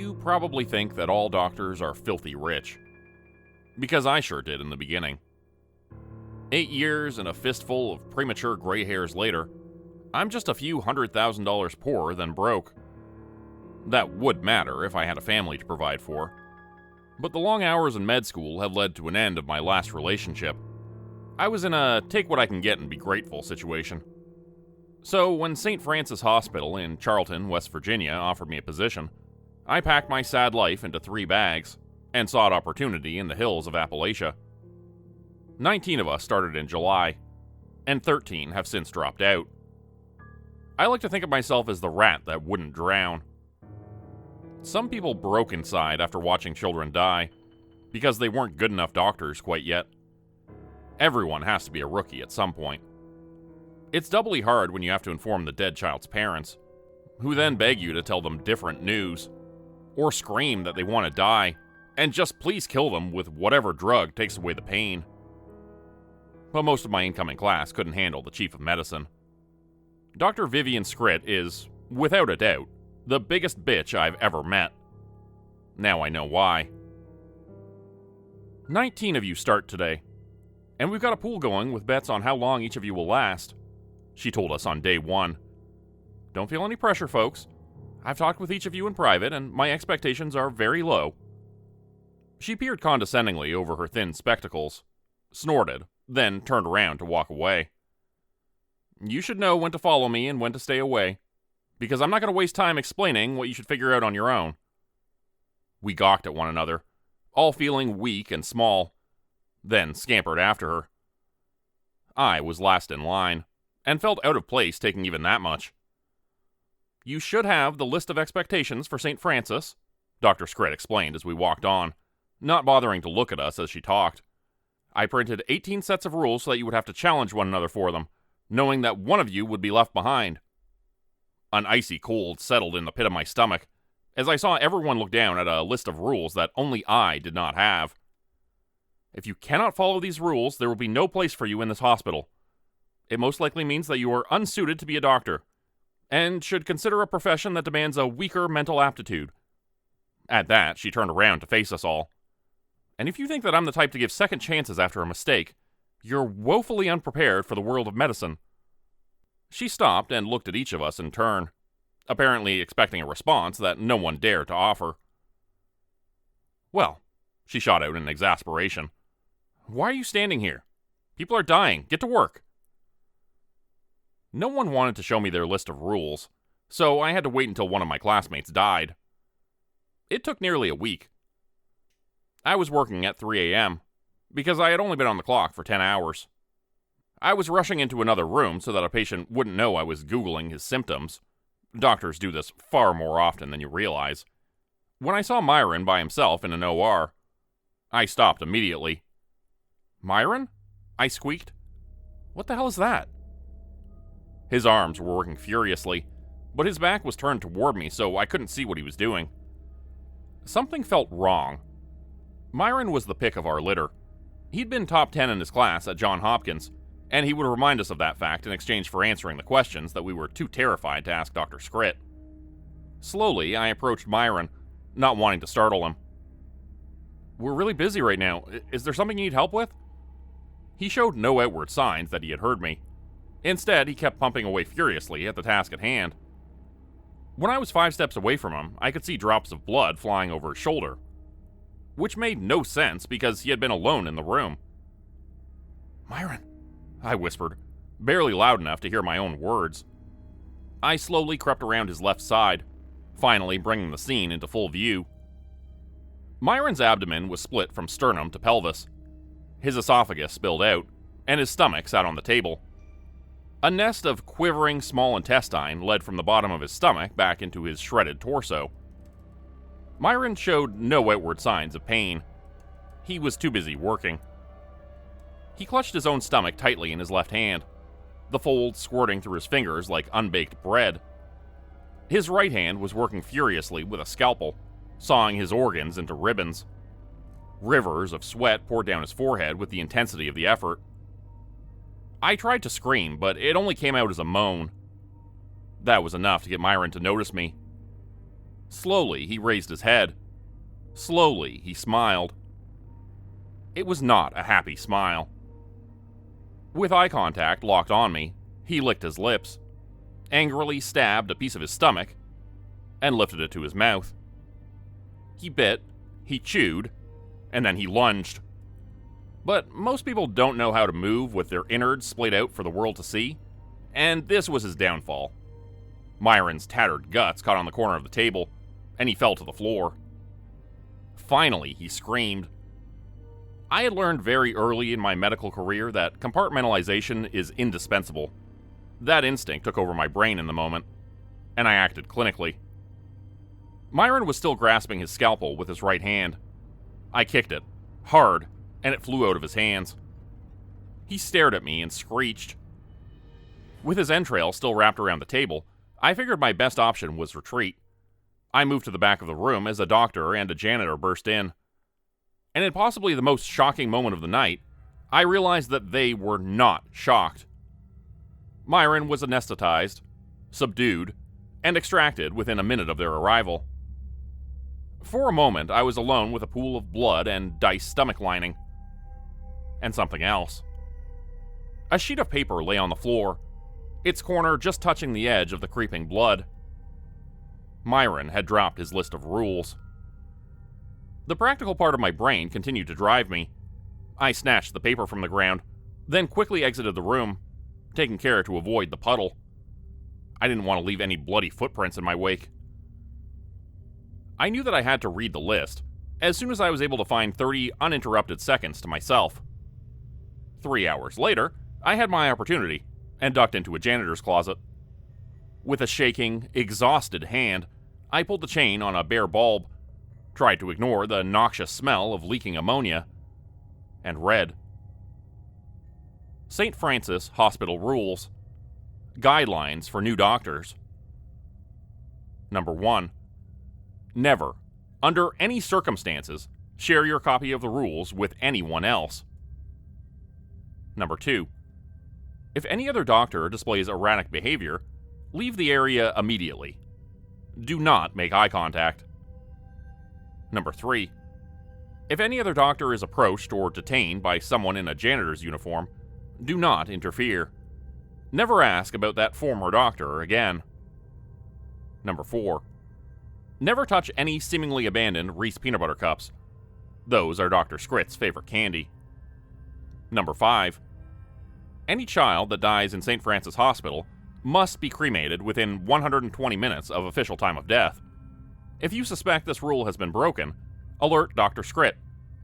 You probably think that all doctors are filthy rich. Because I sure did in the beginning. 8 years and a fistful of premature gray hairs later, I'm just a few $100,000 poorer than broke. That would matter if I had a family to provide for. But the long hours in med school have led to an end of my last relationship. I was in a take what I can get and be grateful situation. So when St. Francis Hospital in Charlton, West Virginia offered me a position, I packed my sad life into 3 bags and sought opportunity in the hills of Appalachia. 19 of us started in July, and 13 have since dropped out. I like to think of myself as the rat that wouldn't drown. Some people broke inside after watching children die, because they weren't good enough doctors quite yet. Everyone has to be a rookie at some point. It's doubly hard when you have to inform the dead child's parents, who then beg you to tell them different news, or scream that they want to die, and just please kill them with whatever drug takes away the pain. But most of my incoming class couldn't handle the chief of medicine. Dr. Vivian Scrit is, without a doubt, the biggest bitch I've ever met. Now I know why. 19 of you start today, and we've got a pool going with bets on how long each of you will last, she told us on day 1. Don't feel any pressure, folks. I've talked with each of you in private, and my expectations are very low. She peered condescendingly over her thin spectacles, snorted, then turned around to walk away. You should know when to follow me and when to stay away, because I'm not going to waste time explaining what you should figure out on your own. We gawked at one another, all feeling weak and small, then scampered after her. I was last in line, and felt out of place taking even that much. You should have the list of expectations for St. Francis, Dr. Scrit explained as we walked on, not bothering to look at us as she talked. I printed 18 sets of rules so that you would have to challenge one another for them, knowing that one of you would be left behind. An icy cold settled in the pit of my stomach as I saw everyone look down at a list of rules that only I did not have. If you cannot follow these rules, there will be no place for you in this hospital. It most likely means that you are unsuited to be a doctor, and should consider a profession that demands a weaker mental aptitude. At that, she turned around to face us all. And if you think that I'm the type to give second chances after a mistake, you're woefully unprepared for the world of medicine. She stopped and looked at each of us in turn, apparently expecting a response that no one dared to offer. Well, she shot out in exasperation. Why are you standing here? People are dying. Get to work. No one wanted to show me their list of rules, so I had to wait until one of my classmates died. It took nearly a week. I was working at 3 a.m., because I had only been on the clock for 10 hours. I was rushing into another room so that a patient wouldn't know I was Googling his symptoms. Doctors do this far more often than you realize. When I saw Myron by himself in an OR, I stopped immediately. Myron? I squeaked. What the hell is that? His arms were working furiously, but his back was turned toward me, so I couldn't see what he was doing. Something felt wrong. Myron was the pick of our litter. He'd been top 10 in his class at Johns Hopkins, and he would remind us of that fact in exchange for answering the questions that we were too terrified to ask Dr. Scrit. Slowly, I approached Myron, not wanting to startle him. We're really busy right now. Is there something you need help with? He showed no outward signs that he had heard me. Instead, he kept pumping away furiously at the task at hand. When I was 5 steps away from him, I could see drops of blood flying over his shoulder, which made no sense because he had been alone in the room. Myron, I whispered, barely loud enough to hear my own words. I slowly crept around his left side, finally bringing the scene into full view. Myron's abdomen was split from sternum to pelvis. His esophagus spilled out, and his stomach sat on the table. A nest of quivering small intestine led from the bottom of his stomach back into his shredded torso. Myron showed no outward signs of pain. He was too busy working. He clutched his own stomach tightly in his left hand, the folds squirting through his fingers like unbaked bread. His right hand was working furiously with a scalpel, sawing his organs into ribbons. Rivers of sweat poured down his forehead with the intensity of the effort. I tried to scream, but it only came out as a moan. That was enough to get Myron to notice me. Slowly, he raised his head. Slowly, he smiled. It was not a happy smile. With eye contact locked on me, he licked his lips, angrily stabbed a piece of his stomach, and lifted it to his mouth. He bit, he chewed, and then he lunged. But most people don't know how to move with their innards splayed out for the world to see, and this was his downfall. Myron's tattered guts caught on the corner of the table, and he fell to the floor. Finally, he screamed. I had learned very early in my medical career that compartmentalization is indispensable. That instinct took over my brain in the moment, and I acted clinically. Myron was still grasping his scalpel with his right hand. I kicked it, hard, and it flew out of his hands. He stared at me and screeched. With his entrails still wrapped around the table, I figured my best option was retreat. I moved to the back of the room as a doctor and a janitor burst in. And in possibly the most shocking moment of the night, I realized that they were not shocked. Myron was anesthetized, subdued, and extracted within a minute of their arrival. For a moment, I was alone with a pool of blood and diced stomach lining. And something else. A sheet of paper lay on the floor, its corner just touching the edge of the creeping blood. Myron had dropped his list of rules. The practical part of my brain continued to drive me. I snatched the paper from the ground, then quickly exited the room, taking care to avoid the puddle. I didn't want to leave any bloody footprints in my wake. I knew that I had to read the list as soon as I was able to find 30 uninterrupted seconds to myself. 3 hours later, I had my opportunity and ducked into a janitor's closet. With a shaking, exhausted hand, I pulled the chain on a bare bulb, tried to ignore the noxious smell of leaking ammonia, and read. St. Francis Hospital Rules. Guidelines for new doctors. Number 1. Never, under any circumstances, share your copy of the rules with anyone else. Number 2. If any other doctor displays erratic behavior, leave the area immediately. Do not make eye contact. Number 3. If any other doctor is approached or detained by someone in a janitor's uniform, do not interfere. Never ask about that former doctor again. Number 4. Never touch any seemingly abandoned Reese peanut butter cups. Those are Dr. Scrit's favorite candy. Number 5. Any child that dies in St. Francis Hospital must be cremated within 120 minutes of official time of death. If you suspect this rule has been broken, alert Dr. Scrit,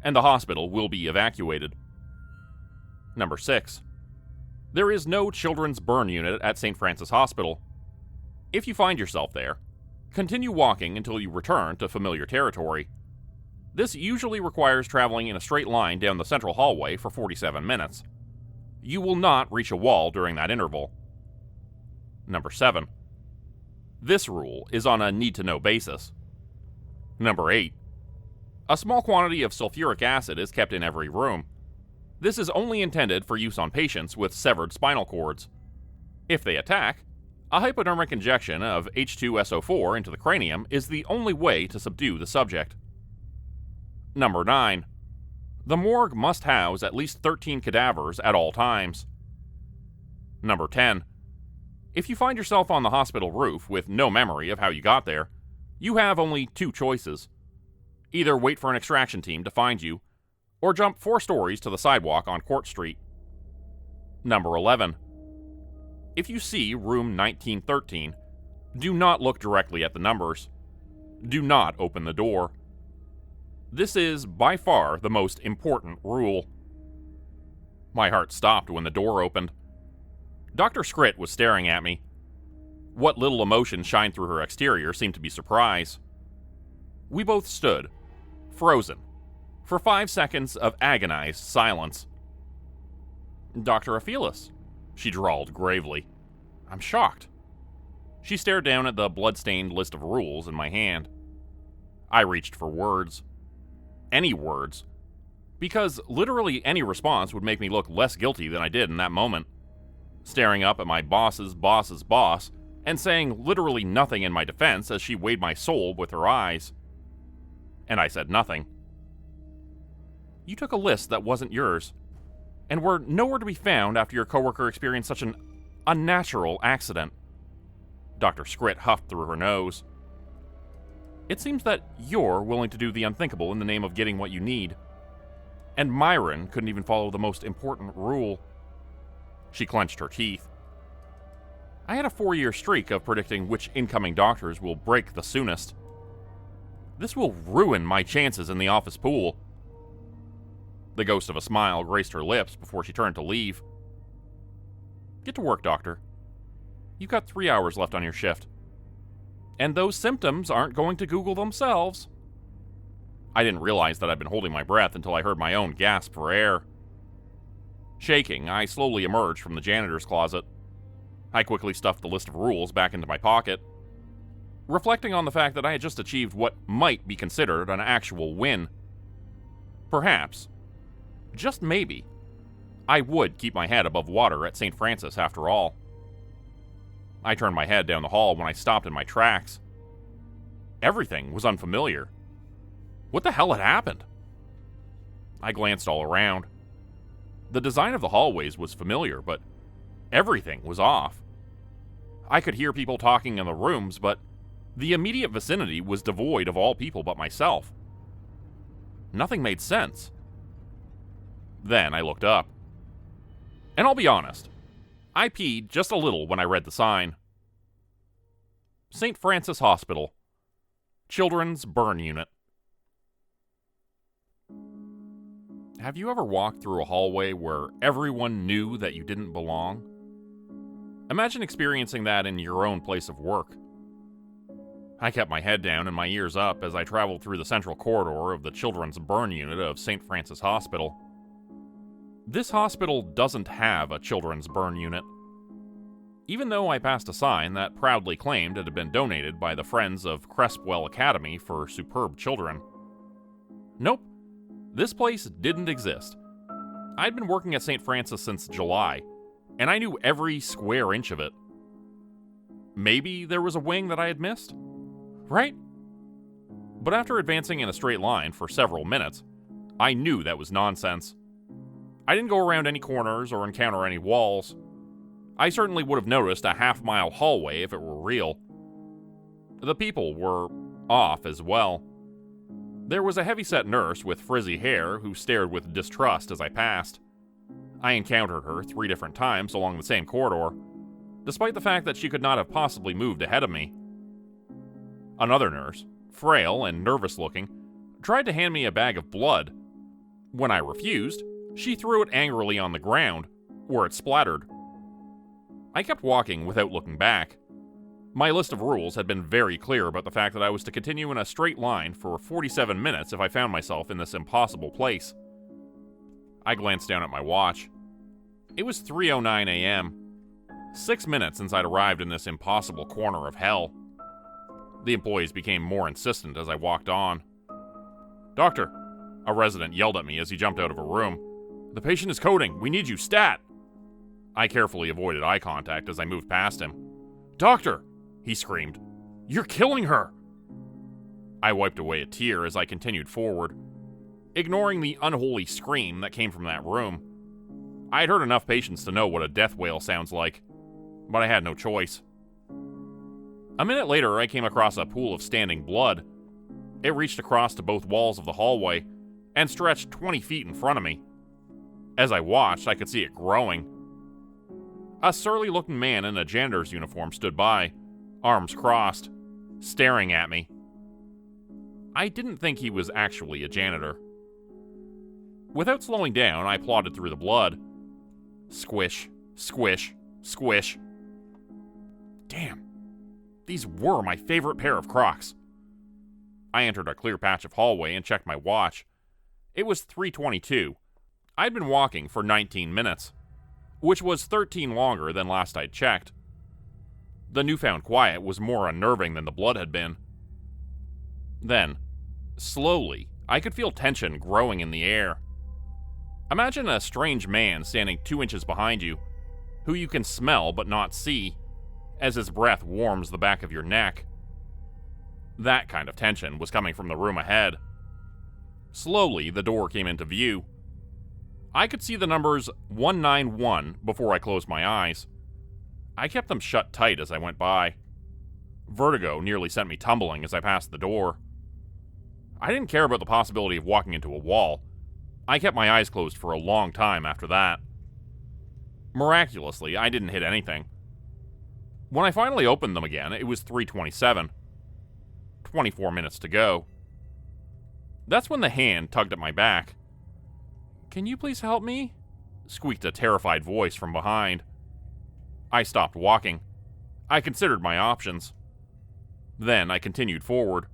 and the hospital will be evacuated. Number 6. There is no children's burn unit at St. Francis Hospital. If you find yourself there, continue walking until you return to familiar territory. This usually requires traveling in a straight line down the central hallway for 47 minutes. You will not reach a wall during that interval. Number 7. This rule is on a need-to-know basis. Number 8. A small quantity of sulfuric acid is kept in every room. This is only intended for use on patients with severed spinal cords. If they attack, a hypodermic injection of H2SO4 into the cranium is the only way to subdue the subject. Number 9. The morgue must house at least 13 cadavers at all times. Number 10. If you find yourself on the hospital roof with no memory of how you got there, you have only 2 choices. Either wait for an extraction team to find you, or jump 4 stories to the sidewalk on Court Street. Number 11. If you see room 1913, do not look directly at the numbers. Do not open the door. This is, by far, the most important rule. My heart stopped when the door opened. Dr. Scrit was staring at me. What little emotion shined through her exterior seemed to be surprise. We both stood, frozen, for 5 seconds of agonized silence. Dr. Aphelis, she drawled gravely. I'm shocked. She stared down at the blood-stained list of rules in my hand. I reached for words. Any words. Because literally any response would make me look less guilty than I did in that moment. Staring up at my boss's boss's boss and saying literally nothing in my defense as she weighed my soul with her eyes. And I said nothing. You took a list that wasn't yours, and were nowhere to be found after your coworker experienced such an unnatural accident. Dr. Scrit huffed through her nose. It seems that you're willing to do the unthinkable in the name of getting what you need. And Myron couldn't even follow the most important rule. She clenched her teeth. I had a 4-year streak of predicting which incoming doctors will break the soonest. This will ruin my chances in the office pool. The ghost of a smile graced her lips before she turned to leave. Get to work, Doctor. You've got 3 hours left on your shift. And those symptoms aren't going to Google themselves. I didn't realize that I'd been holding my breath until I heard my own gasp for air. Shaking, I slowly emerged from the janitor's closet. I quickly stuffed the list of rules back into my pocket, reflecting on the fact that I had just achieved what might be considered an actual win. Perhaps, just maybe, I would keep my head above water at St. Francis after all. I turned my head down the hall when I stopped in my tracks. Everything was unfamiliar. What the hell had happened? I glanced all around. The design of the hallways was familiar, but everything was off. I could hear people talking in the rooms, but the immediate vicinity was devoid of all people but myself. Nothing made sense. Then I looked up. And I'll be honest, I peed just a little when I read the sign. St. Francis Hospital. Children's Burn Unit. Have you ever walked through a hallway where everyone knew that you didn't belong? Imagine experiencing that in your own place of work. I kept my head down and my ears up as I traveled through the central corridor of the Children's Burn Unit of St. Francis Hospital. This hospital doesn't have a children's burn unit, even though I passed a sign that proudly claimed it had been donated by the Friends of Crespwell Academy for superb children. Nope, this place didn't exist. I'd been working at St. Francis since July, and I knew every square inch of it. Maybe there was a wing that I had missed? Right? But after advancing in a straight line for several minutes, I knew that was nonsense. I didn't go around any corners or encounter any walls. I certainly would have noticed a half-mile hallway if it were real. The people were off as well. There was a heavy-set nurse with frizzy hair who stared with distrust as I passed. I encountered her 3 different times along the same corridor, despite the fact that she could not have possibly moved ahead of me. Another nurse, frail and nervous-looking, tried to hand me a bag of blood. When I refused, she threw it angrily on the ground, where it splattered. I kept walking without looking back. My list of rules had been very clear about the fact that I was to continue in a straight line for 47 minutes if I found myself in this impossible place. I glanced down at my watch. It was 3:09 a.m., 6 minutes since I'd arrived in this impossible corner of hell. The employees became more insistent as I walked on. "Doctor," a resident yelled at me as he jumped out of a room. "The patient is coding. We need you, stat!" I carefully avoided eye contact as I moved past him. "Doctor!" he screamed. "You're killing her!" I wiped away a tear as I continued forward, ignoring the unholy scream that came from that room. I had heard enough patients to know what a death wail sounds like, but I had no choice. A minute later, I came across a pool of standing blood. It reached across to both walls of the hallway and stretched 20 feet in front of me. As I watched, I could see it growing. A surly-looking man in a janitor's uniform stood by, arms crossed, staring at me. I didn't think he was actually a janitor. Without slowing down, I plodded through the blood. Squish, squish, squish. Damn, these were my favorite pair of Crocs. I entered a clear patch of hallway and checked my watch. It was 3:22. I'd been walking for 19 minutes, which was 13 longer than last I'd checked. The newfound quiet was more unnerving than the blood had been. Then, slowly, I could feel tension growing in the air. Imagine a strange man standing 2 inches behind you, who you can smell but not see, as his breath warms the back of your neck. That kind of tension was coming from the room ahead. Slowly, the door came into view. I could see the numbers 191 before I closed my eyes. I kept them shut tight as I went by. Vertigo nearly sent me tumbling as I passed the door. I didn't care about the possibility of walking into a wall. I kept my eyes closed for a long time after that. Miraculously, I didn't hit anything. When I finally opened them again, it was 3:27. 24 minutes to go. That's when the hand tugged at my back. "Can you please help me?" squeaked a terrified voice from behind. I stopped walking. I considered my options. Then I continued forward.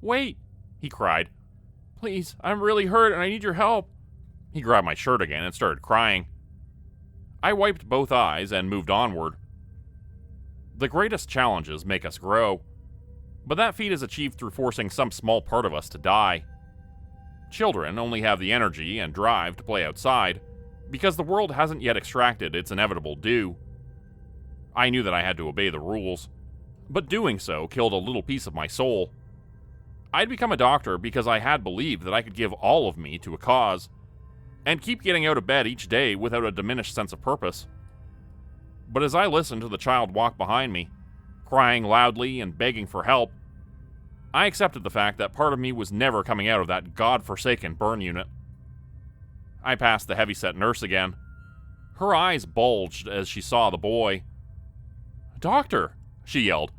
"Wait," he cried. "Please, I'm really hurt and I need your help." He grabbed my shirt again and started crying. I wiped both eyes and moved onward. The greatest challenges make us grow, but that feat is achieved through forcing some small part of us to die. Children only have the energy and drive to play outside because the world hasn't yet extracted its inevitable due. I knew that I had to obey the rules, but doing so killed a little piece of my soul. I'd become a doctor because I had believed that I could give all of me to a cause, and keep getting out of bed each day without a diminished sense of purpose. But as I listened to the child walk behind me, crying loudly and begging for help, I accepted the fact that part of me was never coming out of that god-forsaken burn unit. I passed the heavy-set nurse again. Her eyes bulged as she saw the boy. "Doctor," she yelled,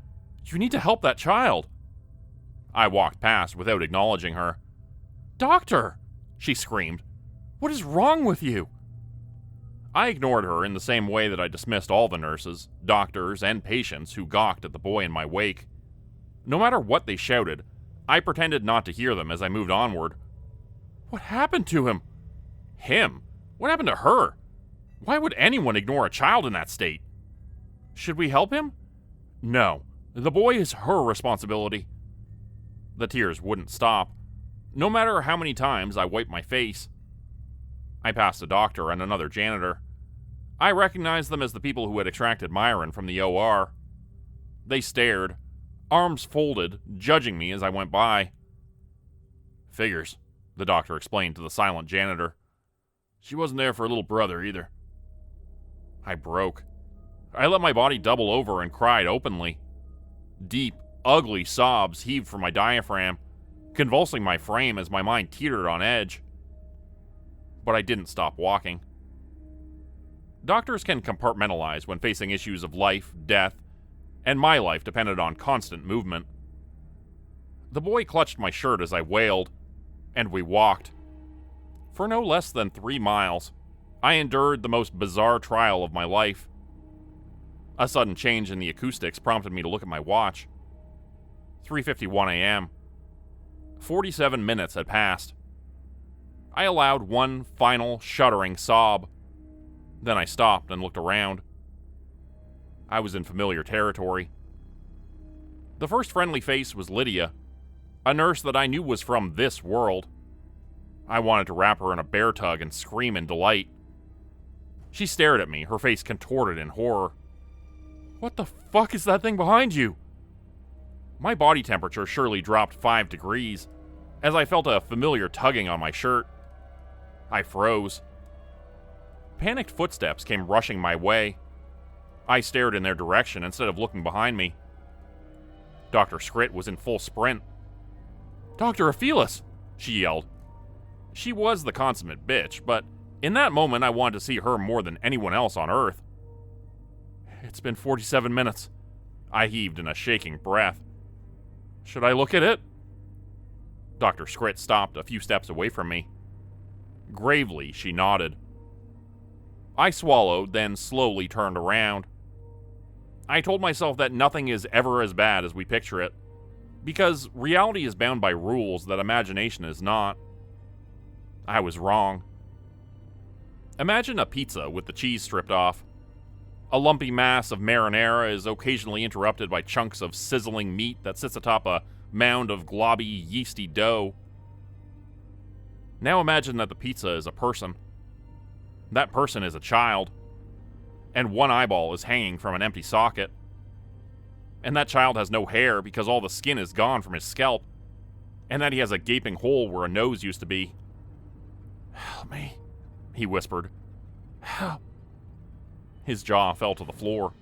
"you need to help that child." I walked past without acknowledging her. "Doctor!" she screamed. "What is wrong with you?" I ignored her in the same way that I dismissed all the nurses, doctors, and patients who gawked at the boy in my wake. No matter what they shouted, I pretended not to hear them as I moved onward. "What happened to him?" "Him? What happened to her? Why would anyone ignore a child in that state?" "Should we help him?" "No. The boy is her responsibility." The tears wouldn't stop, no matter how many times I wiped my face. I passed a doctor and another janitor. I recognized them as the people who had extracted Myron from the OR. They stared, arms folded, judging me as I went by. "Figures," the doctor explained to the silent janitor. "She wasn't there for her little brother either." I broke. I let my body double over and cried openly. Deep, ugly sobs heaved from my diaphragm, convulsing my frame as my mind teetered on edge. But I didn't stop walking. Doctors can compartmentalize when facing issues of life, death, and my life depended on constant movement. The boy clutched my shirt as I wailed, and we walked. For no less than 3 miles, I endured the most bizarre trial of my life. A sudden change in the acoustics prompted me to look at my watch. 3:51 a.m. 47 minutes had passed. I allowed one final, shuddering sob. Then I stopped and looked around. I was in familiar territory. The first friendly face was Lydia, a nurse that I knew was from this world. I wanted to wrap her in a bear tug and scream in delight. She stared at me, her face contorted in horror. "What the fuck is that thing behind you?" My body temperature surely dropped 5 degrees as I felt a familiar tugging on my shirt. I froze. Panicked footsteps came rushing my way. I stared in their direction instead of looking behind me. Dr. Scrit was in full sprint. "Dr. Ophelis!" she yelled. She was the consummate bitch, but in that moment I wanted to see her more than anyone else on Earth. "It's been 47 minutes. I heaved in a shaking breath. "Should I look at it?" Dr. Scrit stopped a few steps away from me. Gravely, she nodded. I swallowed, then slowly turned around. I told myself that nothing is ever as bad as we picture it, because reality is bound by rules that imagination is not. I was wrong. Imagine a pizza with the cheese stripped off. A lumpy mass of marinara is occasionally interrupted by chunks of sizzling meat that sits atop a mound of globby, yeasty dough. Now imagine that the pizza is a person. That person is a child. And one eyeball is hanging from an empty socket. and that child has no hair because all the skin is gone from his scalp, and that he has a gaping hole where a nose used to be. "Help me," he whispered. "Help." His jaw fell to the floor,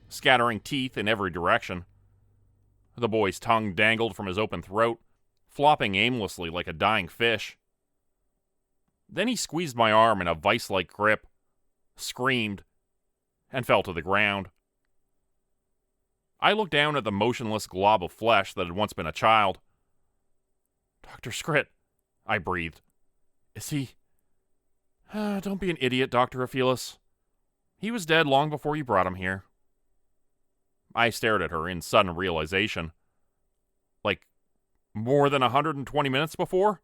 scattering teeth in every direction. The boy's tongue dangled from his open throat, flopping aimlessly like a dying fish. Then he squeezed my arm in a vice-like grip, screamed, and fell to the ground. I looked down at the motionless glob of flesh that had once been a child. "Dr. Scrit," I breathed. "Is he—" "Don't be an idiot, Dr. Aphelis. He was dead long before you brought him here." I stared at her in sudden realization. Like, more than 120 minutes before?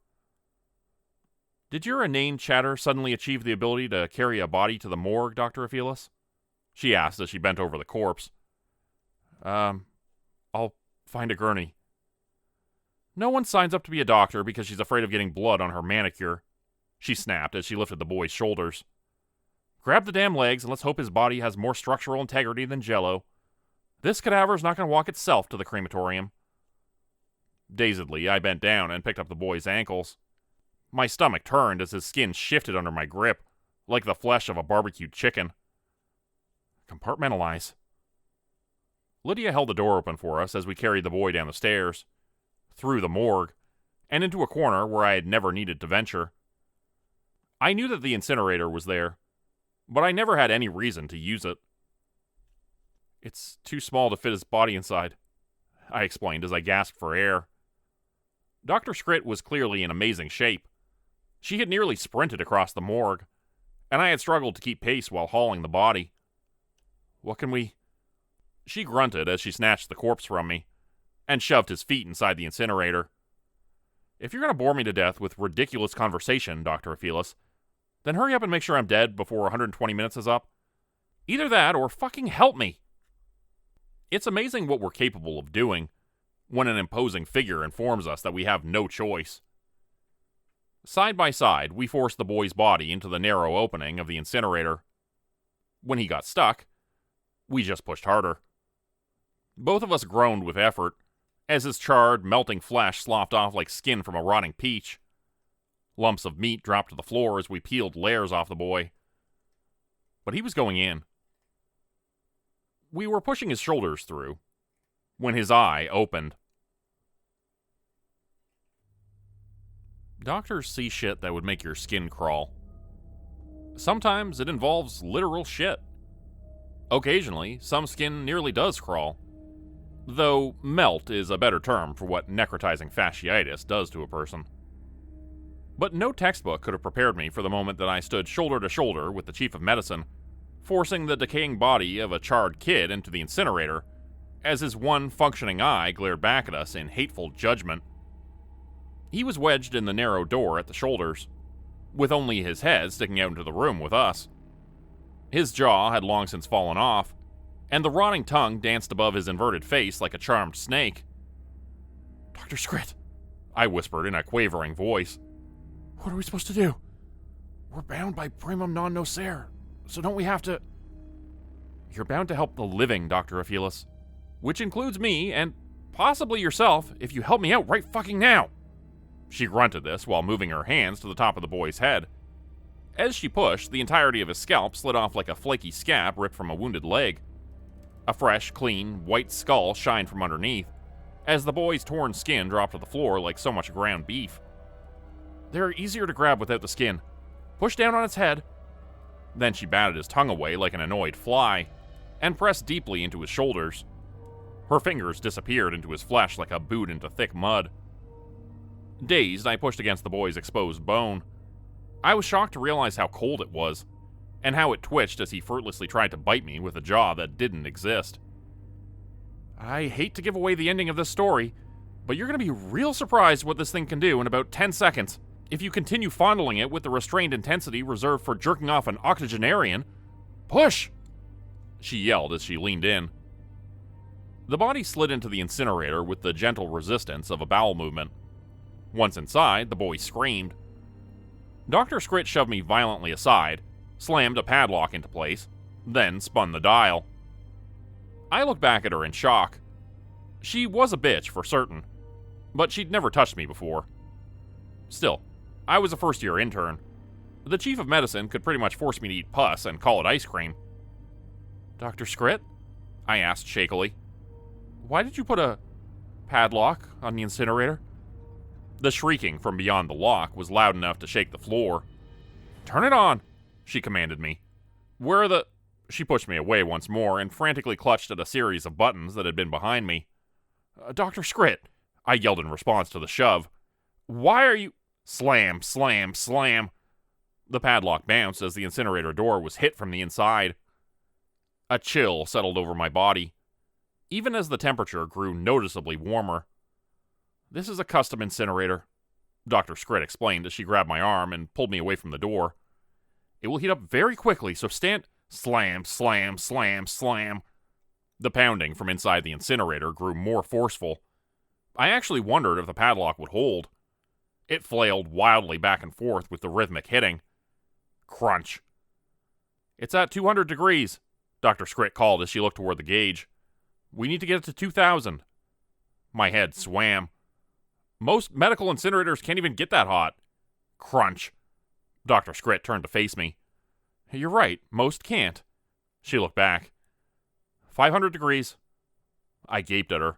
"Did your inane chatter suddenly achieve the ability to carry a body to the morgue, Dr. Aphelis?" she asked as she bent over the corpse. I'll find a gurney." "No one signs up to be a doctor because she's afraid of getting blood on her manicure," she snapped as she lifted the boy's shoulders. "Grab the damn legs and let's hope his body has more structural integrity than Jell-O. This cadaver's not going to walk itself to the crematorium." Dazedly, I bent down and picked up the boy's ankles. My stomach turned as his skin shifted under my grip, like the flesh of a barbecued chicken. "Compartmentalize." Lydia held the door open for us as we carried the boy down the stairs, through the morgue, and into a corner where I had never needed to venture. I knew that the incinerator was there, but I never had any reason to use it. "It's too small to fit his body inside," I explained as I gasped for air. Dr. Scrit was clearly in amazing shape. She had nearly sprinted across the morgue, and I had struggled to keep pace while hauling the body. "What can we—" She grunted as she snatched the corpse from me, and shoved his feet inside the incinerator. "If you're going to bore me to death with ridiculous conversation, Dr. Aphelis, then hurry up and make sure I'm dead before 120 minutes is up. Either that or fucking help me." It's amazing what we're capable of doing when an imposing figure informs us that we have no choice. Side by side, we forced the boy's body into the narrow opening of the incinerator. When he got stuck, we just pushed harder. Both of us groaned with effort, as his charred, melting flesh sloughed off like skin from a rotting peach. Lumps of meat dropped to the floor as we peeled layers off the boy. But he was going in. We were pushing his shoulders through, when his eye opened. Doctors see shit that would make your skin crawl. Sometimes it involves literal shit. Occasionally, some skin nearly does crawl. Though melt is a better term for what necrotizing fasciitis does to a person. But no textbook could have prepared me for the moment that I stood shoulder to shoulder with the chief of medicine, forcing the decaying body of a charred kid into the incinerator, as his one functioning eye glared back at us in hateful judgment. He was wedged in the narrow door at the shoulders, with only his head sticking out into the room with us. His jaw had long since fallen off, and the rotting tongue danced above his inverted face like a charmed snake. "Dr. Scrit," I whispered in a quavering voice. "What are we supposed to do? We're bound by primum non nocere, so don't we have to—" "You're bound to help the living, Dr. Aphelis. Which includes me, and possibly yourself, if you help me out right fucking now." She grunted this while moving her hands to the top of the boy's head. As she pushed, the entirety of his scalp slid off like a flaky scab ripped from a wounded leg. A fresh, clean, white skull shined from underneath, as the boy's torn skin dropped to the floor like so much ground beef. "They're easier to grab without the skin. Push down on its head." Then she batted his tongue away like an annoyed fly, and pressed deeply into his shoulders. Her fingers disappeared into his flesh like a boot into thick mud. Dazed, I pushed against the boy's exposed bone. I was shocked to realize how cold it was, and how it twitched as he fruitlessly tried to bite me with a jaw that didn't exist. I hate to give away the ending of this story, but you're going to be real surprised what this thing can do in about 10 seconds if you continue fondling it with the restrained intensity reserved for jerking off an octogenarian. Push! She yelled as she leaned in. The body slid into the incinerator with the gentle resistance of a bowel movement. Once inside, the boy screamed. Dr. Scrit shoved me violently aside, slammed a padlock into place, then spun the dial. I looked back at her in shock, She was a bitch, for certain, but she'd never touched me before. Still, I was a first-year intern. The chief of medicine could pretty much force me to eat pus and call it ice cream. "Dr. Scrit?" I asked shakily. "Why did you put a padlock on the incinerator?" The shrieking from beyond the lock was loud enough to shake the floor. "Turn it on," she commanded me. "Where are the—" She pushed me away once more and frantically clutched at a series of buttons that had been behind me. "Dr. Scrit," I yelled in response to the shove. "Why are you—" Slam, slam, slam. The padlock bounced as the incinerator door was hit from the inside. A chill settled over my body, even as the temperature grew noticeably warmer. "This is a custom incinerator," Dr. Scrit explained as she grabbed my arm and pulled me away from the door. "It will heat up very quickly, so stand—" Slam, slam, slam, slam. The pounding from inside the incinerator grew more forceful. I actually wondered if the padlock would hold. It flailed wildly back and forth with the rhythmic hitting. Crunch. "It's at 200 degrees, Dr. Scrit called as she looked toward the gauge. "We need to get it to 2,000. My head swam. "Most medical incinerators can't even get that hot." Crunch. Dr. Scrit turned to face me. "You're right, most can't." She looked back. 500 degrees. I gaped at her.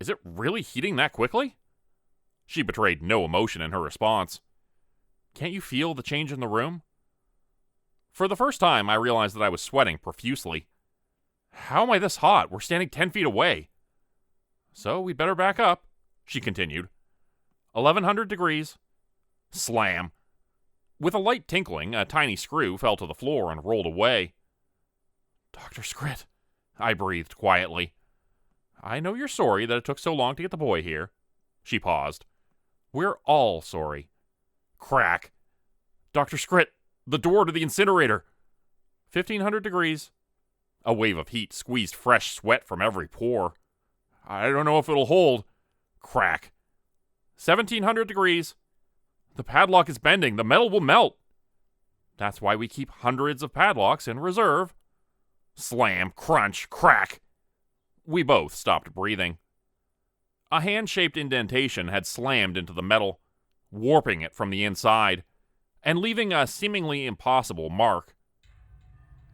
"Is it really heating that quickly?" She betrayed no emotion in her response. "Can't you feel the change in the room?" For the first time, I realized that I was sweating profusely. "How am I this hot? We're standing 10 feet away." "So we'd better back up," she continued. 1100 degrees. Slam. With a light tinkling, a tiny screw fell to the floor and rolled away. "Dr. Scrit," I breathed quietly. "I know you're sorry that it took so long to get the boy here." She paused. "We're all sorry." Crack. "Dr. Scrit, the door to the incinerator." 1500 degrees. A wave of heat squeezed fresh sweat from every pore. "I don't know if it'll hold." Crack. 1700 degrees. "The padlock is bending. The metal will melt." "That's why we keep hundreds of padlocks in reserve." Slam, crunch, crack. We both stopped breathing. A hand-shaped indentation had slammed into the metal, warping it from the inside, and leaving a seemingly impossible mark.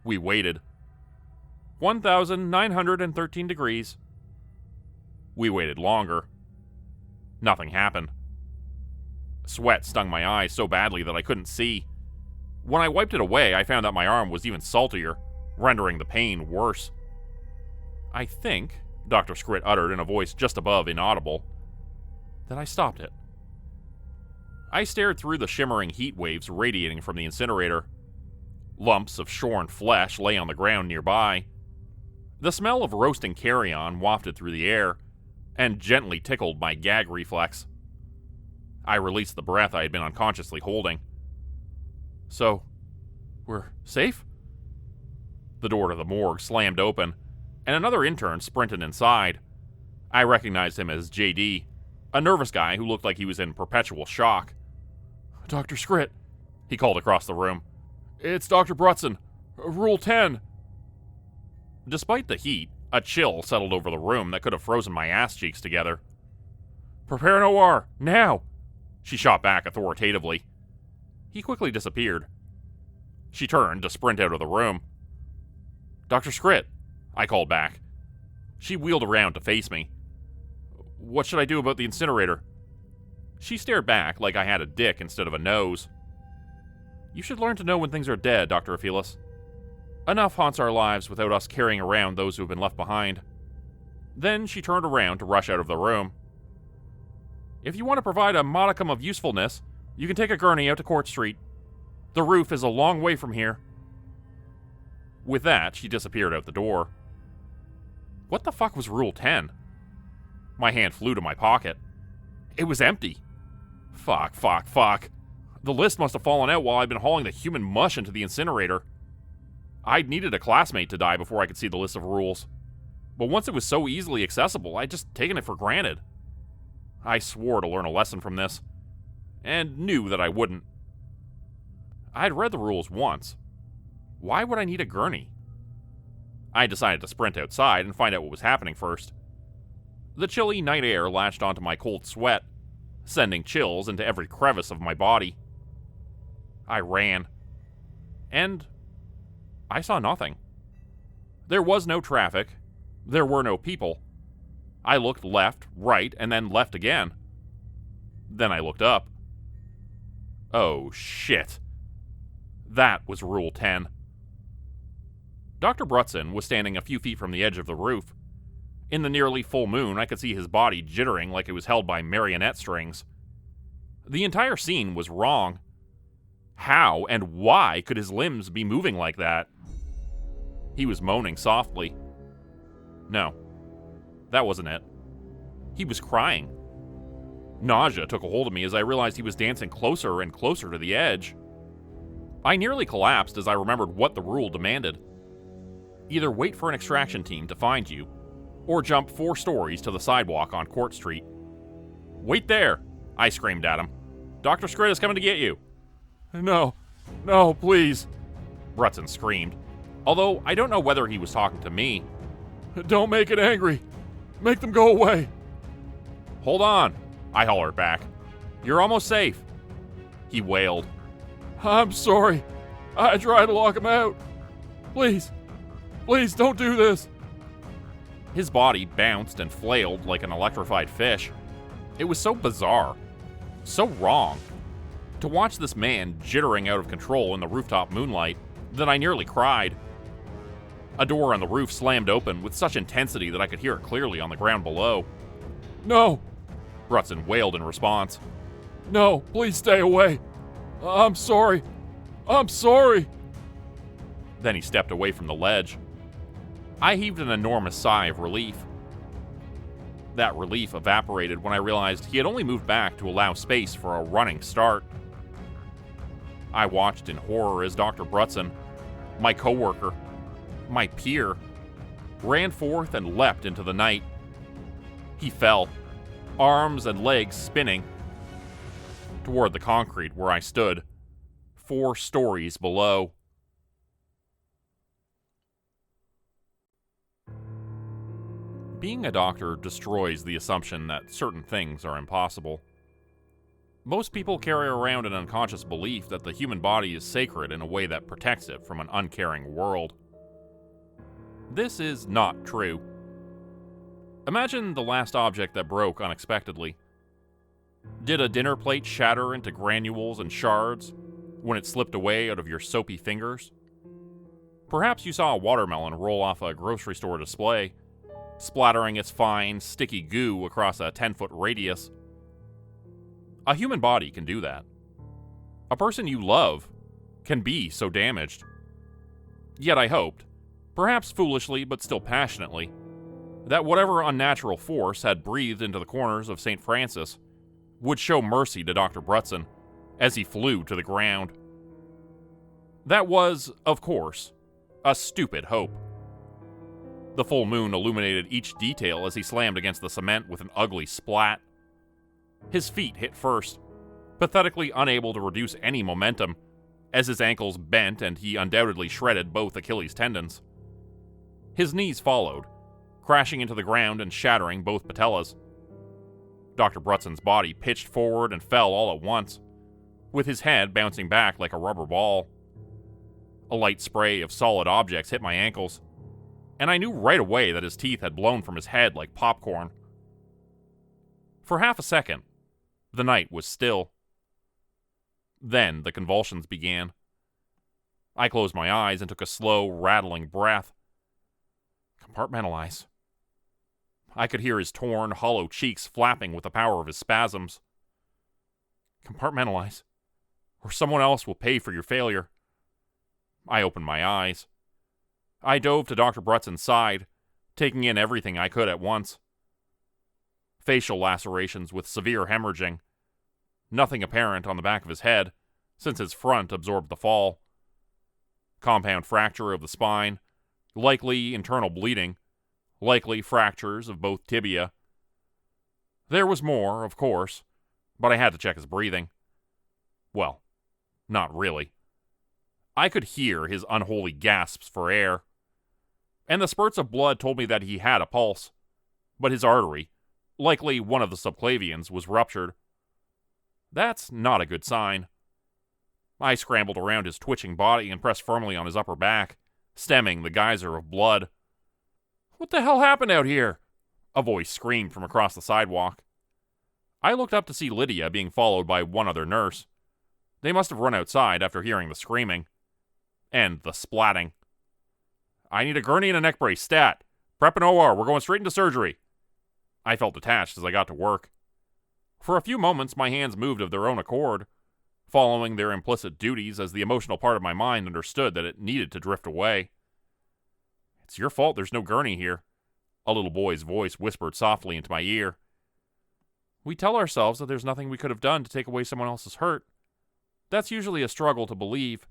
We waited. 1913 degrees. We waited longer. Nothing happened. Sweat stung my eyes so badly that I couldn't see. When I wiped it away, I found that my arm was even saltier, rendering the pain worse. "I think," Dr. Scrit uttered in a voice just above inaudible, "that I stopped it." I stared through the shimmering heat waves radiating from the incinerator. Lumps of shorn flesh lay on the ground nearby. The smell of roasting carrion wafted through the air and gently tickled my gag reflex. I released the breath I had been unconsciously holding. "So, we're safe?" The door to the morgue slammed open, and another intern sprinted inside. I recognized him as JD, a nervous guy who looked like he was in perpetual shock. "Dr. Scrit," he called across the room. "It's Dr. Brutson. Rule 10. Despite the heat, a chill settled over the room that could have frozen my ass cheeks together. "Prepare an OR, now!" She shot back authoritatively. He quickly disappeared. She turned to sprint out of the room. "Dr. Scrit," I called back. She wheeled around to face me. "What should I do about the incinerator?" She stared back like I had a dick instead of a nose. "You should learn to know when things are dead, Dr. Aphilis. Enough haunts our lives without us carrying around those who have been left behind." Then she turned around to rush out of the room. "If you want to provide a modicum of usefulness, you can take a gurney out to Court Street. The roof is a long way from here." With that, she disappeared out the door. What the fuck was Rule 10? My hand flew to my pocket. It was empty. Fuck. The list must have fallen out while I'd been hauling the human mush into the incinerator. I'd needed a classmate to die before I could see the list of rules. But once it was so easily accessible, I'd just taken it for granted. I swore to learn a lesson from this, and knew that I wouldn't. I'd read the rules once. Why would I need a gurney? I decided to sprint outside and find out what was happening first. The chilly night air latched onto my cold sweat, sending chills into every crevice of my body. I ran. And I saw nothing. There was no traffic. There were no people. I looked left, right, and then left again. Then I looked up. Oh, shit. That was Rule 10. Dr. Brutson was standing a few feet from the edge of the roof. In the nearly full moon, I could see his body jittering like it was held by marionette strings. The entire scene was wrong. How and why could his limbs be moving like that? He was moaning softly. No, that wasn't it. He was crying. Nausea took a hold of me as I realized he was dancing closer and closer to the edge. I nearly collapsed as I remembered what the rule demanded. Either wait for an extraction team to find you, or jump 4 stories to the sidewalk on Court Street. Wait there, I screamed at him. Dr. Scrit is coming to get you. No, please, Brutson screamed, although I don't know whether he was talking to me. Don't make it angry. Make them go away. Hold on, I hollered back. You're almost safe. He wailed. I'm sorry. I tried to lock him out. Please don't do this. His body bounced and flailed like an electrified fish. It was so bizarre. So wrong. To watch this man jittering out of control in the rooftop moonlight that I nearly cried. A door on the roof slammed open with such intensity that I could hear it clearly on the ground below. No, Brutson wailed in response. No, please stay away. I'm sorry. Then he stepped away from the ledge. I heaved an enormous sigh of relief. That relief evaporated when I realized he had only moved back to allow space for a running start. I watched in horror as Dr. Brutson, my coworker, my peer, ran forth and leapt into the night. He fell, arms and legs spinning, toward the concrete where I stood, 4 stories below. Being a doctor destroys the assumption that certain things are impossible. Most people carry around an unconscious belief that the human body is sacred in a way that protects it from an uncaring world. This is not true. Imagine the last object that broke unexpectedly. Did a dinner plate shatter into granules and shards when it slipped away out of your soapy fingers? Perhaps you saw a watermelon roll off a grocery store display, splattering its fine, sticky goo across a 10-foot radius. A human body can do that. A person you love can be so damaged. Yet I hoped, perhaps foolishly but still passionately, that whatever unnatural force had breathed into the corners of St. Francis would show mercy to Dr. Brutson as he flew to the ground. That was, of course, a stupid hope. The full moon illuminated each detail as he slammed against the cement with an ugly splat. His feet hit first, pathetically unable to reduce any momentum, as his ankles bent and he undoubtedly shredded both Achilles tendons. His knees followed, crashing into the ground and shattering both patellas. Dr. Brutson's body pitched forward and fell all at once, with his head bouncing back like a rubber ball. A light spray of solid objects hit my ankles, and I knew right away that his teeth had blown from his head like popcorn. For half a second, the night was still. Then the convulsions began. I closed my eyes and took a slow, rattling breath. Compartmentalize. I could hear his torn, hollow cheeks flapping with the power of his spasms. Compartmentalize, or someone else will pay for your failure. I opened my eyes. I dove to Dr. Brutson's side, taking in everything I could at once. Facial lacerations with severe hemorrhaging. Nothing apparent on the back of his head, since his front absorbed the fall. Compound fracture of the spine, likely internal bleeding, likely fractures of both tibia. There was more, of course, but I had to check his breathing. Well, not really. I could hear his unholy gasps for air, and the spurts of blood told me that he had a pulse, but his artery, Likely one of the subclavians was ruptured. That's not a good sign. I scrambled around his twitching body and pressed firmly on his upper back, stemming the geyser of blood. "What the hell happened out here?" a voice screamed from across the sidewalk. I looked up to see Lydia being followed by one other nurse. They must have run outside after hearing the screaming. And the splatting. "I need a gurney and a neck brace, stat. Prep an OR, we're going straight into surgery." I felt detached as I got to work. For a few moments, my hands moved of their own accord, following their implicit duties as the emotional part of my mind understood that it needed to drift away. "It's your fault there's no gurney here," a little boy's voice whispered softly into my ear. "We tell ourselves that there's nothing we could have done to take away someone else's hurt. That's usually a struggle to believe,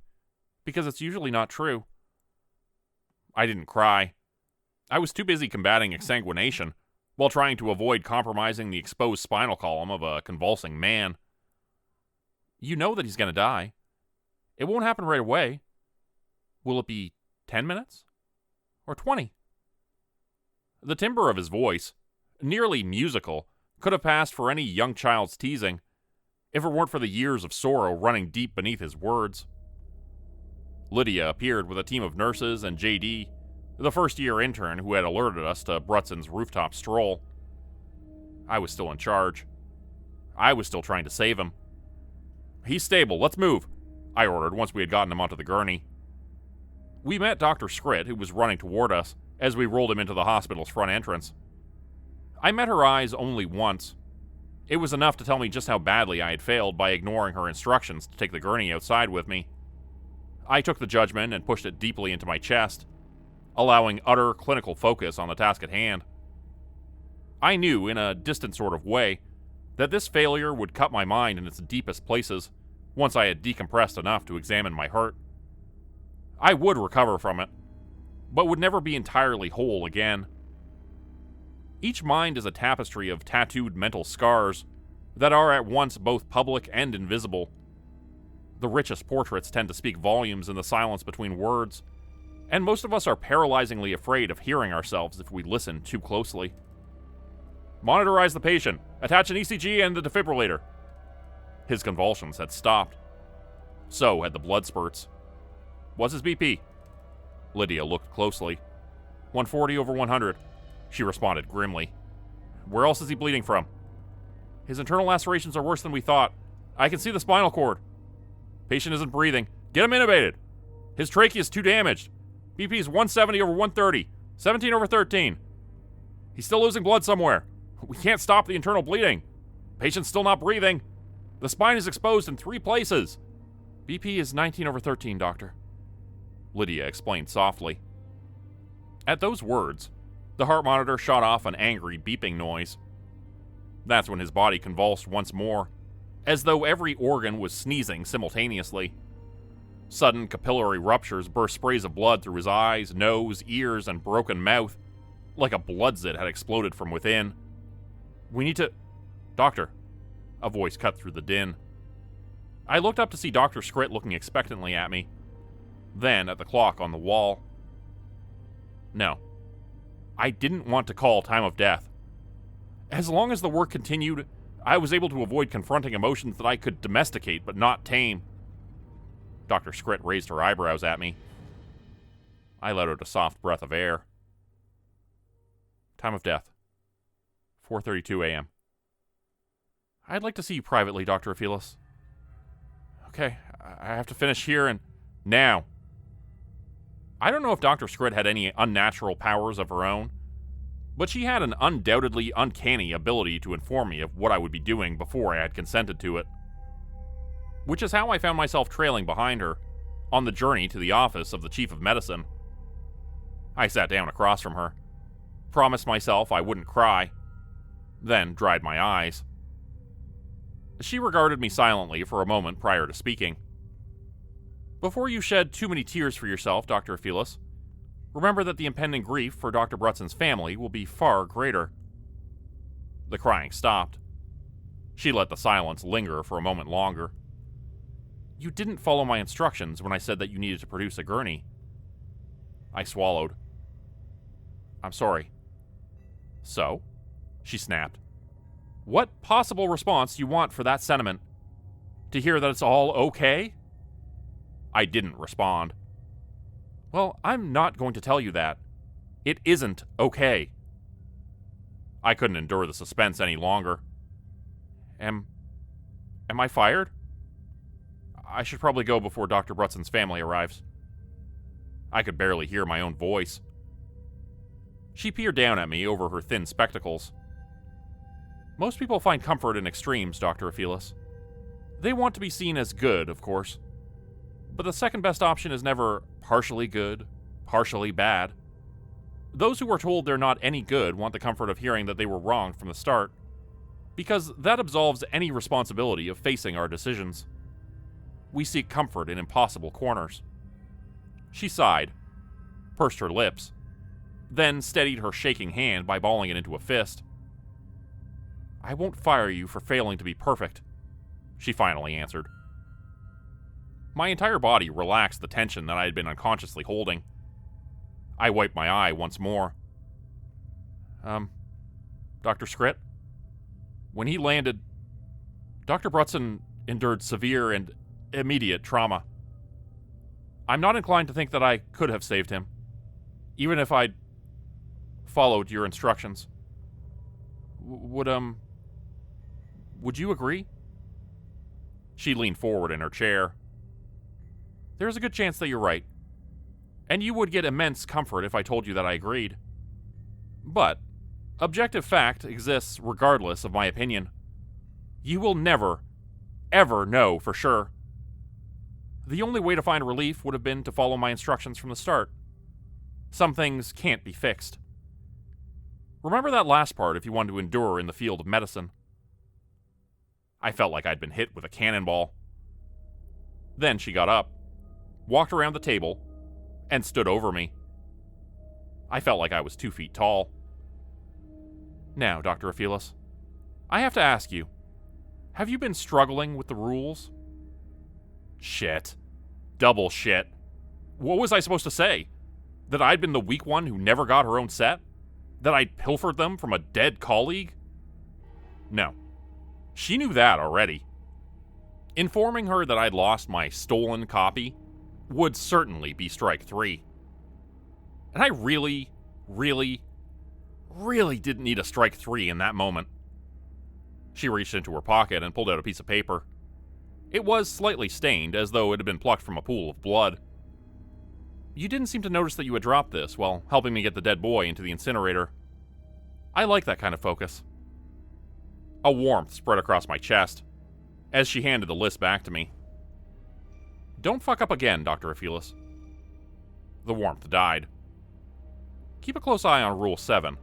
because it's usually not true." I didn't cry. I was too busy combating exsanguination, while trying to avoid compromising the exposed spinal column of a convulsing man. "You know that he's going to die. It won't happen right away. Will it be 10 minutes? Or 20? The timbre of his voice, nearly musical, could have passed for any young child's teasing, if it weren't for the years of sorrow running deep beneath his words. Lydia appeared with a team of nurses and JD, the first-year intern who had alerted us to Brutson's rooftop stroll. I was still in charge. I was still trying to save him. "He's stable, let's move," I ordered once we had gotten him onto the gurney. We met Dr. Scrit, who was running toward us, as we rolled him into the hospital's front entrance. I met her eyes only once. It was enough to tell me just how badly I had failed by ignoring her instructions to take the gurney outside with me. I took the judgment and pushed it deeply into my chest, allowing utter clinical focus on the task at hand. I knew, in a distant sort of way, that this failure would cut my mind in its deepest places once I had decompressed enough to examine my hurt. I would recover from it, but would never be entirely whole again. Each mind is a tapestry of tattooed mental scars that are at once both public and invisible. The richest portraits tend to speak volumes in the silence between words, and most of us are paralyzingly afraid of hearing ourselves if we listen too closely. "Monitorize the patient. Attach an ECG and the defibrillator." His convulsions had stopped. So had the blood spurts. "What's his BP?" Lydia looked closely. 140 over 100. She responded grimly. "Where else is he bleeding from?" "His internal lacerations are worse than we thought. I can see the spinal cord." "Patient isn't breathing. Get him intubated. His trachea is too damaged. BP is 170 over 130. 17 over 13. He's still losing blood somewhere. We can't stop the internal bleeding. Patient's still not breathing. The spine is exposed in 3 places. BP is 19 over 13, doctor," Lydia explained softly. At those words, the heart monitor shot off an angry beeping noise. That's when his body convulsed once more, as though every organ was sneezing simultaneously. Sudden capillary ruptures burst sprays of blood through his eyes, nose, ears, and broken mouth, like a blood zit had exploded from within. "We need to—" "Doctor," a voice cut through the din. I looked up to see Dr. Scrit looking expectantly at me, then at the clock on the wall. No. I didn't want to call time of death. As long as the work continued, I was able to avoid confronting emotions that I could domesticate but not tame. Dr. Scrit raised her eyebrows at me. I let out a soft breath of air. Time of death. 4:32 a.m. "I'd like to see you privately, Dr. Aphilis." "Okay, I have to finish here and now." I don't know if Dr. Scrit had any unnatural powers of her own, but she had an undoubtedly uncanny ability to inform me of what I would be doing before I had consented to it. Which is how I found myself trailing behind her, on the journey to the office of the Chief of Medicine. I sat down across from her, promised myself I wouldn't cry, then dried my eyes. She regarded me silently for a moment prior to speaking. "Before you shed too many tears for yourself, Dr. Aphilis, remember that the impending grief for Dr. Brutson's family will be far greater." The crying stopped. She let the silence linger for a moment longer. "You didn't follow my instructions when I said that you needed to produce a gurney." I swallowed. "I'm sorry." "So?" she snapped. What possible response do you want for that sentiment? To hear that it's all okay? I didn't respond. Well, I'm not going to tell you that. It isn't okay. I couldn't endure the suspense any longer. Am I fired? I should probably go before Dr. Brutson's family arrives. I could barely hear my own voice. She peered down at me over her thin spectacles. Most people find comfort in extremes, Dr. Aphelis. They want to be seen as good, of course. But the second best option is never partially good, partially bad. Those who are told they're not any good want the comfort of hearing that they were wrong from the start, because that absolves any responsibility of facing our decisions. We seek comfort in impossible corners. She sighed, pursed her lips, then steadied her shaking hand by balling it into a fist. I won't fire you for failing to be perfect, she finally answered. My entire body relaxed the tension that I had been unconsciously holding. I wiped my eye once more. Dr. Scrit? When he landed, Dr. Brutson endured severe and immediate trauma. I'm not inclined to think that I could have saved him, even if I'd followed your instructions. Would you agree? She leaned forward in her chair. There's a good chance that you're right, and you would get immense comfort if I told you that I agreed. But objective fact exists regardless of my opinion. You will never, ever know for sure. The only way to find relief would have been to follow my instructions from the start. Some things can't be fixed. Remember that last part if you want to endure in the field of medicine. I felt like I'd been hit with a cannonball. Then she got up, walked around the table, and stood over me. I felt like I was 2 feet tall. Now, Dr. Aphelis, I have to ask you, have you been struggling with the rules? Shit. Double shit. What was I supposed to say? That I'd been the weak one who never got her own set? That I'd pilfered them from a dead colleague? No. She knew that already. Informing her that I'd lost my stolen copy would certainly be strike 3. And I really didn't need a strike 3 in that moment. She reached into her pocket and pulled out a piece of paper. It was slightly stained, as though it had been plucked from a pool of blood. You didn't seem to notice that you had dropped this while helping me get the dead boy into the incinerator. I like that kind of focus. A warmth spread across my chest as she handed the list back to me. Don't fuck up again, Dr. Aphelis. The warmth died. Keep a close eye on Rule 7.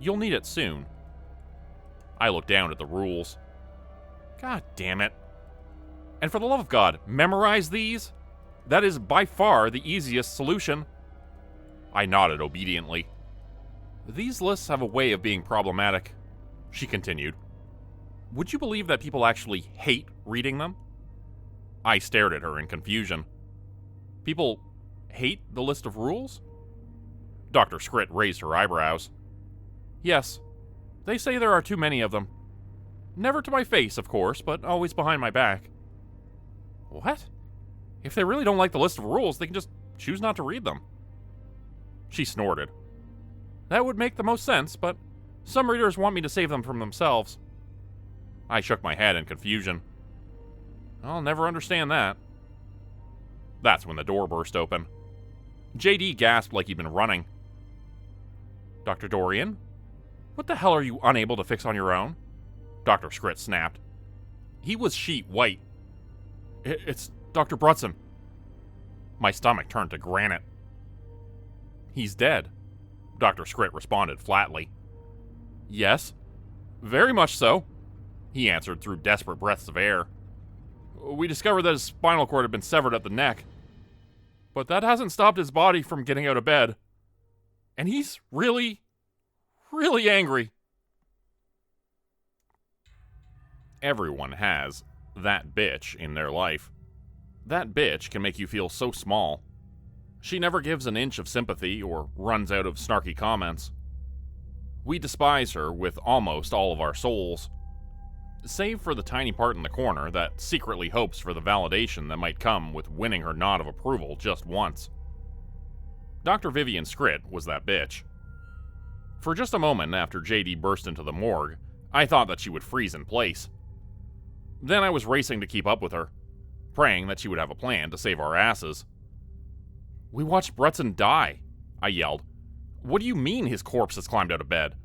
You'll need it soon. I looked down at the rules. God damn it. And for the love of God, memorize these? That is by far the easiest solution. I nodded obediently. These lists have a way of being problematic, she continued. Would you believe that people actually hate reading them? I stared at her in confusion. People hate the list of rules? Dr. Scrit raised her eyebrows. Yes, they say there are too many of them. Never to my face, of course, but always behind my back. What? If they really don't like the list of rules, they can just choose not to read them. She snorted. That would make the most sense, but some readers want me to save them from themselves. I shook my head in confusion. I'll never understand that. That's when the door burst open. JD gasped like he'd been running. Dr. Dorian? What the hell are you unable to fix on your own? Dr. Scrit snapped. He was sheet white. It's Dr. Brutson. My stomach turned to granite. He's dead, Dr. Scrit responded flatly. Yes, very much so, he answered through desperate breaths of air. We discovered that his spinal cord had been severed at the neck, but that hasn't stopped his body from getting out of bed. And he's really angry. Everyone has that bitch in their life. That bitch can make you feel so small. She never gives an inch of sympathy or runs out of snarky comments. We despise her with almost all of our souls, save for the tiny part in the corner that secretly hopes for the validation that might come with winning her nod of approval just once. Dr. Vivian Scrit was that bitch. For just a moment after JD burst into the morgue, I thought that she would freeze in place. Then I was racing to keep up with her, praying that she would have a plan to save our asses. "We watched Brutson die," I yelled. "What do you mean his corpse has climbed out of bed?"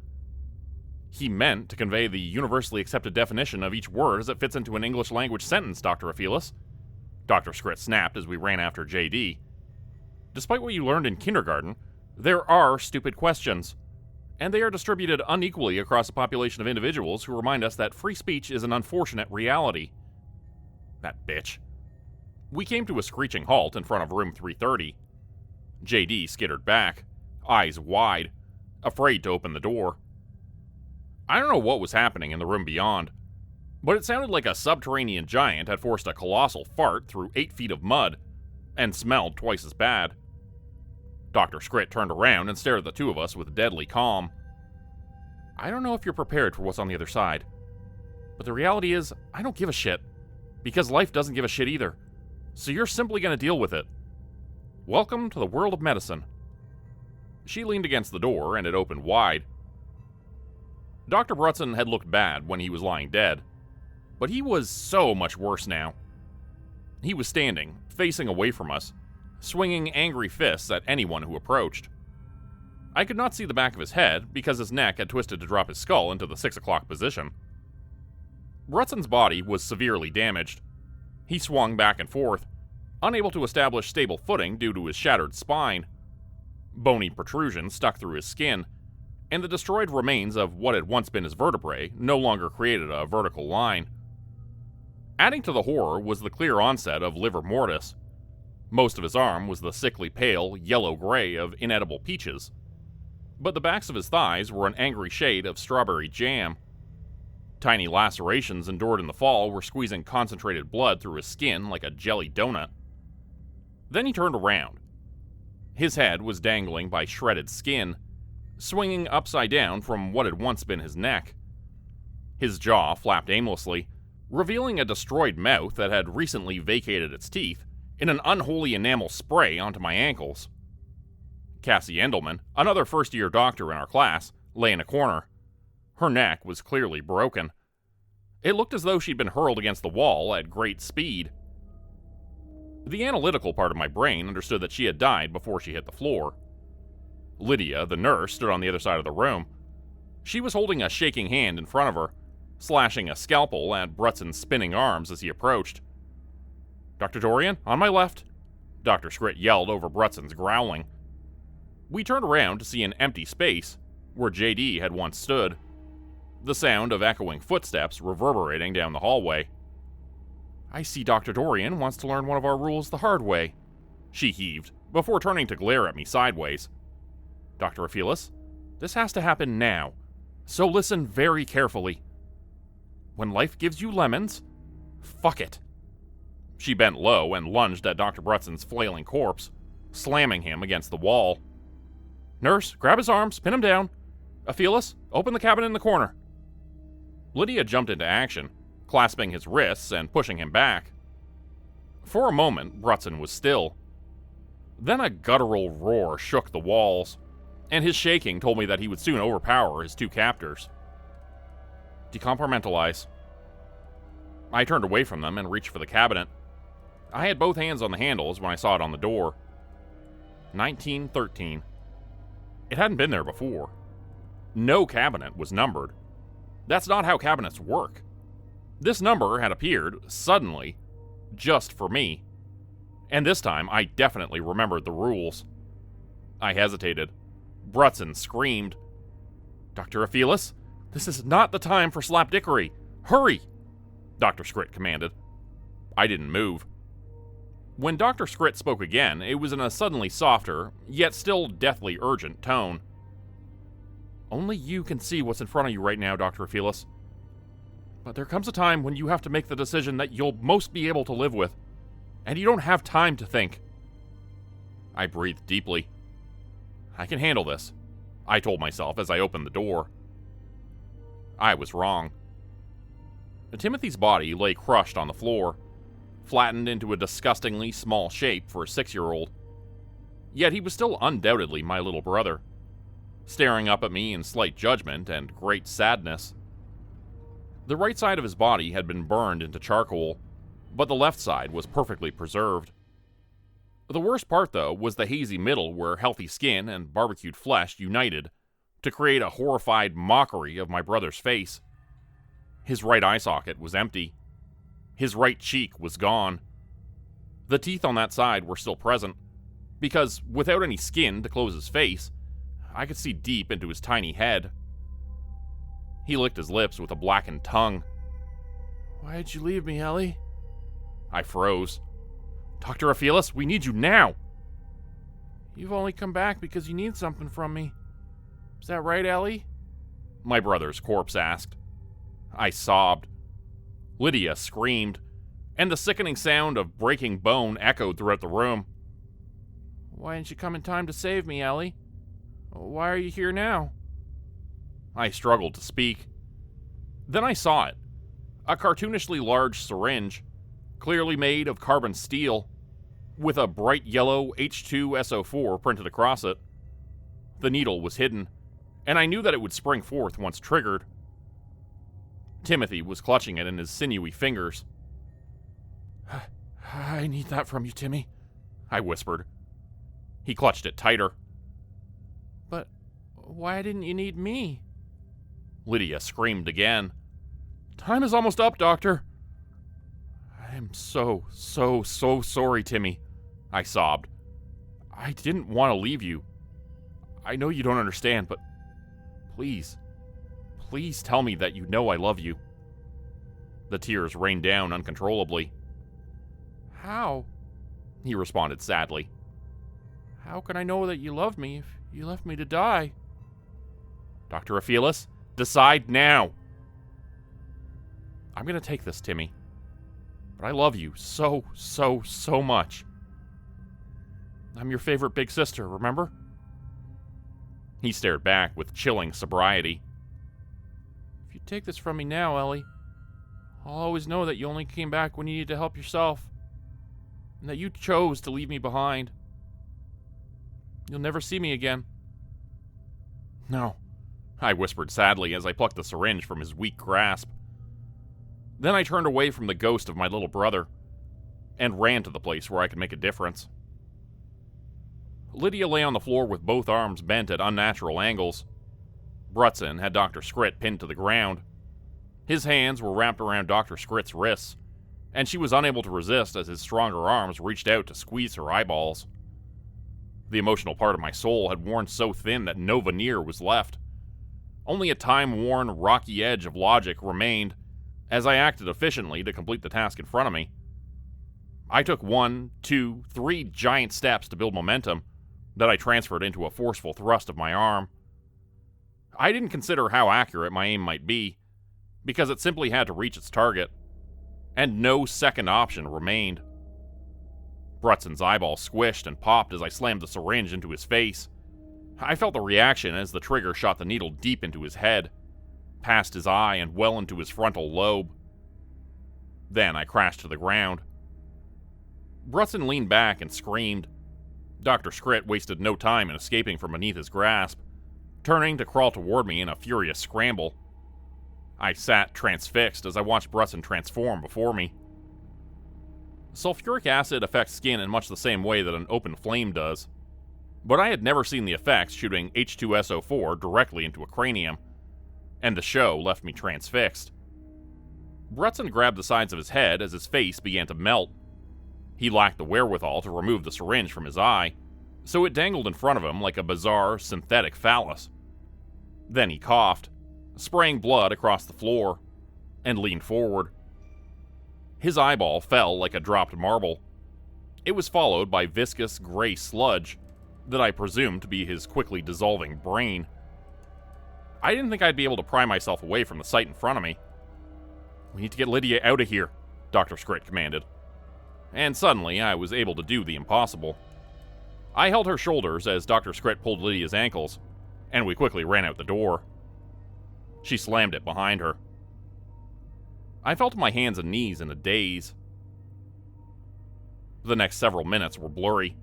"He meant to convey the universally accepted definition of each word as it fits into an English language sentence, Dr. Aphelis," Dr. Scrit snapped as we ran after JD. "Despite what you learned in kindergarten, there are stupid questions, and they are distributed unequally across a population of individuals who remind us that free speech is an unfortunate reality." That bitch. We came to a screeching halt in front of room 330. JD skittered back, eyes wide, afraid to open the door. I don't know what was happening in the room beyond, but it sounded like a subterranean giant had forced a colossal fart through 8 feet of mud, and smelled twice as bad. Dr. Scrit turned around and stared at the two of us with deadly calm. "I don't know if you're prepared for what's on the other side, but the reality is, I don't give a shit, because life doesn't give a shit either, so you're simply going to deal with it. Welcome to the world of medicine." She leaned against the door, and it opened wide. Dr. Brutson had looked bad when he was lying dead, but he was so much worse now. He was standing, facing away from us, swinging angry fists at anyone who approached. I could not see the back of his head because his neck had twisted to drop his skull into the 6 o'clock position. Brutson's body was severely damaged. He swung back and forth, unable to establish stable footing due to his shattered spine. Bony protrusions stuck through his skin, and the destroyed remains of what had once been his vertebrae no longer created a vertical line. Adding to the horror was the clear onset of livor mortis. Most of his arm was the sickly pale yellow-gray of inedible peaches, but the backs of his thighs were an angry shade of strawberry jam. Tiny lacerations endured in the fall were squeezing concentrated blood through his skin like a jelly donut. Then he turned around. His head was dangling by shredded skin, swinging upside down from what had once been his neck. His jaw flapped aimlessly, revealing a destroyed mouth that had recently vacated its teeth in an unholy enamel spray onto my ankles. Cassie Endelman, another first-year doctor in our class, lay in a corner. Her neck was clearly broken. It looked as though she'd been hurled against the wall at great speed. The analytical part of my brain understood that she had died before she hit the floor. Lydia, the nurse, stood on the other side of the room. She was holding a shaking hand in front of her, slashing a scalpel at Brutson's spinning arms as he approached. "Dr. Dorian, on my left," Dr. Scrit yelled over Brutson's growling. We turned around to see an empty space where JD had once stood, the sound of echoing footsteps reverberating down the hallway. "I see Dr. Dorian wants to learn one of our rules the hard way," she heaved, before turning to glare at me sideways. "Dr. Aphelis, this has to happen now, so listen very carefully. When life gives you lemons, fuck it." She bent low and lunged at Dr. Brutson's flailing corpse, slamming him against the wall. "Nurse, grab his arms, pin him down. Aphelis, open the cabinet in the corner." Lydia jumped into action, clasping his wrists and pushing him back. For a moment, Brutson was still. Then a guttural roar shook the walls, and his shaking told me that he would soon overpower his two captors. "Decompartmentalize." I turned away from them and reached for the cabinet. I had both hands on the handles when I saw it on the door. 1913. It hadn't been there before. No cabinet was numbered. That's not how cabinets work. This number had appeared, suddenly, just for me. And this time, I definitely remembered the rules. I hesitated. Brutson screamed. "Dr. Aphelis, this is not the time for slapdickery. Hurry!" Dr. Scrit commanded. I didn't move. When Dr. Scrit spoke again, it was in a suddenly softer, yet still deathly urgent tone. "Only you can see what's in front of you right now, Dr. Aphelis. But there comes a time when you have to make the decision that you'll most be able to live with, and you don't have time to think." I breathed deeply. "I can handle this. I told myself as I opened the door. I was wrong. Timothy's body lay crushed on the floor, flattened into a disgustingly small shape for a 6-year-old. Yet he was still undoubtedly my little brother, staring up at me in slight judgment and great sadness. The right side of his body had been burned into charcoal, but the left side was perfectly preserved. The worst part, though, was the hazy middle where healthy skin and barbecued flesh united to create a horrified mockery of my brother's face. His right eye socket was empty. His right cheek was gone. The teeth on that side were still present, because without any skin to close his face, I could see deep into his tiny head. He licked his lips with a blackened tongue. "Why'd you leave me, Ellie?" I froze. "Dr. Aphilis, we need you now!" "You've only come back because you need something from me. Is that right, Ellie?" my brother's corpse asked. I sobbed. Lydia screamed, and the sickening sound of breaking bone echoed throughout the room. "Why didn't you come in time to save me, Ellie? Why are you here now?" I struggled to speak. Then I saw it. A cartoonishly large syringe, clearly made of carbon steel, with a bright yellow H2SO4 printed across it. The needle was hidden, and I knew that it would spring forth once triggered. Timothy was clutching it in his sinewy fingers. "I need that from you, Timmy," I whispered. He clutched it tighter. "But why didn't you need me?" Lydia screamed again. "Time is almost up, Doctor." "I am so sorry, Timmy," I sobbed. "I didn't want to leave you. I know you don't understand, but please tell me that you know I love you." The tears rained down uncontrollably. "How?" he responded sadly. "How can I know that you love me if you left me to die?" "Dr. Aphilis, decide now." "I'm going to take this, Timmy. But I love you so much. I'm your favorite big sister, remember?" He stared back with chilling sobriety. "If you take this from me now, Ellie, I'll always know that you only came back when you needed to help yourself, and that you chose to leave me behind. You'll never see me again." "No," I whispered sadly as I plucked the syringe from his weak grasp. Then I turned away from the ghost of my little brother and ran to the place where I could make a difference. Lydia lay on the floor with both arms bent at unnatural angles. Brutson had Dr. Scrit pinned to the ground. His hands were wrapped around Dr. Scrit's wrists, and she was unable to resist as his stronger arms reached out to squeeze her eyeballs. The emotional part of my soul had worn so thin that no veneer was left. Only a time-worn, rocky edge of logic remained as I acted efficiently to complete the task in front of me. I took 1, 2, 3 giant steps to build momentum that I transferred into a forceful thrust of my arm. I didn't consider how accurate my aim might be, because it simply had to reach its target, and no second option remained. Brutson's eyeball squished and popped as I slammed the syringe into his face. I felt the reaction as the trigger shot the needle deep into his head, past his eye and well into his frontal lobe. Then I crashed to the ground. Brutson leaned back and screamed. Dr. Scrit wasted no time in escaping from beneath his grasp, turning to crawl toward me in a furious scramble. I sat transfixed as I watched Brutson transform before me. Sulfuric acid affects skin in much the same way that an open flame does, but I had never seen the effects shooting H2SO4 directly into a cranium, and the show left me transfixed. Brutson grabbed the sides of his head as his face began to melt. He lacked the wherewithal to remove the syringe from his eye, so it dangled in front of him like a bizarre synthetic phallus. Then he coughed, spraying blood across the floor, and leaned forward. His eyeball fell like a dropped marble. It was followed by viscous gray sludge that I presumed to be his quickly dissolving brain. I didn't think I'd be able to pry myself away from the sight in front of me. "We need to get Lydia out of here," Dr. Scrit commanded. And suddenly I was able to do the impossible. I held her shoulders as Dr. Scrit pulled Lydia's ankles, and we quickly ran out the door. She slammed it behind her. I fell to my hands and knees in a daze. The next several minutes were blurry.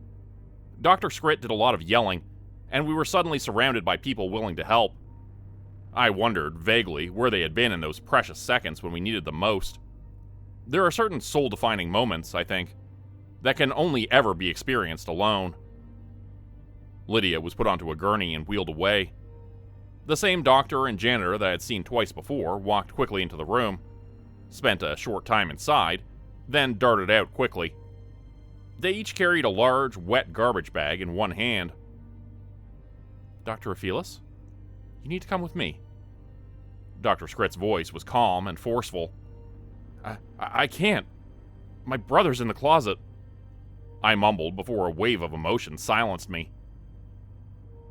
Dr. Scrit did a lot of yelling, and we were suddenly surrounded by people willing to help. I wondered, vaguely, where they had been in those precious seconds when we needed them most. There are certain soul-defining moments, I think, that can only ever be experienced alone. Lydia was put onto a gurney and wheeled away. The same doctor and janitor that I had seen twice before walked quickly into the room, spent a short time inside, then darted out quickly. They each carried a large, wet garbage bag in one hand. "Dr. Aphelis, you need to come with me." Dr. Scrit's voice was calm and forceful. I can't. My brother's in the closet," I mumbled before a wave of emotion silenced me.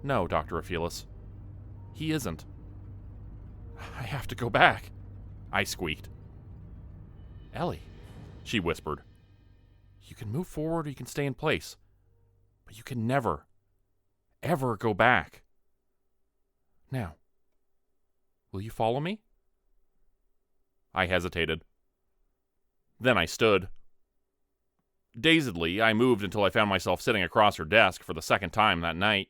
"No, Dr. Aphelis. He isn't." "I have to go back," I squeaked. "Ellie," she whispered. "You can move forward or you can stay in place, but you can never, ever go back. Now, will you follow me?" I hesitated. Then I stood. Dazedly, I moved until I found myself sitting across her desk for the second time that night.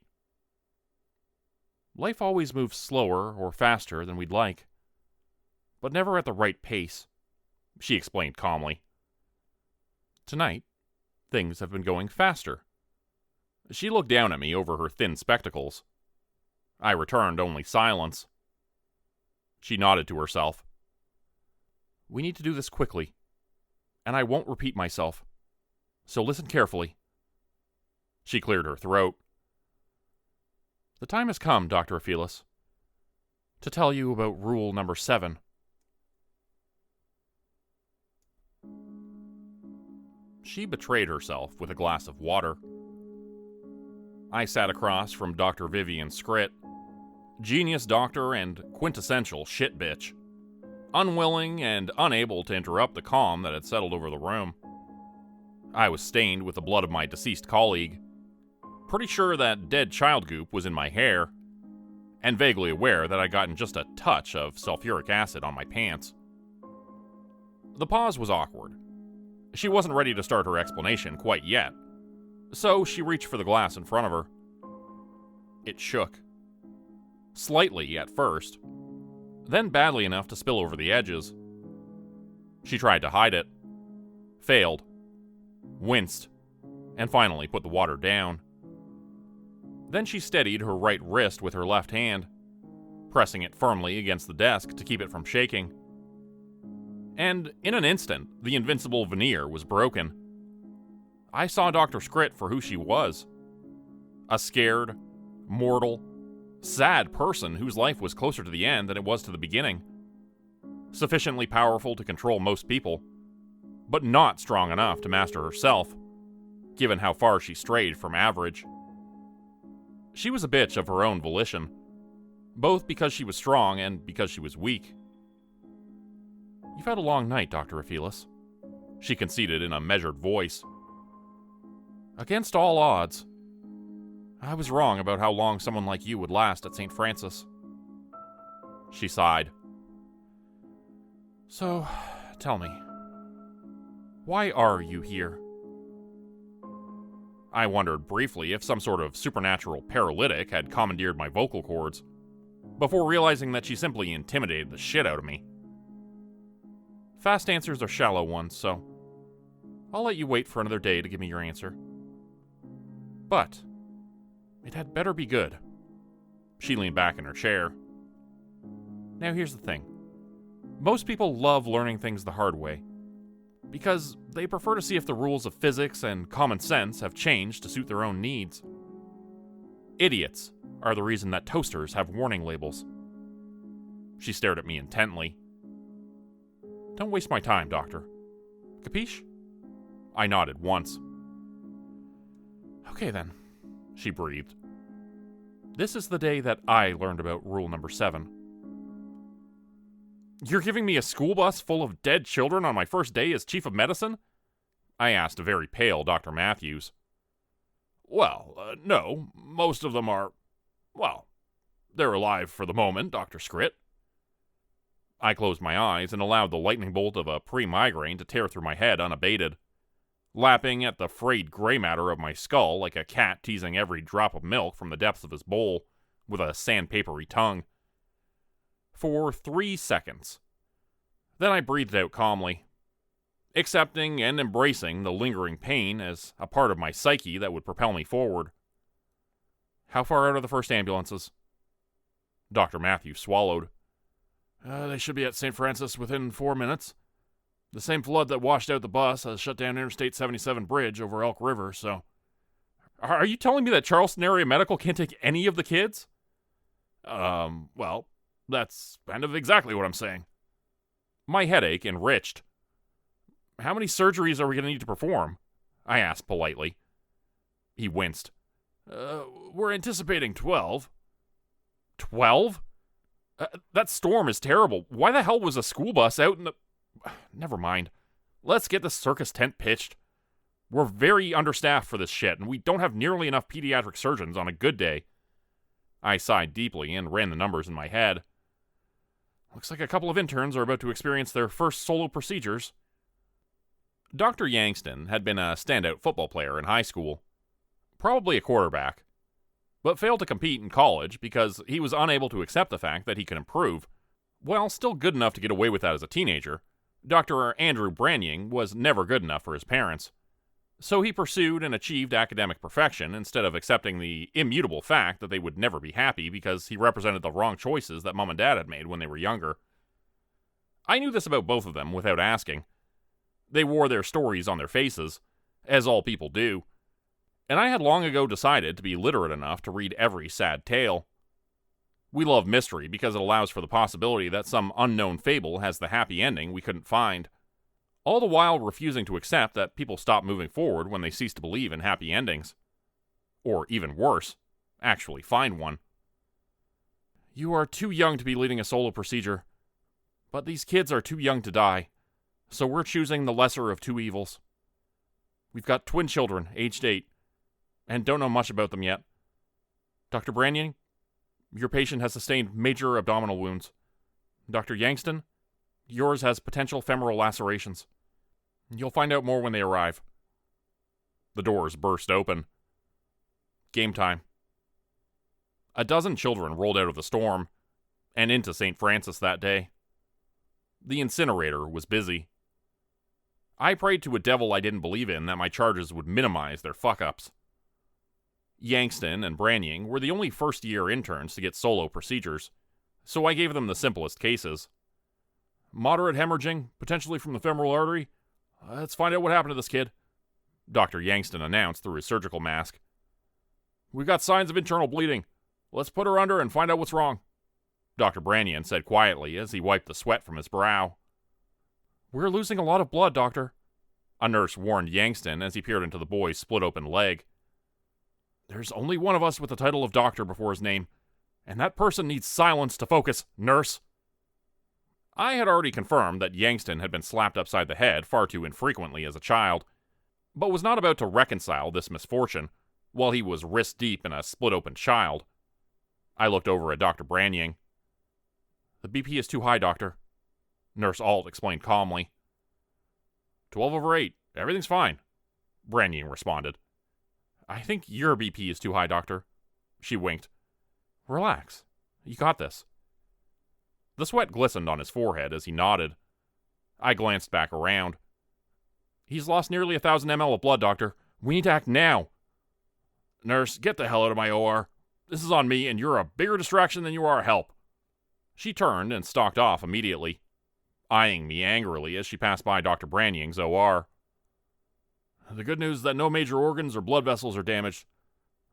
Life always moves slower or faster than we'd like, but never at the right pace, she explained calmly. Tonight, things have been going faster. She looked down at me over her thin spectacles. I returned only silence. She nodded to herself. "We need to do this quickly, and I won't repeat myself, so listen carefully." She cleared her throat. "The time has come, Dr. Aphelis, to tell you about rule number 7. She betrayed herself with a glass of water. I sat across from Dr. Vivian Scrit, genius doctor and quintessential shit bitch, unwilling and unable to interrupt the calm that had settled over the room. I was stained with the blood of my deceased colleague, pretty sure that dead child goop was in my hair, and vaguely aware that I'd gotten just a touch of sulfuric acid on my pants. The pause was awkward. She wasn't ready to start her explanation quite yet, so she reached for the glass in front of her. It shook. Slightly at first, then badly enough to spill over the edges. She tried to hide it, failed, winced, and finally put the water down. Then she steadied her right wrist with her left hand, pressing it firmly against the desk to keep it from shaking. And in an instant, the invincible veneer was broken. I saw Dr. Scrit for who she was. A scared, mortal, sad person whose life was closer to the end than it was to the beginning. Sufficiently powerful to control most people, but not strong enough to master herself, given how far she strayed from average. She was a bitch of her own volition, both because she was strong and because she was weak. "You've had a long night, Dr. Aphelis," she conceded in a measured voice. "Against all odds, I was wrong about how long someone like you would last at St. Francis." She sighed. "So, tell me, why are you here?" I wondered briefly if some sort of supernatural paralytic had commandeered my vocal cords, before realizing that she simply intimidated the shit out of me. Fast answers are shallow ones, so I'll let you wait for another day to give me your answer. But it had better be good. She leaned back in her chair. Now here's the thing. Most people love learning things the hard way, because they prefer to see if the rules of physics and common sense have changed to suit their own needs. Idiots are the reason that toasters have warning labels. She stared at me intently. Don't waste my time, Doctor. Capiche? I nodded once. Okay then, she breathed. This is the day that I learned about rule number 7. You're giving me a school bus full of dead children on my first day as chief of medicine? I asked a very pale Dr. Matthews. Well, no, most of them are, well, They're alive for the moment, Dr. Scrit. I closed my eyes and allowed the lightning bolt of a pre-migraine to tear through my head unabated, lapping at the frayed gray matter of my skull like a cat teasing every drop of milk from the depths of his bowl with a sandpapery tongue. For 3 seconds. Then I breathed out calmly, accepting and embracing the lingering pain as a part of my psyche that would propel me forward. How far out are the first ambulances? Dr. Matthews swallowed. They should be at St. Francis within 4 minutes. The same flood that washed out the bus has shut down Interstate 77 bridge over Elk River, so... Are you telling me that Charleston Area Medical can't take any of the kids? Well, that's kind of exactly what I'm saying. My headache enriched. How many surgeries are we going to need to perform? I asked politely. He winced. We're anticipating 12. 12? That storm is terrible. Why the hell was a school bus out in the... Never mind. Let's get the circus tent pitched. We're very understaffed for this shit, and we don't have nearly enough pediatric surgeons on a good day. I sighed deeply and ran the numbers in my head. Looks like a couple of interns are about to experience their first solo procedures. Dr. Yangston had been a standout football player in high school. Probably a quarterback. But failed to compete in college because he was unable to accept the fact that he could improve. While still good enough to get away with that as a teenager, Dr. Andrew Branning was never good enough for his parents. So he pursued and achieved academic perfection instead of accepting the immutable fact that they would never be happy because he represented the wrong choices that mom and dad had made when they were younger. I knew this about both of them without asking. They wore their stories on their faces, as all people do, and I had long ago decided to be literate enough to read every sad tale. We love mystery because it allows for the possibility that some unknown fable has the happy ending we couldn't find, all the while refusing to accept that people stop moving forward when they cease to believe in happy endings. Or even worse, actually find one. You are too young to be leading a solo procedure, but these kids are too young to die, so we're choosing the lesser of two evils. We've got twin children, aged 8, and don't know much about them yet. Dr. Branning, your patient has sustained major abdominal wounds. Dr. Yangston, yours has potential femoral lacerations. You'll find out more when they arrive. The doors burst open. Game time. A dozen children rolled out of the storm, and into St. Francis that day. The incinerator was busy. I prayed to a devil I didn't believe in that my charges would minimize their fuck-ups. Yangston and Branning were the only first-year interns to get solo procedures, so I gave them the simplest cases. Moderate hemorrhaging, potentially from the femoral artery. Let's find out what happened to this kid, Dr. Yangston announced through his surgical mask. We've got signs of internal bleeding. Let's put her under and find out what's wrong, Dr. Branning said quietly as he wiped the sweat from his brow. We're losing a lot of blood, Doctor, a nurse warned Yangston as he peered into the boy's split-open leg. There's only one of us with the title of doctor before his name, and that person needs silence to focus, nurse. I had already confirmed that Yangston had been slapped upside the head far too infrequently as a child, but was not about to reconcile this misfortune while he was wrist-deep in a split-open child. I looked over at Dr. Branning. The BP is too high, Doctor, Nurse Alt explained calmly. 12/8. Everything's fine, Branning responded. I think your BP is too high, Doctor. She winked. Relax. You got this. The sweat glistened on his forehead as he nodded. I glanced back around. He's lost nearly 1,000 ml of blood, Doctor. We need to act now. Nurse, get the hell out of my OR. This is on me, and you're a bigger distraction than you are help. She turned and stalked off immediately, eyeing me angrily as she passed by Dr. Branning's OR. The good news is that no major organs or blood vessels are damaged.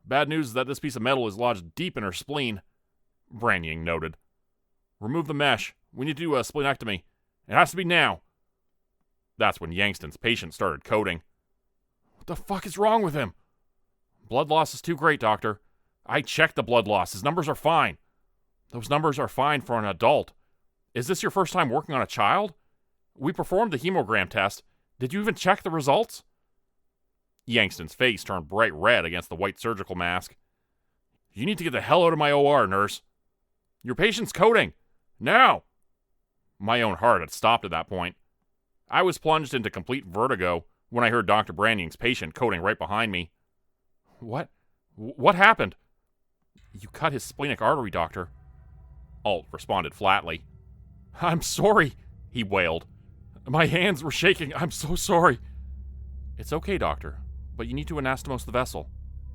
Bad news is that this piece of metal is lodged deep in her spleen, Branning noted. Remove the mesh. We need to do a splenectomy. It has to be now. That's when Yangston's patient started coding. What the fuck is wrong with him? Blood loss is too great, Doctor. I checked the blood loss. His numbers are fine. Those numbers are fine for an adult. Is this your first time working on a child? We performed the hemogram test. Did you even check the results? Yangston's face turned bright red against the white surgical mask. You need to get the hell out of my OR, nurse, Your patient's coding! Now! My own heart had stopped at that point. I was plunged into complete vertigo when I heard Dr. Branying's patient coding right behind me. What? What happened? You cut his splenic artery, Doctor. Alt responded flatly. I'm sorry, he wailed. My hands were shaking. I'm so sorry. It's okay, Doctor, but you need to anastomose the vessel,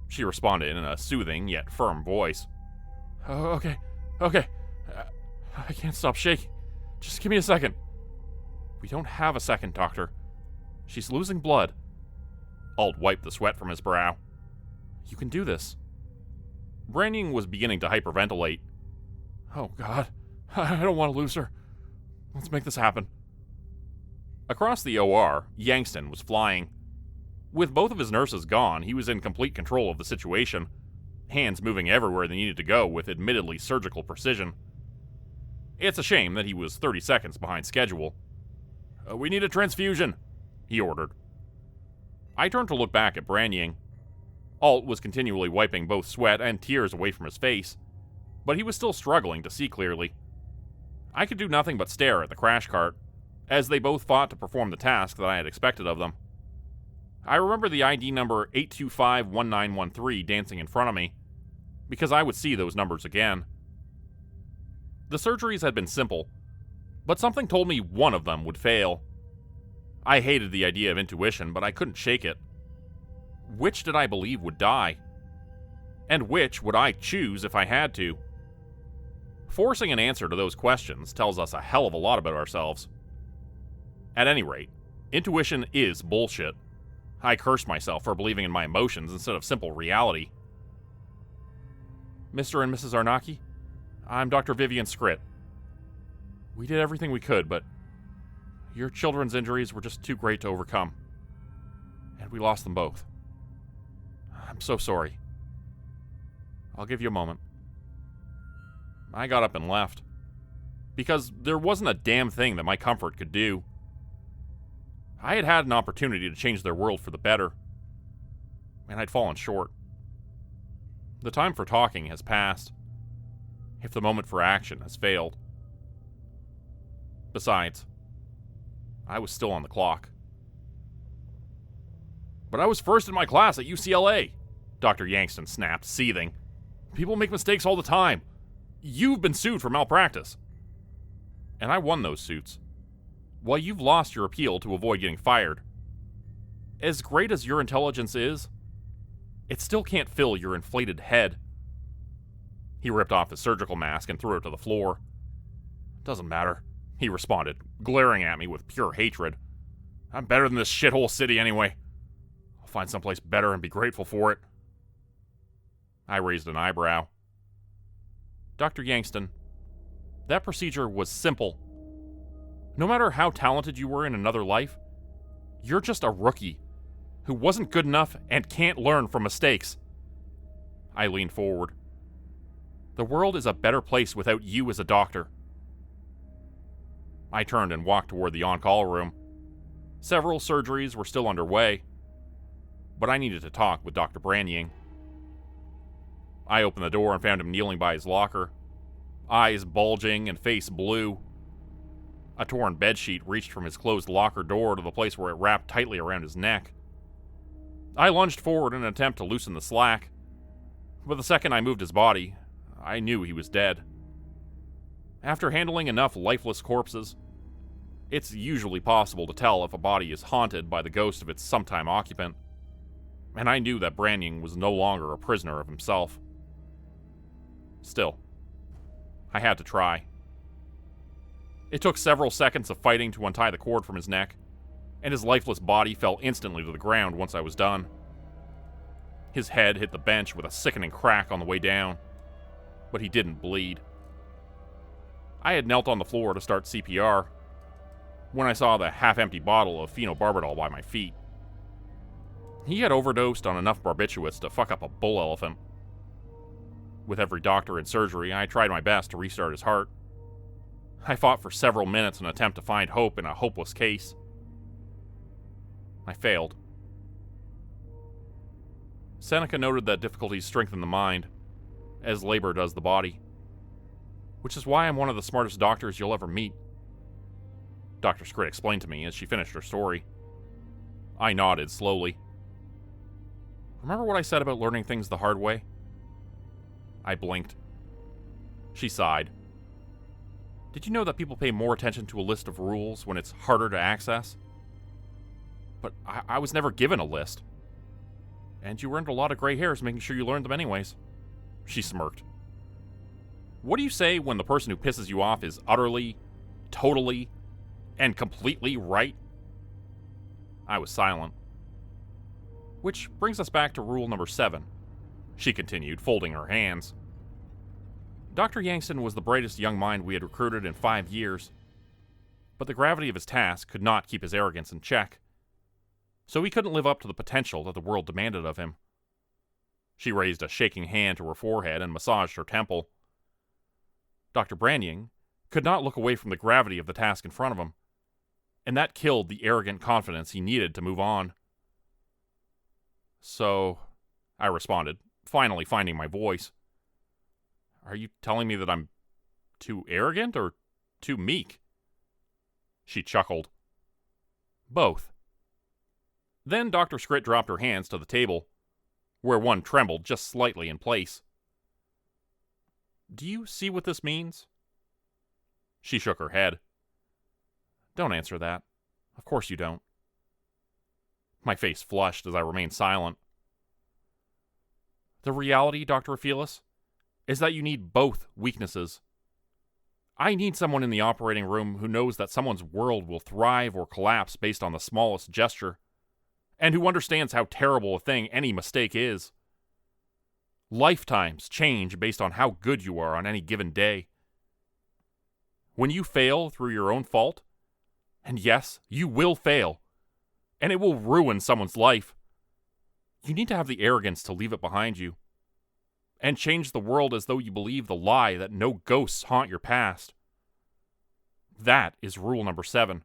she responded in a soothing yet firm voice. Okay. I can't stop shaking. Just give me a second. We don't have a second, Doctor. She's losing blood. Alt wiped the sweat from his brow. You can do this. Branying was beginning to hyperventilate. Oh, God. I don't want to lose her. Let's make this happen. Across the OR, Yangston was flying. With both of his nurses gone, he was in complete control of the situation, hands moving everywhere they needed to go with admittedly surgical precision. It's a shame that he was 30 seconds behind schedule. We need a transfusion, he ordered. I turned to look back at Branying. Alt was continually wiping both sweat and tears away from his face, but he was still struggling to see clearly. I could do nothing but stare at the crash cart, as they both fought to perform the task that I had expected of them. I remember the ID number 8251913 dancing in front of me, because I would see those numbers again. The surgeries had been simple, but something told me one of them would fail. I hated the idea of intuition, but I couldn't shake it. Which did I believe would die? And which would I choose if I had to? Forcing an answer to those questions tells us a hell of a lot about ourselves. At any rate, intuition is bullshit. I cursed myself for believing in my emotions instead of simple reality. Mr. and Mrs. Arnaki, I'm Dr. Vivian Scrit. We did everything we could, but your children's injuries were just too great to overcome. And we lost them both. I'm so sorry. I'll give you a moment. I got up and left. Because there wasn't a damn thing that my comfort could do. I had had an opportunity to change their world for the better, and I'd fallen short. The time for talking has passed, if the moment for action has failed. Besides, I was still on the clock. But I was first in my class at UCLA, Dr. Yangston snapped, seething. People make mistakes all the time. You've been sued for malpractice. And I won those suits, while you've lost your appeal to avoid getting fired. As great as your intelligence is, it still can't fill your inflated head. He ripped off his surgical mask and threw it to the floor. Doesn't matter, he responded, glaring at me with pure hatred. I'm better than this shithole city anyway. I'll find someplace better and be grateful for it. I raised an eyebrow. Dr. Yangston, that procedure was simple. No matter how talented you were in another life, you're just a rookie who wasn't good enough and can't learn from mistakes. I leaned forward. The world is a better place without you as a doctor. I turned and walked toward the on-call room. Several surgeries were still underway, but I needed to talk with Dr. Branying. I opened the door and found him kneeling by his locker, eyes bulging and face blue. A torn bedsheet reached from his closed locker door to the place where it wrapped tightly around his neck. I lunged forward in an attempt to loosen the slack, but the second I moved his body, I knew he was dead. After handling enough lifeless corpses, it's usually possible to tell if a body is haunted by the ghost of its sometime occupant, and I knew that Branying was no longer a prisoner of himself. Still, I had to try. It took several seconds of fighting to untie the cord from his neck, and his lifeless body fell instantly to the ground once I was done. His head hit the bench with a sickening crack on the way down, but he didn't bleed. I had knelt on the floor to start CPR when I saw the half-empty bottle of phenobarbital by my feet. He had overdosed on enough barbiturates to fuck up a bull elephant. With every doctor in surgery, I tried my best to restart his heart. I fought for several minutes in an attempt to find hope in a hopeless case. I failed. Seneca noted that difficulties strengthen the mind, as labor does the body. which is why I'm one of the smartest doctors you'll ever meet," Dr. Scrit explained to me as she finished her story. I nodded slowly. "Remember what I said about learning things the hard way?" I blinked. She sighed. "Did you know that people pay more attention to a list of rules when it's harder to access? But I was never given a list. And you earned a lot of gray hairs making sure you learned them anyways." She smirked. "What do you say when the person who pisses you off is utterly, totally, and completely right?" I was silent. "Which brings us back to rule number 7, she continued, folding her hands. "Dr. Yangston was the brightest young mind we had recruited in 5 years. But the gravity of his task could not keep his arrogance in check. So he couldn't live up to the potential that the world demanded of him." She raised a shaking hand to her forehead and massaged her temple. Dr. Branying could not look away from the gravity of the task in front of him, and that killed the arrogant confidence he needed to move on. "So," I responded, finally finding my voice, "are you telling me that I'm too arrogant or too meek?" She chuckled. "Both." Then Dr. Scrit dropped her hands to the table, where one trembled just slightly in place. "Do you see what this means?" She shook her head. "Don't answer that. Of course you don't." My face flushed as I remained silent. "The reality, Dr. Aphelis, is that you need both weaknesses. I need someone in the operating room who knows that someone's world will thrive or collapse based on the smallest gesture, and who understands how terrible a thing any mistake is. Lifetimes change based on how good you are on any given day. When you fail through your own fault, and yes, you will fail, and it will ruin someone's life, you need to have the arrogance to leave it behind you, and change the world as though you believe the lie that no ghosts haunt your past. That is rule number 7.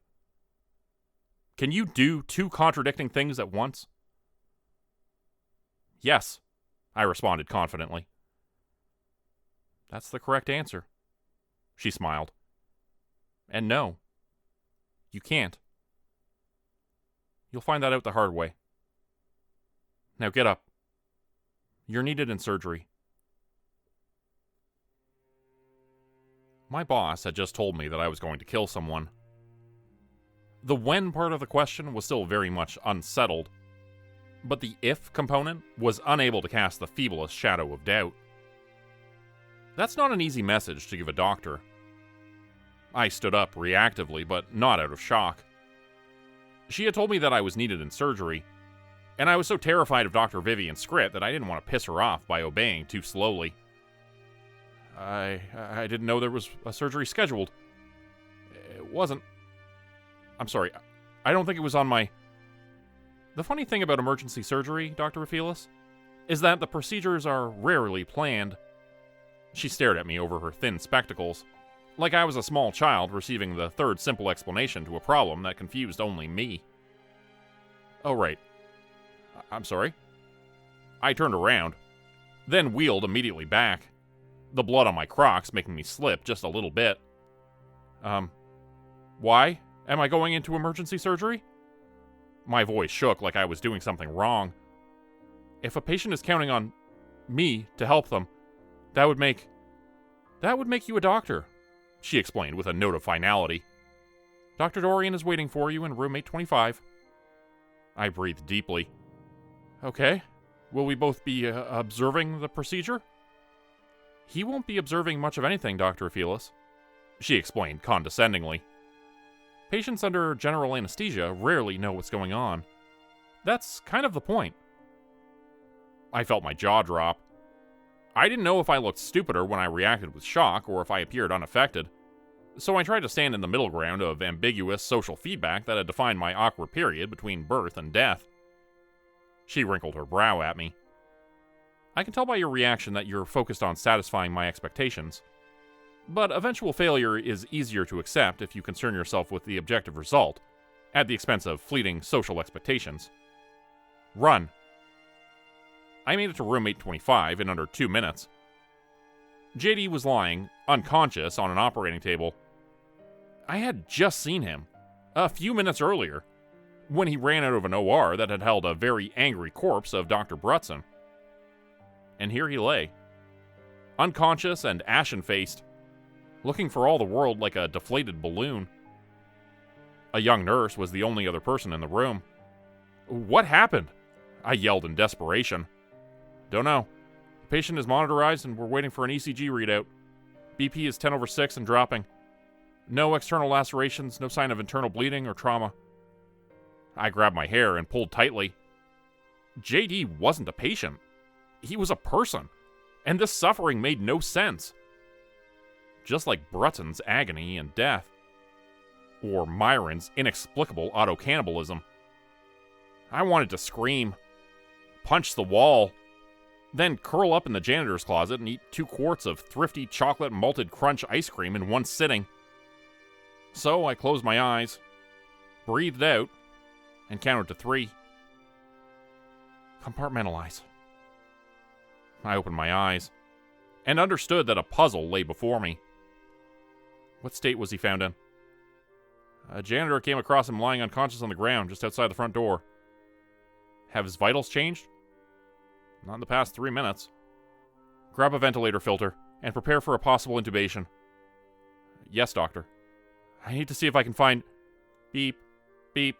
Can you do 2 contradicting things at once?" "Yes," I responded confidently. "That's the correct answer." She smiled. "And no, you can't. You'll find that out the hard way. Now get up. You're needed in surgery." My boss had just told me that I was going to kill someone. The when part of the question was still very much unsettled, but the if component was unable to cast the feeblest shadow of doubt. That's not an easy message to give a doctor. I stood up reactively, but not out of shock. She had told me that I was needed in surgery, and I was so terrified of Dr. Vivian Scrit that I didn't want to piss her off by obeying too slowly. I didn't know there was a surgery scheduled. It wasn't. I'm sorry, I don't think it was on my... The funny thing about emergency surgery, Dr. Aphelis, is that the procedures are rarely planned. She stared at me over her thin spectacles, like I was a small child receiving the third simple explanation to a problem that confused only me. "Oh, right. I'm sorry." I turned around, then wheeled immediately back, the blood on my Crocs making me slip just a little bit. Why am I going into emergency surgery?" My voice shook like I was doing something wrong. "If a patient is counting on me to help them, that would make you a doctor," she explained with a note of finality. "Dr. Dorian is waiting for you in room 825. I breathed deeply. "Okay. Will we both be observing the procedure?" "He won't be observing much of anything, Dr. Aphelis," she explained condescendingly. "Patients under general anesthesia rarely know what's going on. That's kind of the point." I felt my jaw drop. I didn't know if I looked stupider when I reacted with shock or if I appeared unaffected, so I tried to stand in the middle ground of ambiguous social feedback that had defined my awkward period between birth and death. She wrinkled her brow at me. "I can tell by your reaction that you're focused on satisfying my expectations. But eventual failure is easier to accept if you concern yourself with the objective result, at the expense of fleeting social expectations. Run." I made it to room 825 in under 2 minutes. JD was lying, unconscious on an operating table. I had just seen him, a few minutes earlier, when he ran out of an OR that had held a very angry corpse of Dr. Brutson. And here he lay, unconscious and ashen-faced, looking for all the world like a deflated balloon. A young nurse was the only other person in the room. "What happened?" I yelled in desperation. "Don't know. The patient is monitorized and we're waiting for an ECG readout. BP is 10/6 and dropping. No external lacerations, no sign of internal bleeding or trauma." I grabbed my hair and pulled tightly. JD wasn't a patient. He was a person, and this suffering made no sense. Just like Brutson's agony and death. Or Myron's inexplicable auto-cannibalism. I wanted to scream, punch the wall, then curl up in the janitor's closet and eat 2 quarts of thrifty chocolate malted crunch ice cream in one sitting. So I closed my eyes, breathed out, and counted to 3. Compartmentalize. I opened my eyes, and understood that a puzzle lay before me. What state was he found in? A janitor came across him lying unconscious on the ground just outside the front door. Have his vitals changed? Not in the past 3 minutes. Grab a ventilator filter and prepare for a possible intubation. Yes, doctor. I need to see if I can find... Beep, beep,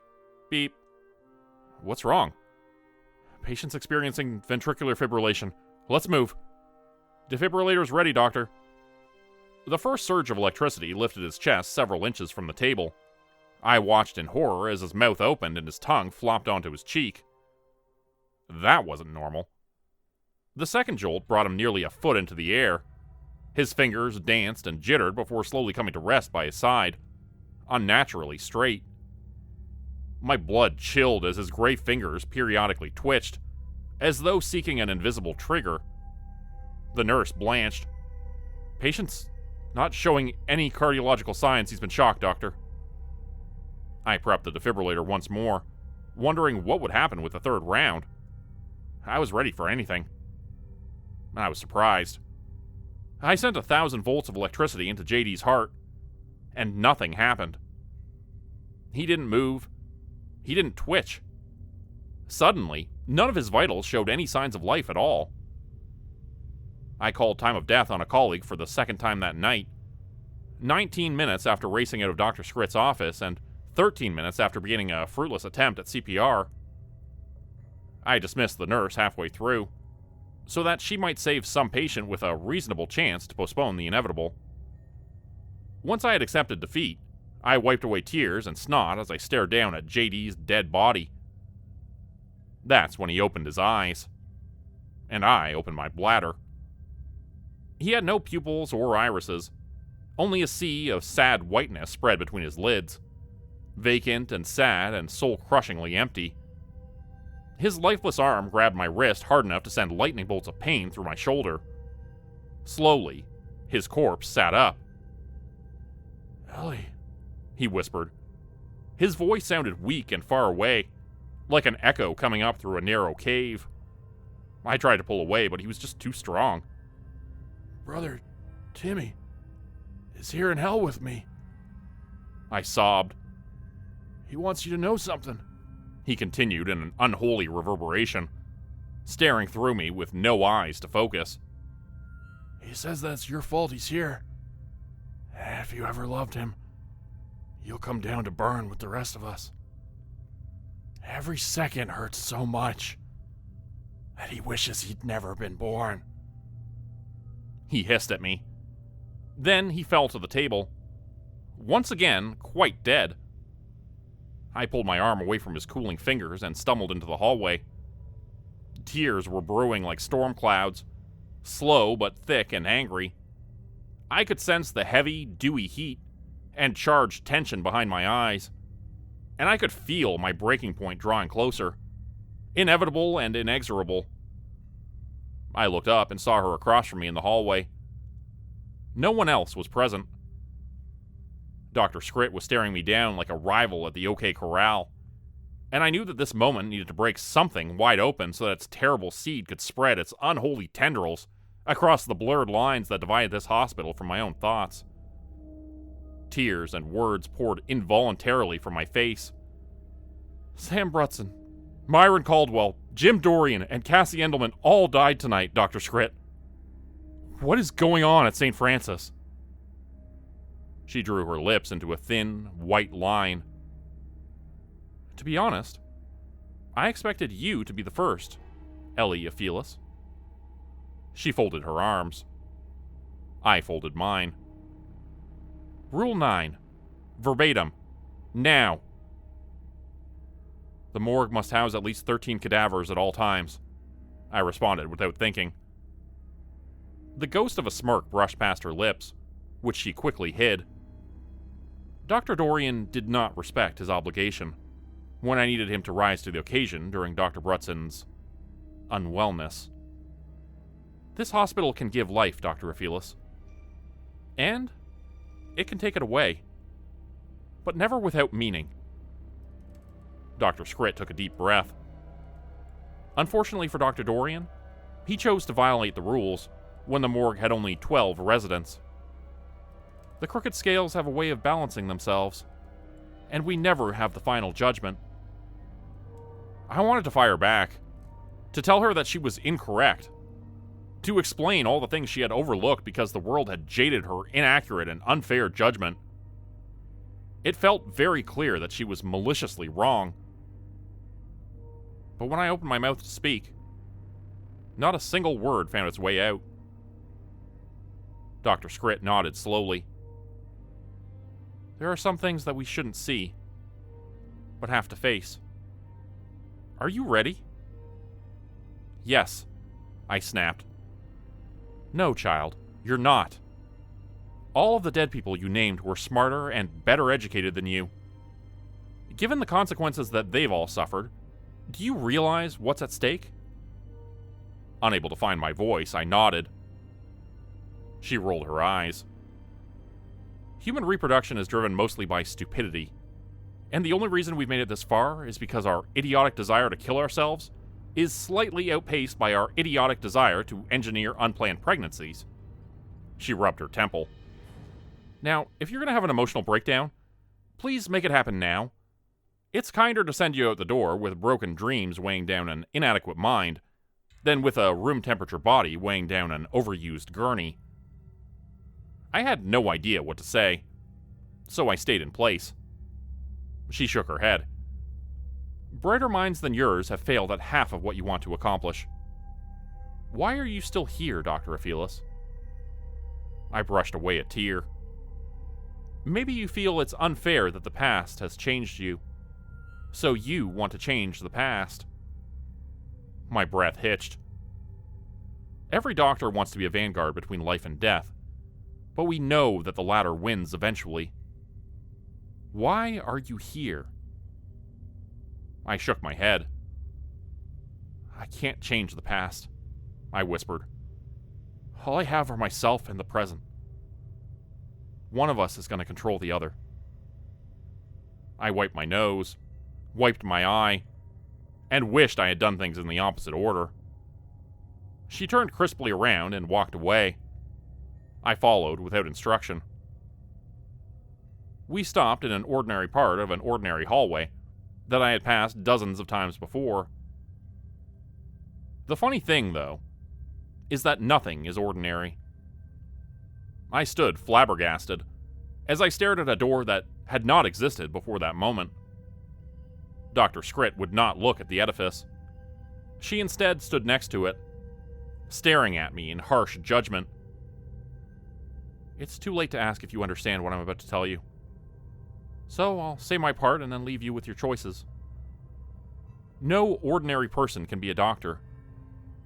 beep. What's wrong? Patient's experiencing ventricular fibrillation. Let's move. Defibrillator's ready, doctor. The first surge of electricity lifted his chest several inches from the table. I watched in horror as his mouth opened and his tongue flopped onto his cheek. That wasn't normal. The second jolt brought him nearly a foot into the air. His fingers danced and jittered before slowly coming to rest by his side, unnaturally straight. My blood chilled as his gray fingers periodically twitched, as though seeking an invisible trigger. The nurse blanched. Patient's not showing any cardiological signs he's been shocked, doctor. I prepped the defibrillator once more, wondering what would happen with the third round. I was ready for anything. I was surprised. I sent 1,000 volts of electricity into JD's heart, and nothing happened. He didn't move. He didn't twitch. Suddenly, none of his vitals showed any signs of life at all. I called time of death on a colleague for the second time that night, 19 minutes after racing out of Dr. Scritt's office and 13 minutes after beginning a fruitless attempt at CPR. I dismissed the nurse halfway through, so that she might save some patient with a reasonable chance to postpone the inevitable. Once I had accepted defeat, I wiped away tears and snot as I stared down at JD's dead body. That's when he opened his eyes, and I opened my bladder. He had no pupils or irises, only a sea of sad whiteness spread between his lids, vacant and sad and soul-crushingly empty. His lifeless arm grabbed my wrist hard enough to send lightning bolts of pain through my shoulder. Slowly, his corpse sat up. "Ellie," he whispered. His voice sounded weak and far away, like an echo coming up through a narrow cave. I tried to pull away, but he was just too strong. "Brother Timmy is here in hell with me," I sobbed. "He wants you to know something," he continued in an unholy reverberation, staring through me with no eyes to focus. "He says that's your fault he's here. And if you ever loved him, you'll come down to burn with the rest of us. Every second hurts so much that he wishes he'd never been born." He hissed at me. Then he fell to the table, once again quite dead. I pulled my arm away from his cooling fingers and stumbled into the hallway. Tears were brewing like storm clouds, slow but thick and angry. I could sense the heavy, dewy heat and charged tension behind my eyes, and I could feel my breaking point drawing closer, inevitable and inexorable. I looked up and saw her across from me in the hallway. No one else was present. Dr. Scritt was staring me down like a rival at the OK Corral, and I knew that this moment needed to break something wide open so that its terrible seed could spread its unholy tendrils I crossed the blurred lines that divided this hospital from my own thoughts. Tears and words poured involuntarily from my face. Sam Brutson, Myron Caldwell, Jim Dorian, and Cassie Endelman all died tonight, Dr. Scrit. What is going on at St. Francis? She drew her lips into a thin, white line. To be honest, I expected you to be the first, Ellie Aphelis. She folded her arms. I folded mine. Rule 9. Verbatim. Now. The morgue must house at least 13 cadavers at all times, I responded without thinking. The ghost of a smirk brushed past her lips, which she quickly hid. Dr. Dorian did not respect his obligation when I needed him to rise to the occasion during Dr. Brutson's unwellness. This hospital can give life, Dr. Aphelis. And it can take it away. But never without meaning. Dr. Scrit took a deep breath. Unfortunately for Dr. Dorian, he chose to violate the rules when the morgue had only 12 residents. The crooked scales have a way of balancing themselves, and we never have the final judgment. I wanted to fire back, to tell her that she was incorrect, to explain all the things she had overlooked because the world had jaded her inaccurate and unfair judgment. It felt very clear that she was maliciously wrong. But when I opened my mouth to speak, not a single word found its way out. Dr. Scrit nodded slowly. There are some things that we shouldn't see, but have to face. Are you ready? Yes, I snapped. No, child, you're not. All of the dead people you named were smarter and better educated than you. Given the consequences that they've all suffered, do you realize what's at stake? Unable to find my voice, I nodded. She rolled her eyes. Human reproduction is driven mostly by stupidity, and the only reason we've made it this far is because our idiotic desire to kill ourselves is slightly outpaced by our idiotic desire to engineer unplanned pregnancies. She rubbed her temple. Now, if you're going to have an emotional breakdown, please make it happen now. It's kinder to send you out the door with broken dreams weighing down an inadequate mind than with a room temperature body weighing down an overused gurney. I had no idea what to say, so I stayed in place. She shook her head. Brighter minds than yours have failed at half of what you want to accomplish. Why are you still here, Dr. Aphelis? I brushed away a tear. Maybe you feel it's unfair that the past has changed you, so you want to change the past. My breath hitched. Every doctor wants to be a vanguard between life and death, but we know that the latter wins eventually. Why are you here? I shook my head. I can't change the past, I whispered. All I have are myself and the present. One of us is going to control the other. I wiped my nose, wiped my eye, and wished I had done things in the opposite order. She turned crisply around and walked away. I followed without instruction. We stopped in an ordinary part of an ordinary hallway that I had passed dozens of times before. The funny thing, though, is that nothing is ordinary. I stood flabbergasted as I stared at a door that had not existed before that moment. Dr. Scrit would not look at the edifice. She instead stood next to it, staring at me in harsh judgment. It's too late to ask if you understand what I'm about to tell you. So I'll say my part and then leave you with your choices. No ordinary person can be a doctor,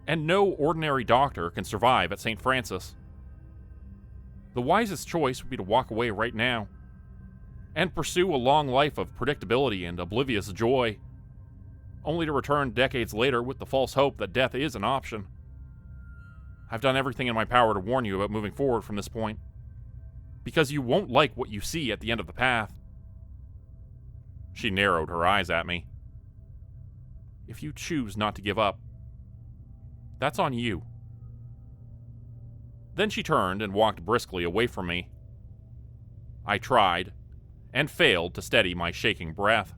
and no ordinary doctor can survive at St. Francis. The wisest choice would be to walk away right now and pursue a long life of predictability and oblivious joy, only to return decades later with the false hope that death is an option. I've done everything in my power to warn you about moving forward from this point, because you won't like what you see at the end of the path. She narrowed her eyes at me. If you choose not to give up, that's on you. Then she turned and walked briskly away from me. I tried, and failed to steady my shaking breath.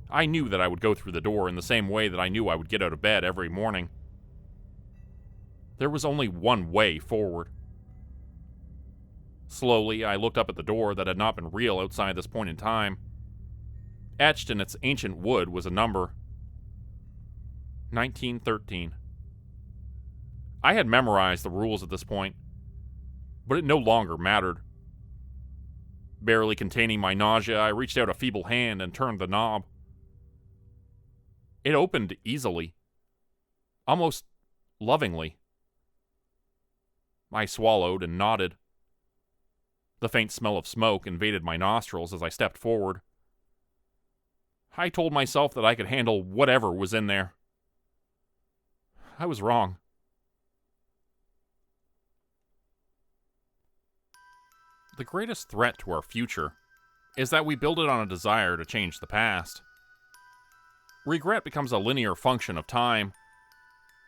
I knew that I would go through the door in the same way that I knew I would get out of bed every morning. There was only one way forward. Slowly, I looked up at the door that had not been real outside this point in time. Etched in its ancient wood was a number. 1913. I had memorized the rules at this point, but it no longer mattered. Barely containing my nausea, I reached out a feeble hand and turned the knob. It opened easily, almost lovingly. I swallowed and nodded. The faint smell of smoke invaded my nostrils as I stepped forward. I told myself that I could handle whatever was in there. I was wrong. The greatest threat to our future is that we build it on a desire to change the past. Regret becomes a linear function of time,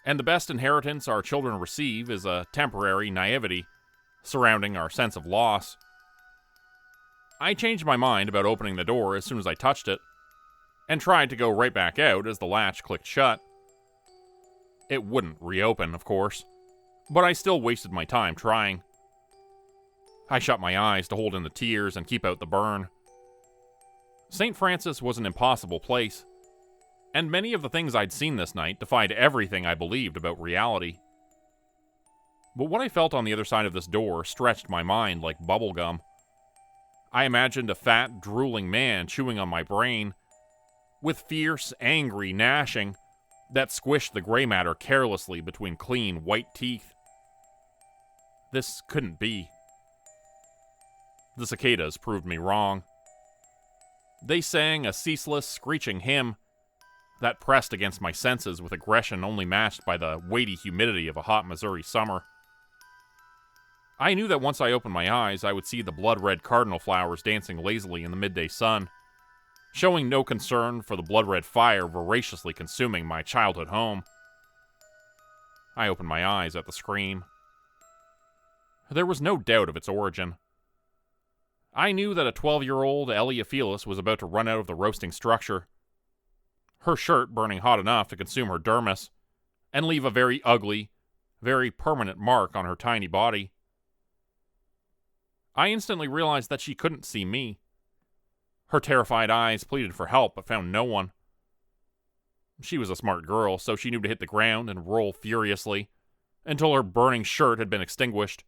and the best inheritance our children receive is a temporary naivety surrounding our sense of loss. I changed my mind about opening the door as soon as I touched it, and tried to go right back out as the latch clicked shut. It wouldn't reopen, of course, but I still wasted my time trying. I shut my eyes to hold in the tears and keep out the burn. St. Francis was an impossible place, and many of the things I'd seen this night defied everything I believed about reality. But what I felt on the other side of this door stretched my mind like bubblegum. I imagined a fat, drooling man chewing on my brain, with fierce, angry gnashing that squished the gray matter carelessly between clean, white teeth. This couldn't be. The cicadas proved me wrong. They sang a ceaseless, screeching hymn that pressed against my senses with aggression only matched by the weighty humidity of a hot Missouri summer. I knew that once I opened my eyes, I would see the blood-red cardinal flowers dancing lazily in the midday sun, showing no concern for the blood-red fire voraciously consuming my childhood home. I opened my eyes at the scream. There was no doubt of its origin. I knew that a 12-year-old Ellie Aphelis was about to run out of the roasting structure, her shirt burning hot enough to consume her dermis and leave a very ugly, very permanent mark on her tiny body. I instantly realized that she couldn't see me. Her terrified eyes pleaded for help but found no one. She was a smart girl, so she knew to hit the ground and roll furiously until her burning shirt had been extinguished.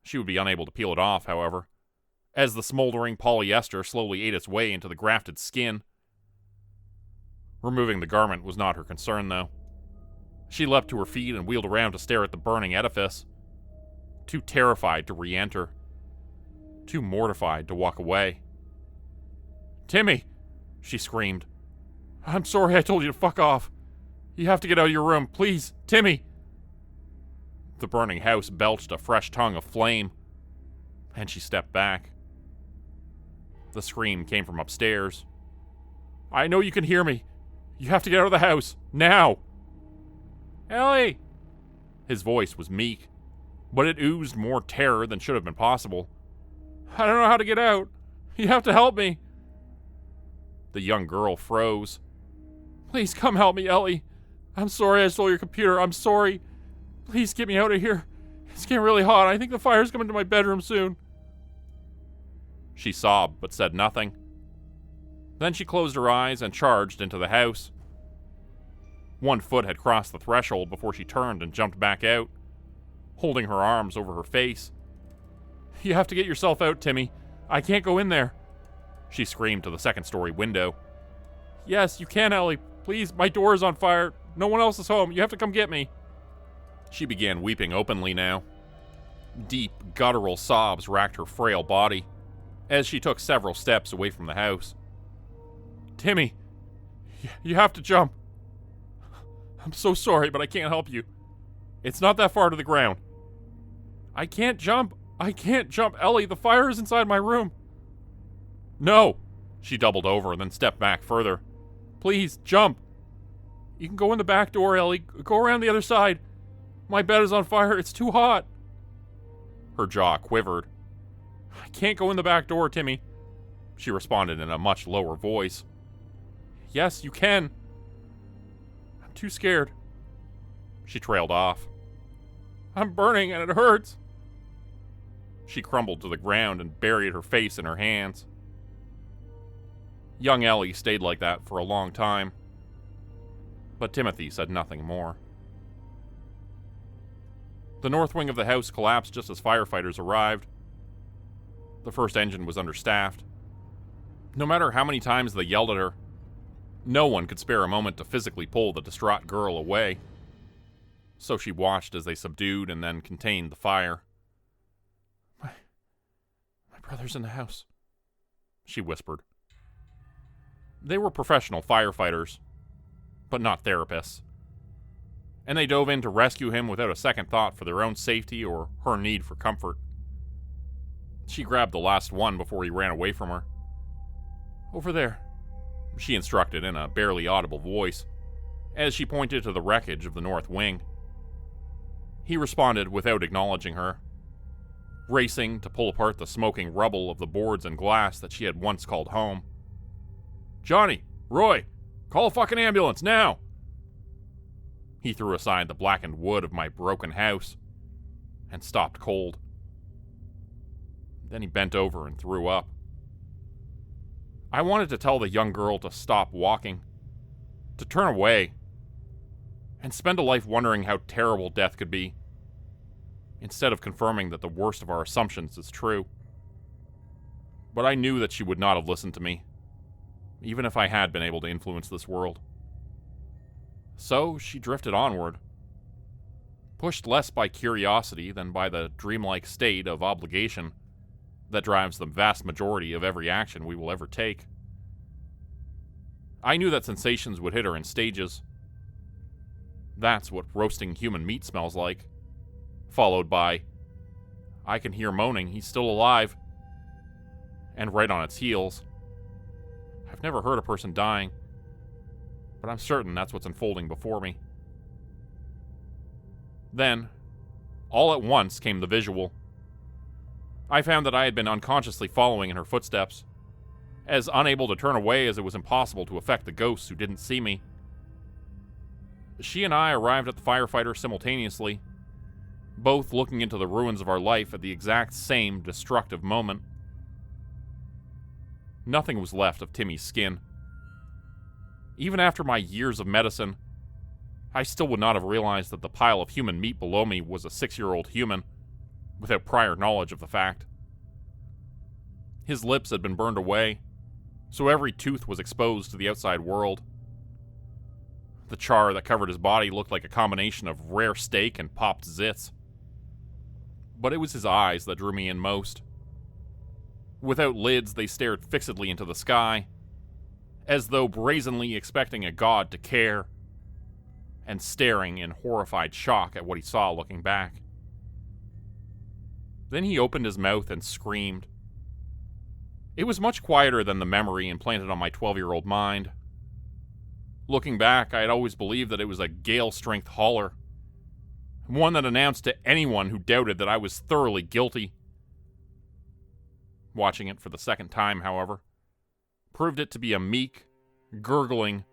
She would be unable to peel it off, however, as the smoldering polyester slowly ate its way into the grafted skin. Removing the garment was not her concern, though. She leapt to her feet and wheeled around to stare at the burning edifice, too terrified to re-enter, too mortified to walk away. "Timmy!" she screamed. "I'm sorry I told you to fuck off. You have to get out of your room, please, Timmy!" The burning house belched a fresh tongue of flame, and she stepped back. The scream came from upstairs. "I know you can hear me. You have to get out of the house, now!" "Ellie!" His voice was meek, but it oozed more terror than should have been possible. "I don't know how to get out. You have to help me." The young girl froze. "Please come help me, Ellie. I'm sorry I stole your computer. I'm sorry. Please get me out of here. It's getting really hot. I think the fire's coming to my bedroom soon." She sobbed, but said nothing. Then she closed her eyes and charged into the house. One foot had crossed the threshold before she turned and jumped back out, holding her arms over her face. "You have to get yourself out, Timmy. I can't go in there," she screamed to the second-story window. "Yes, you can, Ellie. Please, my door is on fire. No one else is home. You have to come get me." She began weeping openly now. Deep, guttural sobs racked her frail body as she took several steps away from the house. "Timmy, you have to jump. I'm so sorry, but I can't help you. It's not that far to the ground." "I can't jump. I can't jump, Ellie. The fire is inside my room." "No." She doubled over and then stepped back further. "Please, jump. You can go in the back door, Ellie. Go around the other side. My bed is on fire. It's too hot. Her jaw quivered. I can't go in the back door, Timmy, she responded in a much lower voice. Yes, you can. I'm too scared. She trailed off. I'm burning and it hurts. She crumbled to the ground and buried her face in her hands. Young Ellie stayed like that for a long time, but Timothy said nothing more. The north wing of the house collapsed just as firefighters arrived. The first engine was understaffed. No matter how many times they yelled at her, no one could spare a moment to physically pull the distraught girl away. So she watched as they subdued and then contained the fire. My brother's in the house, she whispered. They were professional firefighters, but not therapists, and they dove in to rescue him without a second thought for their own safety or her need for comfort. She grabbed the last one before he ran away from her. Over there, she instructed in a barely audible voice, as she pointed to the wreckage of the north wing. He responded without acknowledging her, racing to pull apart the smoking rubble of the boards and glass that she had once called home. Johnny, Roy, call a fucking ambulance, now! He threw aside the blackened wood of my broken house and stopped cold. Then he bent over and threw up. I wanted to tell the young girl to stop walking, to turn away, and spend a life wondering how terrible death could be, instead of confirming that the worst of our assumptions is true. But I knew that she would not have listened to me, even if I had been able to influence this world. So she drifted onward, pushed less by curiosity than by the dreamlike state of obligation that drives the vast majority of every action we will ever take. I knew that sensations would hit her in stages. That's what roasting human meat smells like, followed by, I can hear moaning, he's still alive, and right on its heels, I've never heard a person dying, but I'm certain that's what's unfolding before me. Then, all at once came the visual. I found that I had been unconsciously following in her footsteps, as unable to turn away as it was impossible to affect the ghosts who didn't see me. She and I arrived at the firefighter simultaneously, both looking into the ruins of our life at the exact same destructive moment. Nothing was left of Timmy's skin. Even after my years of medicine, I still would not have realized that the pile of human meat below me was a 6-year-old human, without prior knowledge of the fact. His lips had been burned away, so every tooth was exposed to the outside world. The char that covered his body looked like a combination of rare steak and popped zits. But it was his eyes that drew me in most. Without lids, they stared fixedly into the sky, as though brazenly expecting a god to care, and staring in horrified shock at what he saw looking back. Then he opened his mouth and screamed. It was much quieter than the memory implanted on my 12-year-old mind. Looking back, I had always believed that it was a gale-strength holler, one that announced to anyone who doubted that I was thoroughly guilty. Watching it for the second time, however, proved it to be a meek, gurgling,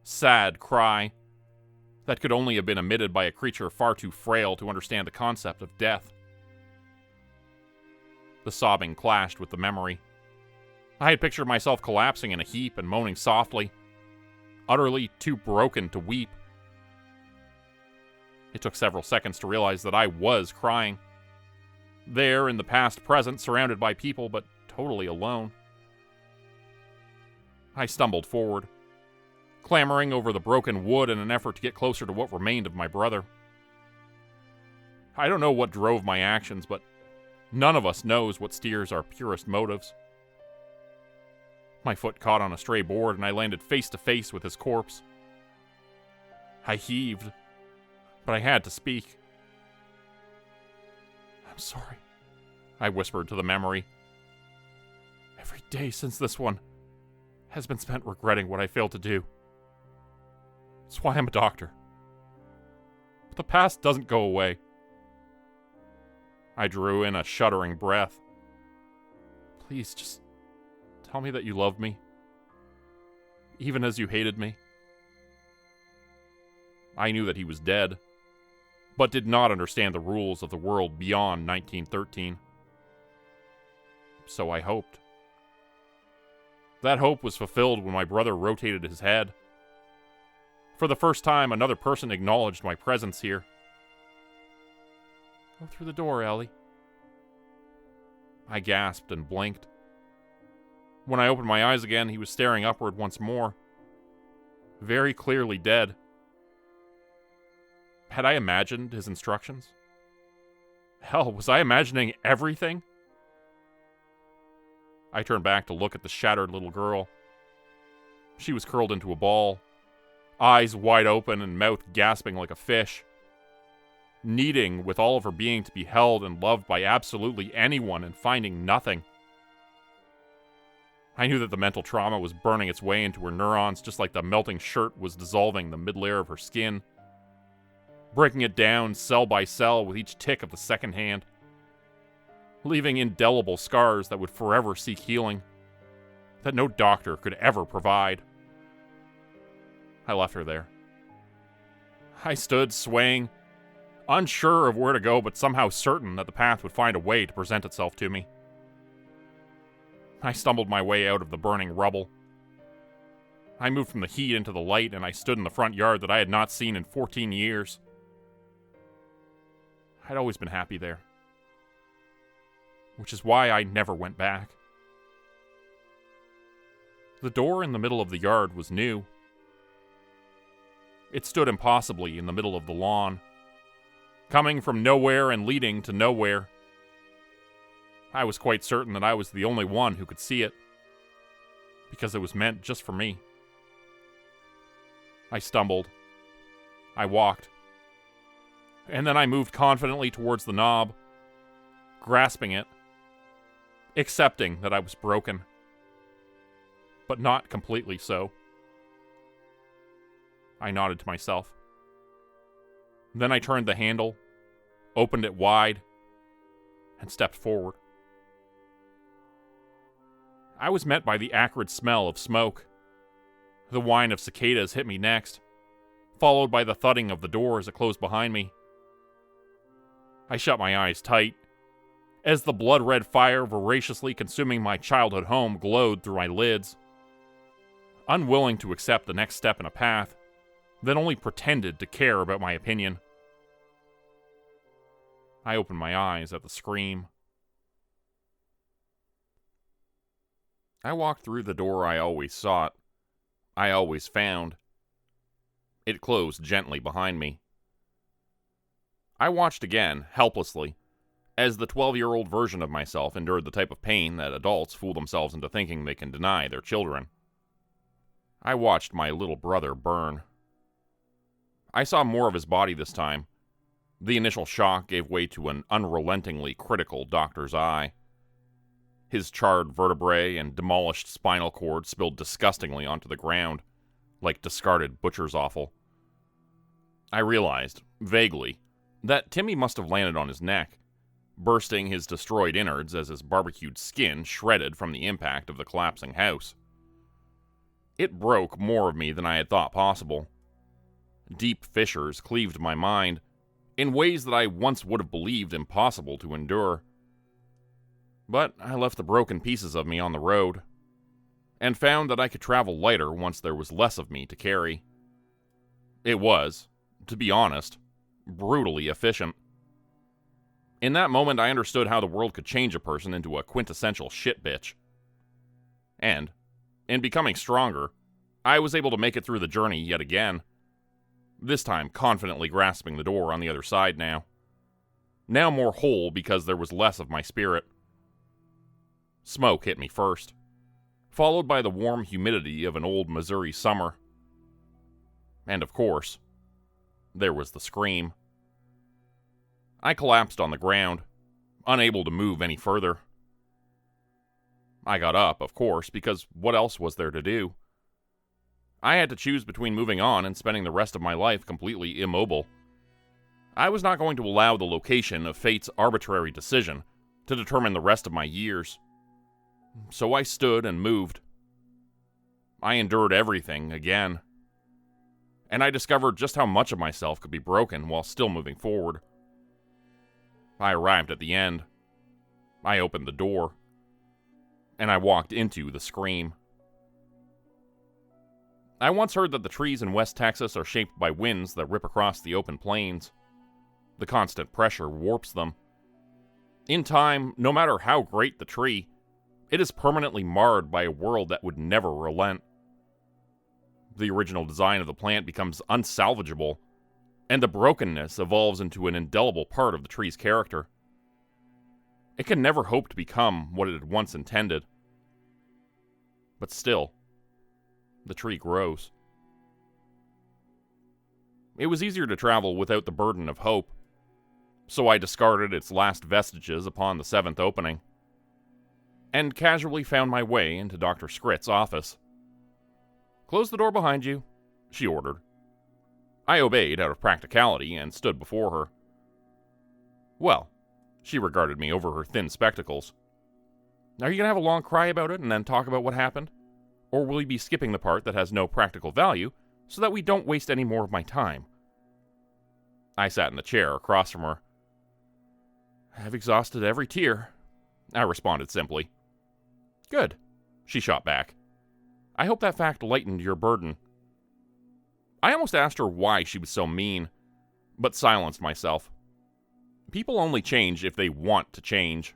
sad cry that could only have been emitted by a creature far too frail to understand the concept of death. The sobbing clashed with the memory. I had pictured myself collapsing in a heap and moaning softly, utterly too broken to weep. It took several seconds to realize that I was crying. There, in the past present, surrounded by people, but totally alone. I stumbled forward, clambering over the broken wood in an effort to get closer to what remained of my brother. I don't know what drove my actions, but none of us knows what steers our purest motives. My foot caught on a stray board, and I landed face to face with his corpse. I heaved, but I had to speak. I'm sorry, I whispered to the memory. Every day since this one has been spent regretting what I failed to do. That's why I'm a doctor. But the past doesn't go away. I drew in a shuddering breath. Please, just tell me that you love me, even as you hated me. I knew that he was dead, but did not understand the rules of the world beyond 1913. So I hoped. That hope was fulfilled when my brother rotated his head. For the first time, another person acknowledged my presence here. Go through the door, Ellie. I gasped and blinked. When I opened my eyes again, he was staring upward once more. Very clearly dead. Had I imagined his instructions? Hell, was I imagining everything? I turned back to look at the shattered little girl. She was curled into a ball, eyes wide open and mouth gasping like a fish, needing with all of her being to be held and loved by absolutely anyone and finding nothing. I knew that the mental trauma was burning its way into her neurons just like the melting shirt was dissolving the mid-layer of her skin, breaking it down cell by cell with each tick of the second hand, leaving indelible scars that would forever seek healing, that no doctor could ever provide. I left her there. I stood swaying, unsure of where to go, but somehow certain that the path would find a way to present itself to me. I stumbled my way out of the burning rubble. I moved from the heat into the light, and I stood in the front yard that I had not seen in 14 years. I'd always been happy there, which is why I never went back. The door in the middle of the yard was new. It stood impossibly in the middle of the lawn, coming from nowhere and leading to nowhere. I was quite certain that I was the only one who could see it, because it was meant just for me. I stumbled. I walked. And then I moved confidently towards the knob, grasping it, accepting that I was broken, but not completely so. I nodded to myself. Then I turned the handle, opened it wide, and stepped forward. I was met by the acrid smell of smoke. The whine of cicadas hit me next, followed by the thudding of the door as it closed behind me. I shut my eyes tight, as the blood-red fire voraciously consuming my childhood home glowed through my lids, unwilling to accept the next step in a path that only pretended to care about my opinion. I opened my eyes at the scream. I walked through the door I always sought, I always found. It closed gently behind me. I watched again, helplessly, as the 12-year-old version of myself endured the type of pain that adults fool themselves into thinking they can deny their children. I watched my little brother burn. I saw more of his body this time. The initial shock gave way to an unrelentingly critical doctor's eye. His charred vertebrae and demolished spinal cord spilled disgustingly onto the ground, like discarded butcher's offal. I realized, vaguely, that Timmy must have landed on his neck, bursting his destroyed innards as his barbecued skin shredded from the impact of the collapsing house. It broke more of me than I had thought possible. Deep fissures cleaved my mind, in ways that I once would have believed impossible to endure. But I left the broken pieces of me on the road, and found that I could travel lighter once there was less of me to carry. It was, to be honest, brutally efficient. In that moment, I understood how the world could change a person into a quintessential shit bitch. And, in becoming stronger, I was able to make it through the journey yet again, this time confidently grasping the door on the other side now. Now more whole because there was less of my spirit. Smoke hit me first, followed by the warm humidity of an old Missouri summer. And of course, there was the scream. I collapsed on the ground, unable to move any further. I got up, of course, because what else was there to do? I had to choose between moving on and spending the rest of my life completely immobile. I was not going to allow the location of fate's arbitrary decision to determine the rest of my years. So I stood and moved. I endured everything again. And I discovered just how much of myself could be broken while still moving forward. I arrived at the end. I opened the door. And I walked into the scream. I once heard that the trees in West Texas are shaped by winds that rip across the open plains. The constant pressure warps them. In time, no matter how great the tree, it is permanently marred by a world that would never relent. The original design of the plant becomes unsalvageable, and the brokenness evolves into an indelible part of the tree's character. It can never hope to become what it had once intended. But still, the tree grows. It was easier to travel without the burden of hope, so I discarded its last vestiges upon the 7th opening, and casually found my way into Dr. Scritt's office. "Close the door behind you," she ordered. I obeyed out of practicality and stood before her. "Well," she regarded me over her thin spectacles, "are you going to have a long cry about it and then talk about what happened? Or will you be skipping the part that has no practical value so that we don't waste any more of my time?" I sat in the chair across from her. "I've exhausted every tear," I responded simply. "Good," she shot back. "I hope that fact lightened your burden." I almost asked her why she was so mean, but silenced myself. People only change if they want to change.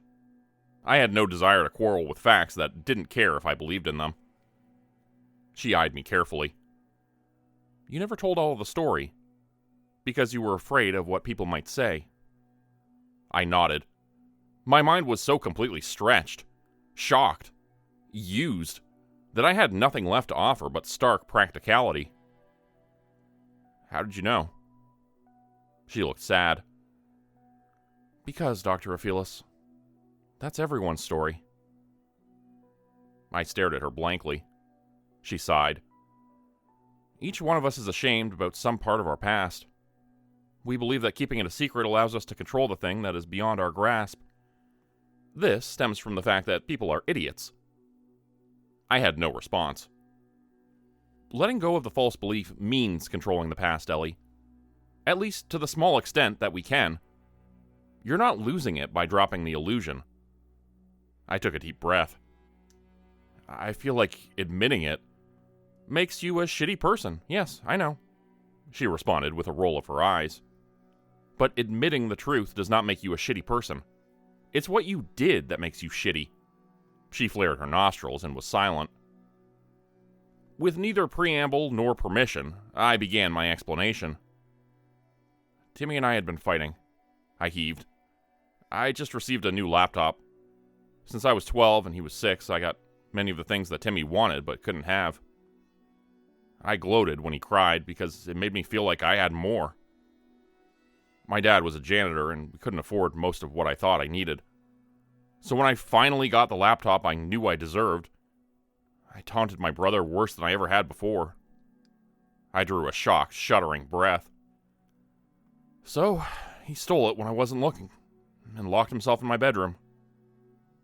I had no desire to quarrel with facts that didn't care if I believed in them. She eyed me carefully. "You never told all of the story, because you were afraid of what people might say." I nodded. My mind was so completely stretched, shocked, used, that I had nothing left to offer but stark practicality. "How did you know?" She looked sad. "Because, Dr. Ophelis, that's everyone's story." I stared at her blankly. She sighed. "Each one of us is ashamed about some part of our past. We believe that keeping it a secret allows us to control the thing that is beyond our grasp. This stems from the fact that people are idiots." I had no response. Letting go of the false belief means controlling the past, Ellie. At least to the small extent that we can. You're not losing it by dropping the illusion. I took a deep breath. "I feel like admitting it makes you a shitty person. Yes, I know," she responded with a roll of her eyes. "But admitting the truth does not make you a shitty person. It's what you did that makes you shitty." She flared her nostrils and was silent. With neither preamble nor permission, I began my explanation. "Timmy and I had been fighting," I heaved. "I just received a new laptop. Since I was 12 and he was 6, I got many of the things that Timmy wanted but couldn't have. I gloated when he cried because it made me feel like I had more. My dad was a janitor and we couldn't afford most of what I thought I needed. So when I finally got the laptop I knew I deserved, I taunted my brother worse than I ever had before." I drew a shocked, shuddering breath. "So, he stole it when I wasn't looking, and locked himself in my bedroom.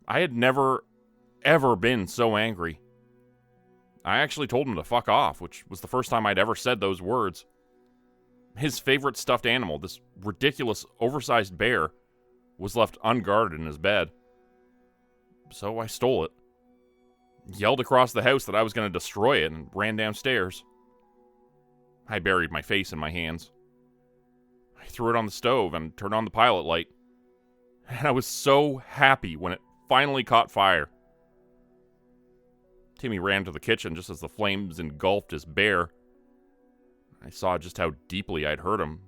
I had never, ever been so angry. I actually told him to fuck off, which was the first time I'd ever said those words. His favorite stuffed animal, this ridiculous, oversized bear, was left unguarded in his bed. So I stole it. Yelled across the house that I was going to destroy it and ran downstairs. I buried my face in my hands. I threw it on the stove and turned on the pilot light. And I was so happy when it finally caught fire. Timmy ran to the kitchen just as the flames engulfed his bear. I saw just how deeply I'd hurt him,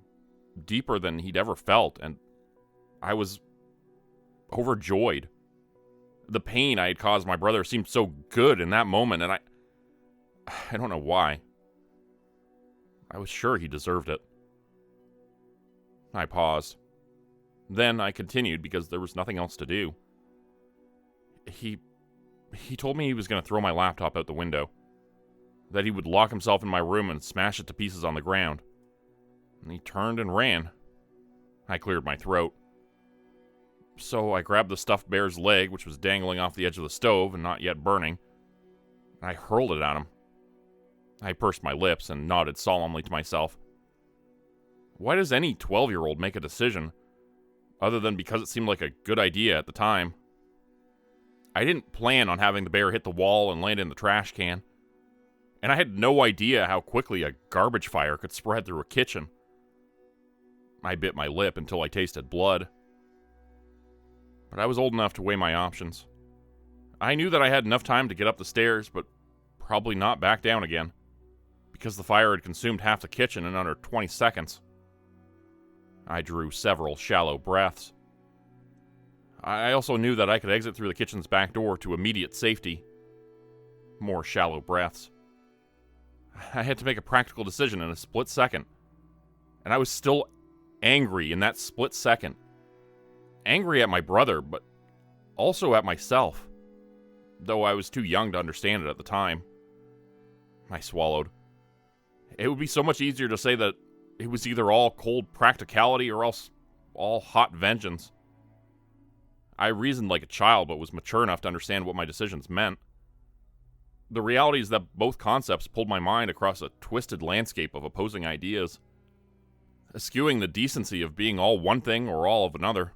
deeper than he'd ever felt, and I was overjoyed. The pain I had caused my brother seemed so good in that moment, and I don't know why. I was sure he deserved it. I paused. Then I continued because there was nothing else to do. He told me he was going to throw my laptop out the window. That he would lock himself in my room and smash it to pieces on the ground. And he turned and ran. I cleared my throat. So I grabbed the stuffed bear's leg, which was dangling off the edge of the stove and not yet burning. I hurled it at him. I pursed my lips and nodded solemnly to myself. Why does any 12-year-old make a decision, other than because it seemed like a good idea at the time? I didn't plan on having the bear hit the wall and land in the trash can, and I had no idea how quickly a garbage fire could spread through a kitchen. I bit my lip until I tasted blood. But I was old enough to weigh my options. I knew that I had enough time to get up the stairs, but probably not back down again, because the fire had consumed half the kitchen in under 20 seconds. I drew several shallow breaths. I also knew that I could exit through the kitchen's back door to immediate safety. More shallow breaths. I had to make a practical decision in a split second, and I was still angry in that split second. Angry at my brother, but also at myself, though I was too young to understand it at the time. I swallowed. It would be so much easier to say that it was either all cold practicality or else all hot vengeance. I reasoned like a child, but was mature enough to understand what my decisions meant. The reality is that both concepts pulled my mind across a twisted landscape of opposing ideas, eschewing the decency of being all one thing or all of another.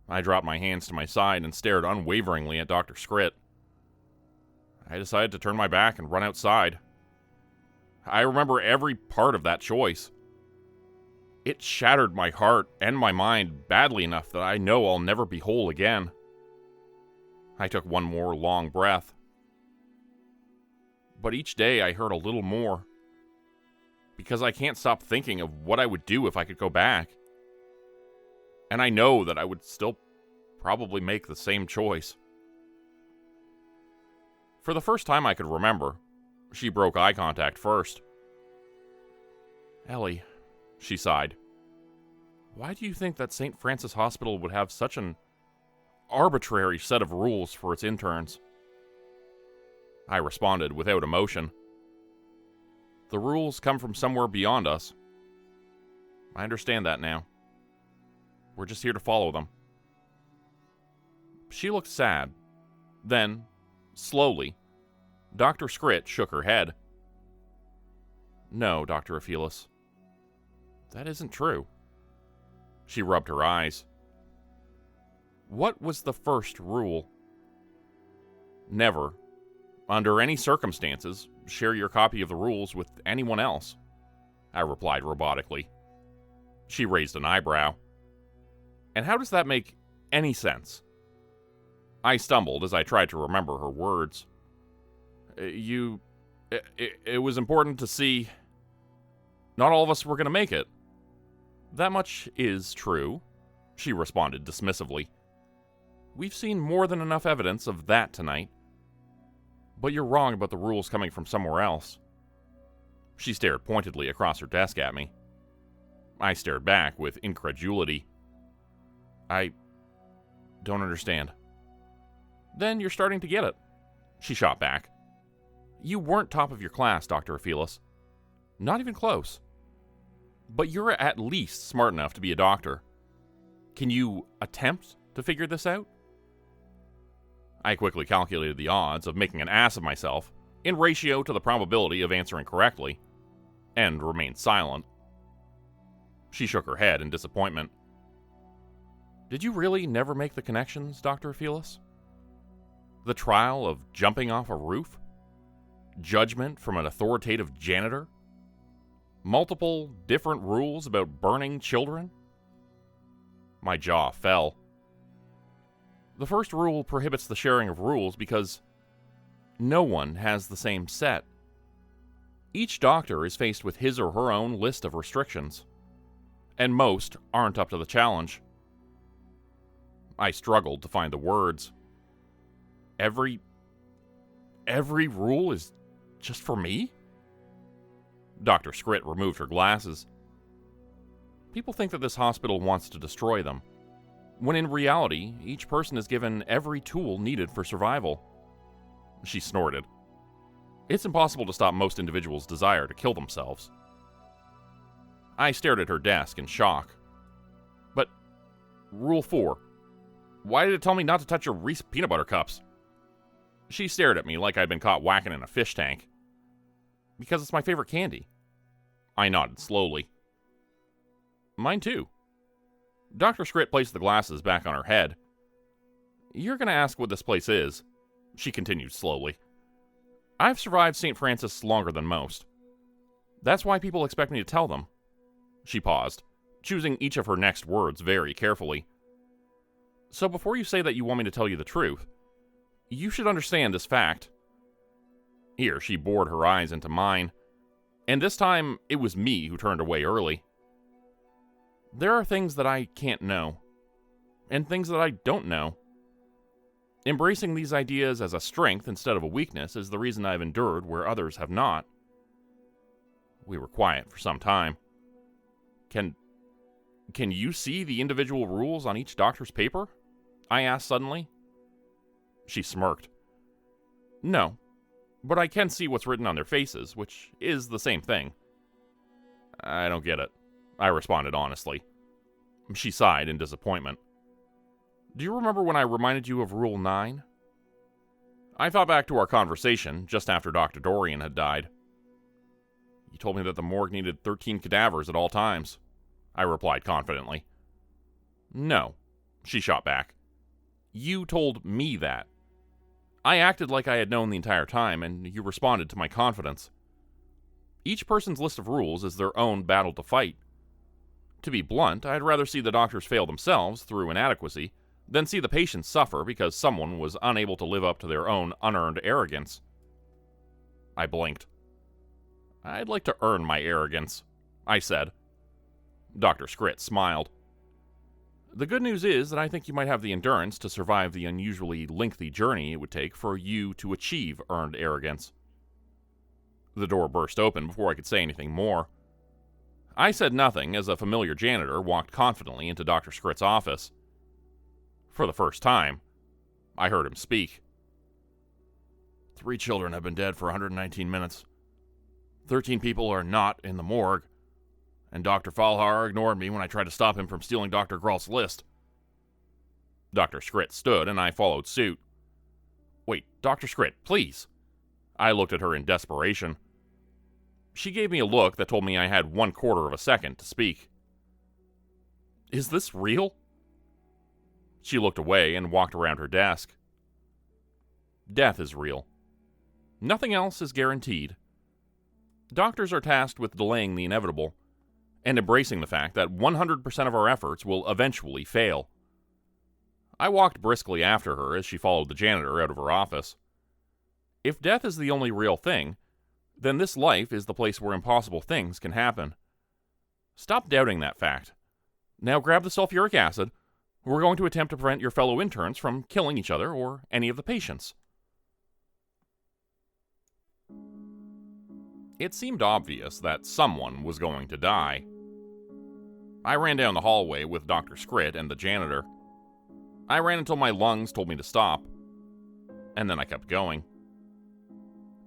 I dropped my hands to my side and stared unwaveringly at Dr. Scrit. I decided to turn my back and run outside. I remember every part of that choice. It shattered my heart and my mind badly enough that I know I'll never be whole again. I took one more long breath. But each day I hurt a little more, because I can't stop thinking of what I would do if I could go back. And I know that I would still probably make the same choice. For the first time I could remember, she broke eye contact first. Ellie, she sighed. Why do you think that St. Francis Hospital would have such an arbitrary set of rules for its interns? I responded without emotion. The rules come from somewhere beyond us. I understand that now. We're just here to follow them. She looked sad. Then, slowly, Dr. Scrit shook her head. No, Dr. Aphelis. That isn't true. She rubbed her eyes. What was the first rule? Never, under any circumstances, share your copy of the rules with anyone else, I replied robotically. She raised an eyebrow. And how does that make any sense? I stumbled as I tried to remember her words. It was important to see. Not all of us were going to make it. That much is true, she responded dismissively. We've seen more than enough evidence of that tonight. But you're wrong about the rules coming from somewhere else. She stared pointedly across her desk at me. I stared back with incredulity. I don't understand. Then you're starting to get it, she shot back. You weren't top of your class, Dr. Aphelis. Not even close. But you're at least smart enough to be a doctor. Can you attempt to figure this out? I quickly calculated the odds of making an ass of myself in ratio to the probability of answering correctly, and remained silent. She shook her head in disappointment. Did you really never make the connections, Dr. Aphelis? The trial of jumping off a roof? Judgment from an authoritative janitor? Multiple different rules about burning children? My jaw fell. The first rule prohibits the sharing of rules because no one has the same set. Each doctor is faced with his or her own list of restrictions, and most aren't up to the challenge. I struggled to find the words. Every rule is just for me? Dr. Scrit removed her glasses. People think that this hospital wants to destroy them, when in reality, each person is given every tool needed for survival. She snorted. It's impossible to stop most individuals' desire to kill themselves. I stared at her desk in shock. Rule 4. Why did it tell me not to touch your Reese peanut butter cups? She stared at me like I'd been caught whacking in a fish tank. Because it's my favorite candy. I nodded slowly. Mine too. Dr. Scrit placed the glasses back on her head. You're going to ask what this place is, she continued slowly. I've survived St. Francis longer than most. That's why people expect me to tell them. She paused, choosing each of her next words very carefully. So before you say that you want me to tell you the truth, you should understand this fact. Here, she bored her eyes into mine, and this time it was me who turned away early. There are things that I can't know, and things that I don't know. Embracing these ideas as a strength instead of a weakness is the reason I've endured where others have not. We were quiet for some time. Can you see the individual rules on each doctor's paper? I asked suddenly. She smirked. No, but I can see what's written on their faces, which is the same thing. I don't get it, I responded honestly. She sighed in disappointment. Do you remember when I reminded you of Rule 9? I thought back to our conversation just after Dr. Dorian had died. You told me that the morgue needed 13 cadavers at all times, I replied confidently. No, she shot back. You told me that. I acted like I had known the entire time, and you responded to my confidence. Each person's list of rules is their own battle to fight. To be blunt, I'd rather see the doctors fail themselves through inadequacy than see the patients suffer because someone was unable to live up to their own unearned arrogance. I blinked. I'd like to earn my arrogance, I said. Dr. Scrit smiled. The good news is that I think you might have the endurance to survive the unusually lengthy journey it would take for you to achieve earned arrogance. The door burst open before I could say anything more. I said nothing as a familiar janitor walked confidently into Dr. Scrit's office. For the first time, I heard him speak. 3 children have been dead for 119 minutes. 13 people are not in the morgue. And Dr. Falhar ignored me when I tried to stop him from stealing Dr. Gralt's list. Dr. Scrit stood, and I followed suit. Wait, Dr. Scrit, please. I looked at her in desperation. She gave me a look that told me I had 1/4 of a second to speak. Is this real? She looked away and walked around her desk. Death is real. Nothing else is guaranteed. Doctors are tasked with delaying the inevitable, and embracing the fact that 100% of our efforts will eventually fail. I walked briskly after her as she followed the janitor out of her office. If death is the only real thing, then this life is the place where impossible things can happen. Stop doubting that fact. Now grab the sulfuric acid. We're going to attempt to prevent your fellow interns from killing each other or any of the patients. It seemed obvious that someone was going to die. I ran down the hallway with Dr. Scrit and the janitor. I ran until my lungs told me to stop, and then I kept going.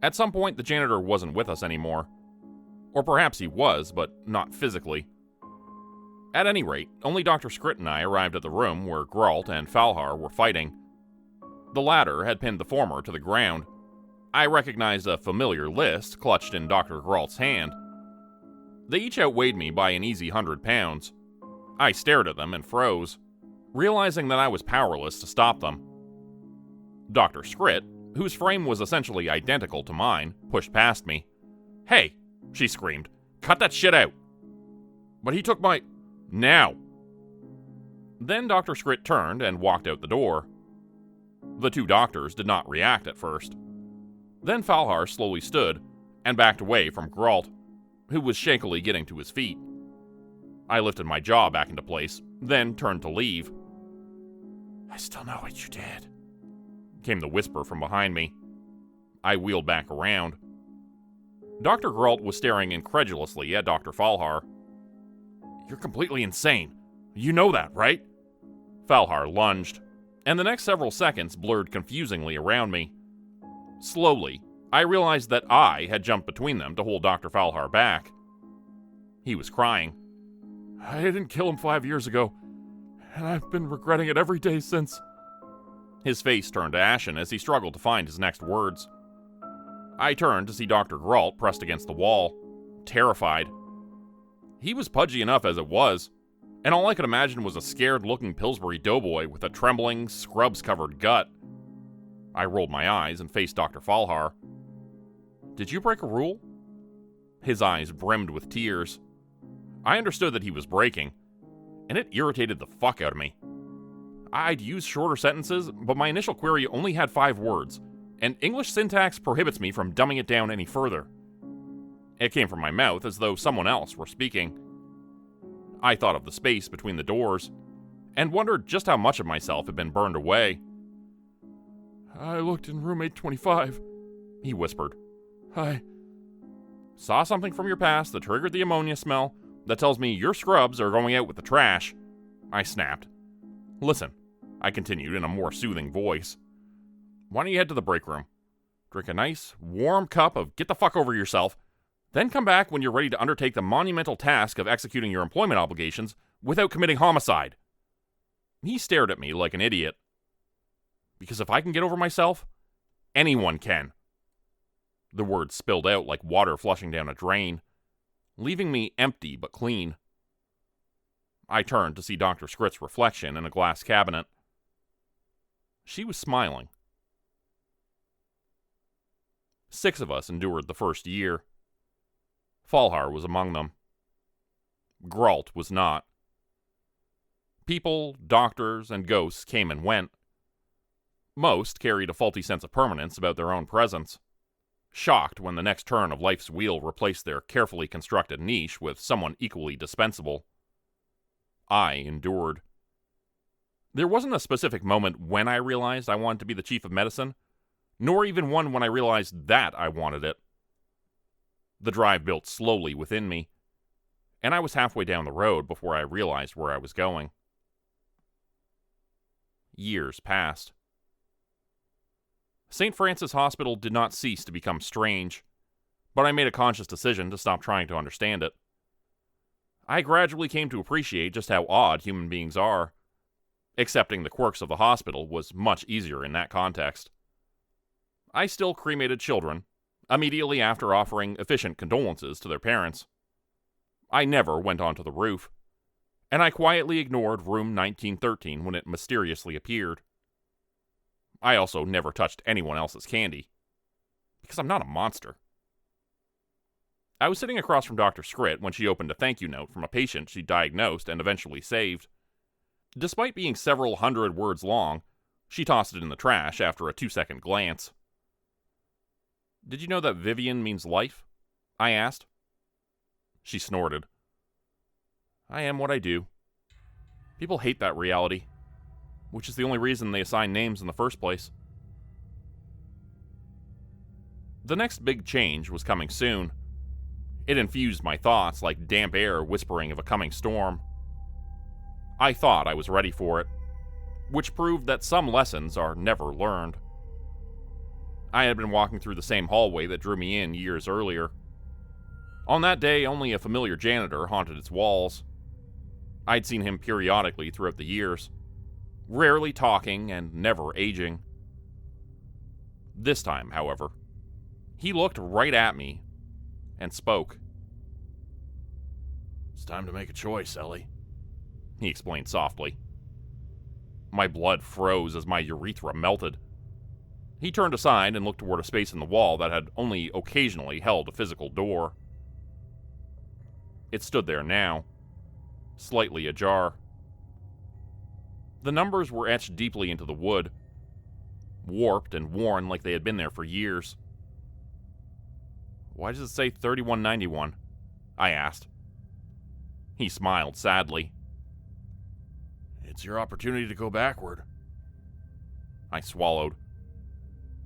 At some point, the janitor wasn't with us anymore. Or perhaps he was, but not physically. At any rate, only Dr. Scrit and I arrived at the room where Gralt and Falhar were fighting. The latter had pinned the former to the ground. I recognized a familiar list clutched in Dr. Gralt's hand. They each outweighed me by an easy 100 pounds. I stared at them and froze, realizing that I was powerless to stop them. Dr. Scrit, whose frame was essentially identical to mine, pushed past me. Hey, she screamed, cut that shit out. But he took my... Now. Then Dr. Scrit turned and walked out the door. The 2 doctors did not react at first. Then Falhar slowly stood and backed away from Gralt, who was shakily getting to his feet. I lifted my jaw back into place, then turned to leave. I still know what you did, came the whisper from behind me. I wheeled back around. Dr. Gralt was staring incredulously at Dr. Falhar. You're completely insane. You know that, right? Falhar lunged, and the next several seconds blurred confusingly around me. Slowly, I realized that I had jumped between them to hold Dr. Falhar back. He was crying. I didn't kill him 5 years ago, and I've been regretting it every day since. His face turned ashen as he struggled to find his next words. I turned to see Dr. Grupe pressed against the wall, terrified. He was pudgy enough as it was, and all I could imagine was a scared-looking Pillsbury doughboy with a trembling, scrubs-covered gut. I rolled my eyes and faced Dr. Falhar. "Did you break a rule?" His eyes brimmed with tears. I understood that he was breaking, and it irritated the fuck out of me. I'd use shorter sentences, but my initial query only had 5 words, and English syntax prohibits me from dumbing it down any further. It came from my mouth as though someone else were speaking. I thought of the space between the doors, and wondered just how much of myself had been burned away. "I looked in room 825, he whispered. "I saw something from your past that triggered the ammonia smell that tells me your scrubs are going out with the trash," I snapped. "Listen," I continued in a more soothing voice. "Why don't you head to the break room? Drink a nice, warm cup of get the fuck over yourself, then come back when you're ready to undertake the monumental task of executing your employment obligations without committing homicide." He stared at me like an idiot. Because if I can get over myself, anyone can. The words spilled out like water flushing down a drain, leaving me empty but clean. I turned to see Dr. Scritt's reflection in a glass cabinet. She was smiling. 6 of us endured the first year. Falhar was among them. Grupe was not. People, doctors, and ghosts came and went. Most carried a faulty sense of permanence about their own presence, shocked when the next turn of life's wheel replaced their carefully constructed niche with someone equally dispensable. I endured. There wasn't a specific moment when I realized I wanted to be the chief of medicine, nor even one when I realized that I wanted it. The drive built slowly within me, and I was halfway down the road before I realized where I was going. Years passed. St. Francis Hospital did not cease to become strange, but I made a conscious decision to stop trying to understand it. I gradually came to appreciate just how odd human beings are. Accepting the quirks of the hospital was much easier in that context. I still cremated children, immediately after offering efficient condolences to their parents. I never went onto the roof, and I quietly ignored room 1913 when it mysteriously appeared. I also never touched anyone else's candy, because I'm not a monster. I was sitting across from Dr. Scritt when she opened a thank you note from a patient she diagnosed and eventually saved. Despite being several hundred words long, she tossed it in the trash after a 2-second glance. "Did you know that Vivian means life?" I asked. She snorted. "I am what I do. People hate that reality, which is the only reason they assign names in the first place." The next big change was coming soon. It infused my thoughts like damp air whispering of a coming storm. I thought I was ready for it, which proved that some lessons are never learned. I had been walking through the same hallway that drew me in years earlier. On that day, only a familiar janitor haunted its walls. I'd seen him periodically throughout the years, rarely talking and never aging. This time, however, he looked right at me and spoke. "It's time to make a choice, Ellie," he explained softly. My blood froze as my urethra melted. He turned aside and looked toward a space in the wall that had only occasionally held a physical door. It stood there now, slightly ajar. The numbers were etched deeply into the wood, warped and worn like they had been there for years. "Why does it say 3191? I asked. He smiled sadly. "It's your opportunity to go backward." I swallowed.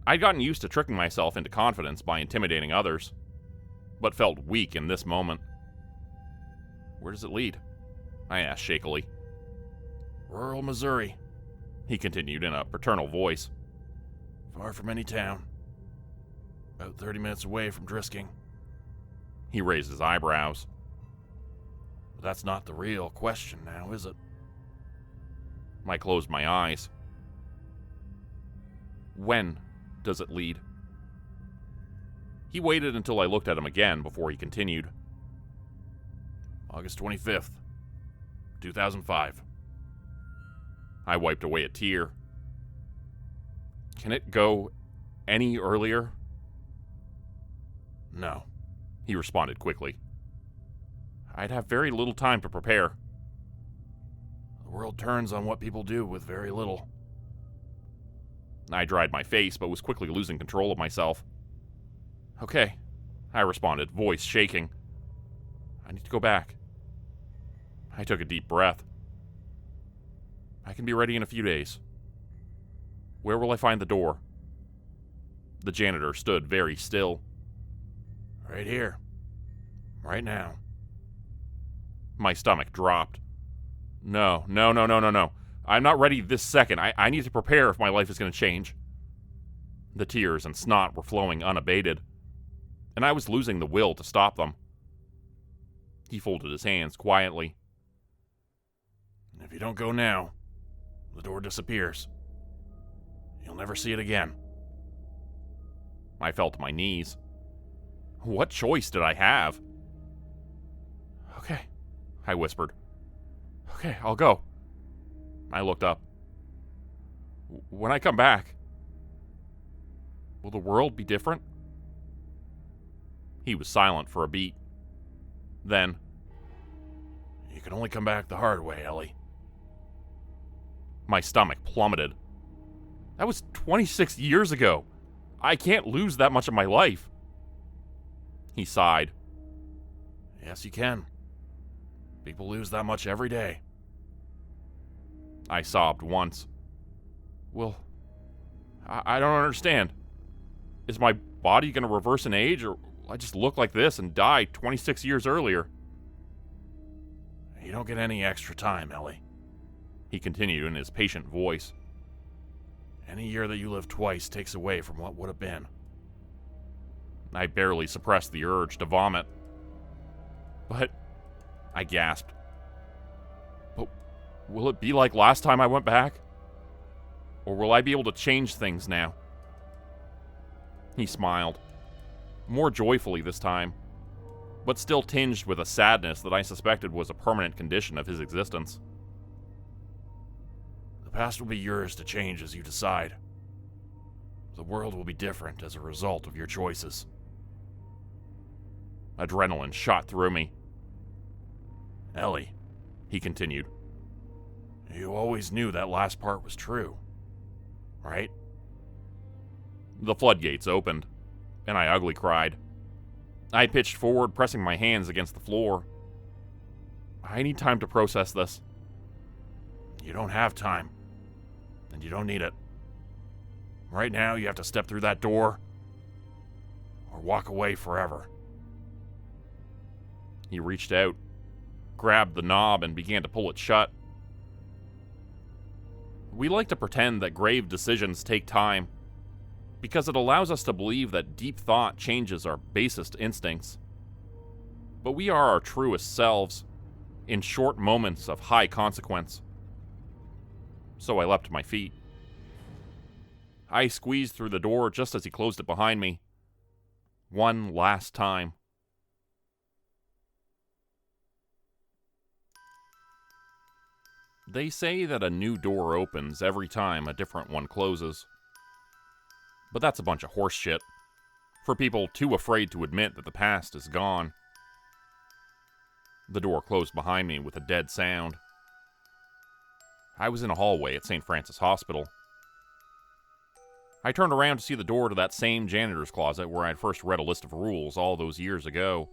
I'd gotten used to tricking myself into confidence by intimidating others, but felt weak in this moment. "Where does it lead?" I asked shakily. "Rural Missouri," he continued in a paternal voice. "Far from any town. About 30 minutes away from Drisking." He raised his eyebrows. "But that's not the real question now, is it?" I closed my eyes. When does it lead? He waited until I looked at him again before he continued. August 25th, 2005. I wiped away a tear. Can it go any earlier? No, he responded quickly. I'd have very little time to prepare. The world turns on what people do with very little. I dried my face, but was quickly losing control of myself. Okay, I responded, voice shaking. I need to go back. I took a deep breath. I can be ready in a few days. Where will I find the door? The janitor stood very still. Right here. Right now. My stomach dropped. No. I'm not ready this second. I need to prepare if my life is going to change. The tears and snot were flowing unabated, and I was losing the will to stop them. He folded his hands quietly. If you don't go now, the door disappears. You'll never see it again. I fell to my knees. What choice did I have? Okay, I whispered. Okay, I'll go. I looked up. When I come back, will the world be different? He was silent for a beat. Then, you can only come back the hard way, Ellie. My stomach plummeted. That was 26 years ago. I can't lose that much of my life. He sighed. Yes, you can. People lose that much every day. I sobbed once. Well, I don't understand. Is my body going to reverse in age, or will I just look like this and die 26 years earlier? You don't get any extra time, Ellie. He continued in his patient voice. Any year that you live twice takes away from what would have been. I barely suppressed the urge to vomit. But, I gasped. But will it be like last time I went back? Or will I be able to change things now? He smiled. More joyfully this time, but still tinged with a sadness that I suspected was a permanent condition of his existence. The past will be yours to change as you decide. The world will be different as a result of your choices. Adrenaline shot through me. Ellie, he continued, you always knew that last part was true, right? The floodgates opened, and I ugly cried. I pitched forward, pressing my hands against the floor. I need time to process this. You don't have time, and you don't need it. Right now, you have to step through that door, or walk away forever. He reached out, grabbed the knob, and began to pull it shut. We like to pretend that grave decisions take time, because it allows us to believe that deep thought changes our basest instincts. But we are our truest selves in short moments of high consequence. So I leapt to my feet. I squeezed through the door just as he closed it behind me. One last time. They say that a new door opens every time a different one closes. But that's a bunch of horse shit, for people too afraid to admit that the past is gone. The door closed behind me with a dead sound. I was in a hallway at St. Francis Hospital. I turned around to see the door to that same janitor's closet where I had first read a list of rules all those years ago.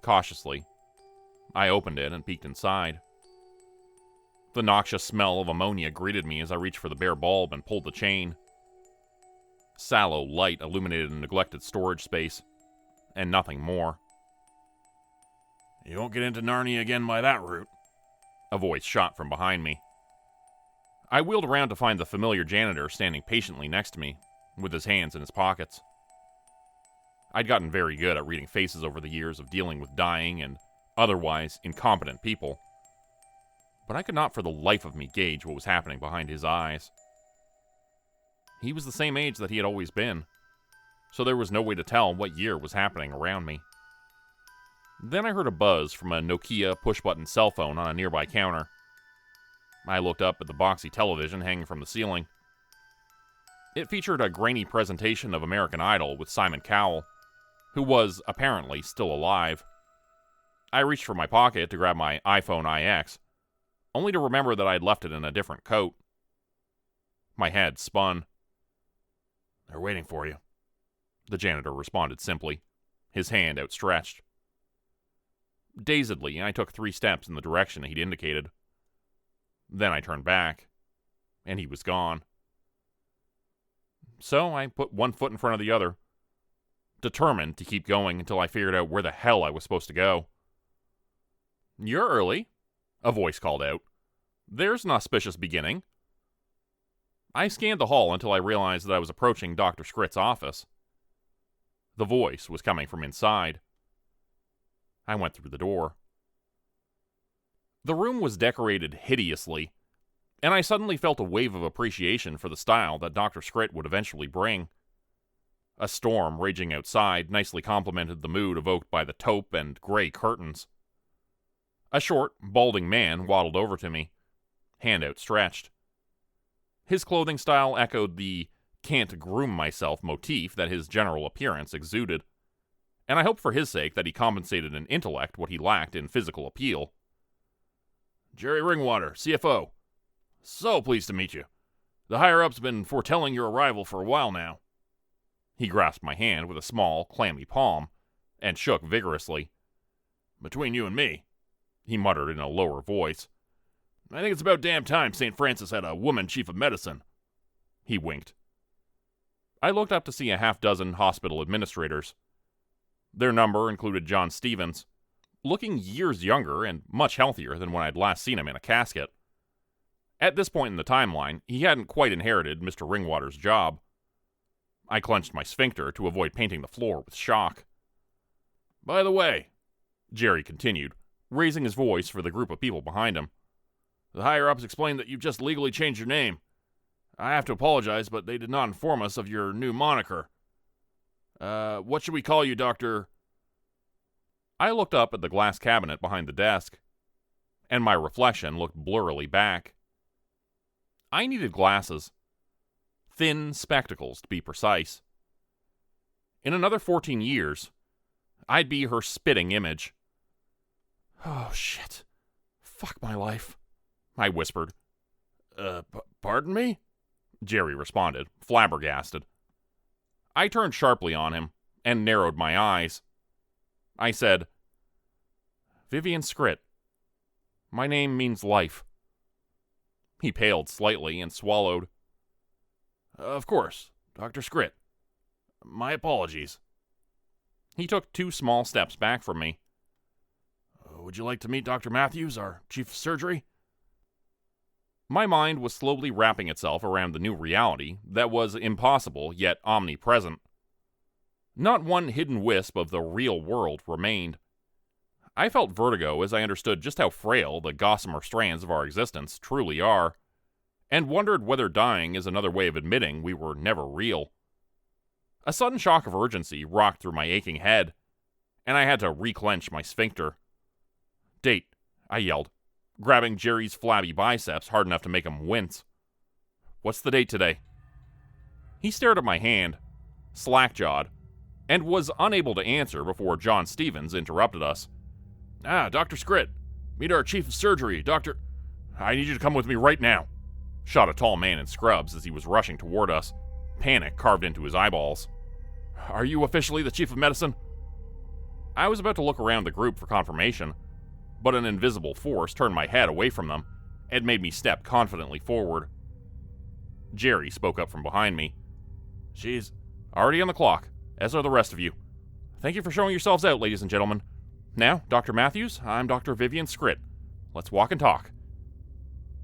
Cautiously, I opened it and peeked inside. The noxious smell of ammonia greeted me as I reached for the bare bulb and pulled the chain. Sallow light illuminated a neglected storage space, and nothing more. You won't get into Narnia again by that route, a voice shot from behind me. I wheeled around to find the familiar janitor standing patiently next to me, with his hands in his pockets. I'd gotten very good at reading faces over the years of dealing with dying and otherwise incompetent people, but I could not for the life of me gauge what was happening behind his eyes. He was the same age that he had always been, so there was no way to tell what year was happening around me. Then I heard a buzz from a Nokia push-button cell phone on a nearby counter. I looked up at the boxy television hanging from the ceiling. It featured a grainy presentation of American Idol with Simon Cowell, who was, apparently, still alive. I reached for my pocket to grab my iPhone IX, only to remember that I had left it in a different coat. My head spun. "They're waiting for you," the janitor responded simply, his hand outstretched. Dazedly, I took 3 steps in the direction he'd indicated. Then I turned back, and he was gone. So I put one foot in front of the other, determined to keep going until I figured out where the hell I was supposed to go. "You're early," a voice called out. "There's an auspicious beginning." I scanned the hall until I realized that I was approaching Dr. Scritt's office. The voice was coming from inside. I went through the door. The room was decorated hideously, and I suddenly felt a wave of appreciation for the style that Dr. Scritt would eventually bring. A storm raging outside nicely complemented the mood evoked by the taupe and gray curtains. A short, balding man waddled over to me, hand outstretched. His clothing style echoed the "can't groom myself" motif that his general appearance exuded, and I hoped for his sake that he compensated in intellect what he lacked in physical appeal. "Jerry Ringwater, CFO. So pleased to meet you. The higher-up's been foretelling your arrival for a while now." He grasped my hand with a small, clammy palm, and shook vigorously. "Between you and me," he muttered in a lower voice, "I think it's about damn time St. Francis had a woman chief of medicine." He winked. I looked up to see a half-dozen hospital administrators. Their number included John Stevens, looking years younger and much healthier than when I'd last seen him in a casket. At this point in the timeline, he hadn't quite inherited Mr. Ringwater's job. I clenched my sphincter to avoid painting the floor with shock. "By the way," Jerry continued, raising his voice for the group of people behind him, "the higher-ups explained that you've just legally changed your name. I have to apologize, but they did not inform us of your new moniker. What should we call you, Dr.?" I looked up at the glass cabinet behind the desk, and my reflection looked blurrily back. I needed glasses. Thin spectacles, to be precise. In another 14 years, I'd be her spitting image. "Oh, shit. Fuck my life," I whispered. Pardon me?" Jerry responded, flabbergasted. I turned sharply on him and narrowed my eyes. I said, "Vivian Scritt. My name means life." He paled slightly and swallowed. "Of course, Dr. Scritt. My apologies." He took 2 small steps back from me. "Would you like to meet Dr. Matthews, our chief of surgery?" My mind was slowly wrapping itself around the new reality that was impossible yet omnipresent. Not one hidden wisp of the real world remained. I felt vertigo as I understood just how frail the gossamer strands of our existence truly are, and wondered whether dying is another way of admitting we were never real. A sudden shock of urgency rocked through my aching head, and I had to reclench my sphincter. "Date," I yelled, grabbing Jerry's flabby biceps hard enough to make him wince. "What's the date today?" He stared at my hand, slack-jawed, and was unable to answer before John Stevens interrupted us. "Dr. Scritt. Meet our chief of surgery, Dr. I need you to come with me right now," shot a tall man in scrubs as he was rushing toward us, panic carved into his eyeballs. "Are you officially the chief of medicine?" I was about to look around the group for confirmation, but an invisible force turned my head away from them and made me step confidently forward. Jerry spoke up from behind me. "She's already on the clock, as are the rest of you. Thank you for showing yourselves out, ladies and gentlemen. Now, Dr. Matthews, I'm Dr. Vivian Scritt. Let's walk and talk."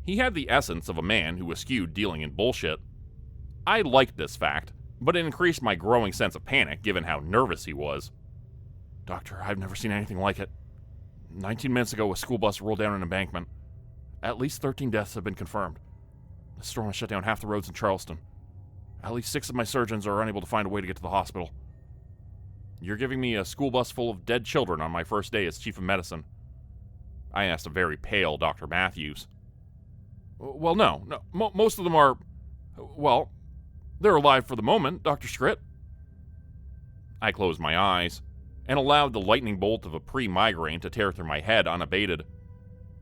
He had the essence of a man who eschewed dealing in bullshit. I liked this fact, but it increased my growing sense of panic given how nervous he was. "Doctor, I've never seen anything like it. 19 minutes ago, a school bus rolled down an embankment. At least 13 deaths have been confirmed. The storm has shut down half the roads in Charleston. At least 6 of my surgeons are unable to find a way to get to the hospital. You're giving me a school bus full of dead children on my first day as chief of medicine. I asked a very pale Dr. Matthews. Well, no. Most of them are... Well, they're alive for the moment, Dr. Skrit. I closed my eyes and allowed the lightning bolt of a pre-migraine to tear through my head unabated,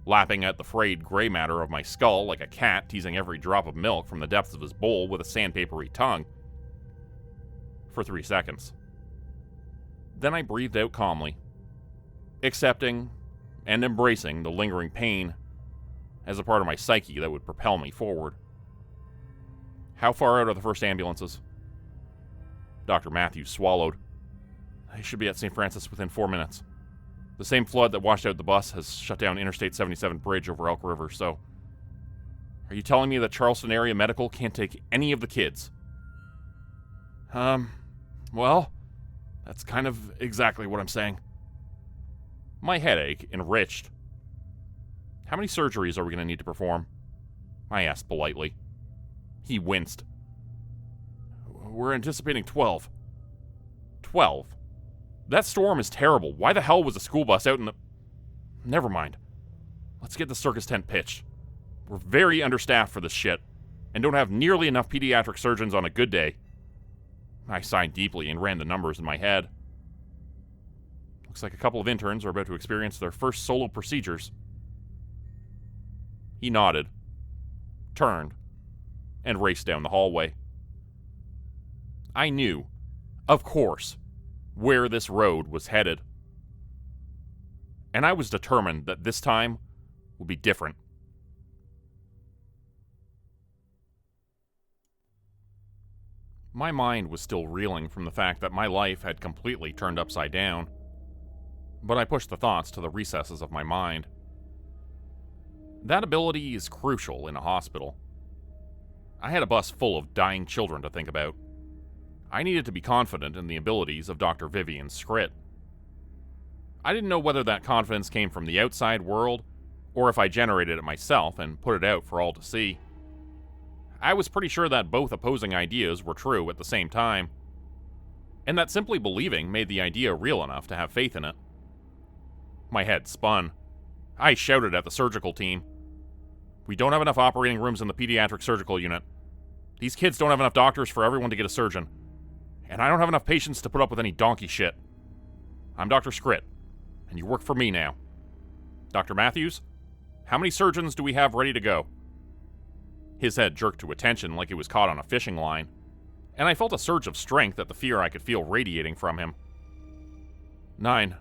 lapping at the frayed gray matter of my skull like a cat teasing every drop of milk from the depths of his bowl with a sandpapery tongue. For 3 seconds. Then I breathed out calmly, accepting and embracing the lingering pain as a part of my psyche that would propel me forward. How far out are the first ambulances? Dr. Matthews swallowed. They should be at St. Francis within 4 minutes. The same flood that washed out the bus has shut down Interstate 77 bridge over Elk River, so... Are you telling me that Charleston Area Medical can't take any of the kids? Well, that's kind of exactly what I'm saying. My headache enriched. How many surgeries are we going to need to perform? I asked politely. He winced. We're anticipating 12. 12? That storm is terrible. Why the hell was a school bus out in the... Never mind. Let's get the circus tent pitched. We're very understaffed for this shit, and don't have nearly enough pediatric surgeons on a good day. I sighed deeply and ran the numbers in my head. Looks like a couple of interns are about to experience their first solo procedures. He nodded, turned, and raced down the hallway. I knew, of course, where this road was headed. And I was determined that this time would be different. My mind was still reeling from the fact that my life had completely turned upside down, but I pushed the thoughts to the recesses of my mind. That ability is crucial in a hospital. I had a bus full of dying children to think about. I needed to be confident in the abilities of Dr. Vivian Skrit. I didn't know whether that confidence came from the outside world, or if I generated it myself and put it out for all to see. I was pretty sure that both opposing ideas were true at the same time, and that simply believing made the idea real enough to have faith in it. My head spun. I shouted at the surgical team. We don't have enough operating rooms in the pediatric surgical unit. These kids don't have enough doctors for everyone to get a surgeon. And I don't have enough patience to put up with any donkey shit. I'm Dr. Skrit, and you work for me now. Dr. Matthews, how many surgeons do we have ready to go? His head jerked to attention like it was caught on a fishing line, and I felt a surge of strength at the fear I could feel radiating from him. 9,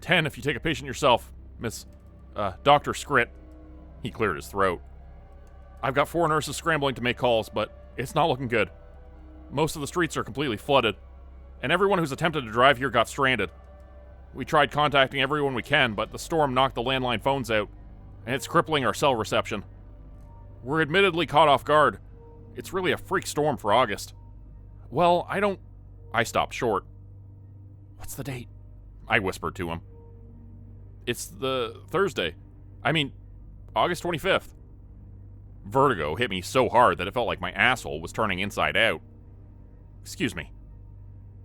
10 if you take a patient yourself, Miss, Dr. Skrit. He cleared his throat. I've got 4 nurses scrambling to make calls, but it's not looking good. Most of the streets are completely flooded, and everyone who's attempted to drive here got stranded. We tried contacting everyone we can, but the storm knocked the landline phones out, and it's crippling our cell reception. We're admittedly caught off guard. It's really a freak storm for August. Well, I stopped short. What's the date? I whispered to him. It's the Thursday. August 25th. Vertigo hit me so hard that it felt like my asshole was turning inside out. Excuse me.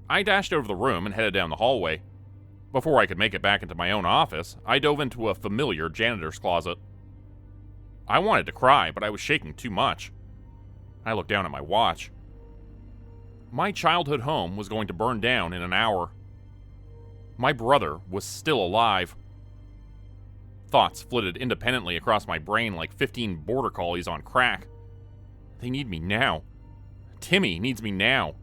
I dashed out of the room and headed down the hallway. Before I could make it back into my own office, I dove into a familiar janitor's closet. I wanted to cry, but I was shaking too much. I looked down at my watch. My childhood home was going to burn down in an hour. My brother was still alive. Thoughts flitted independently across my brain like 15 border collies on crack. They need me now. Timmy needs me now.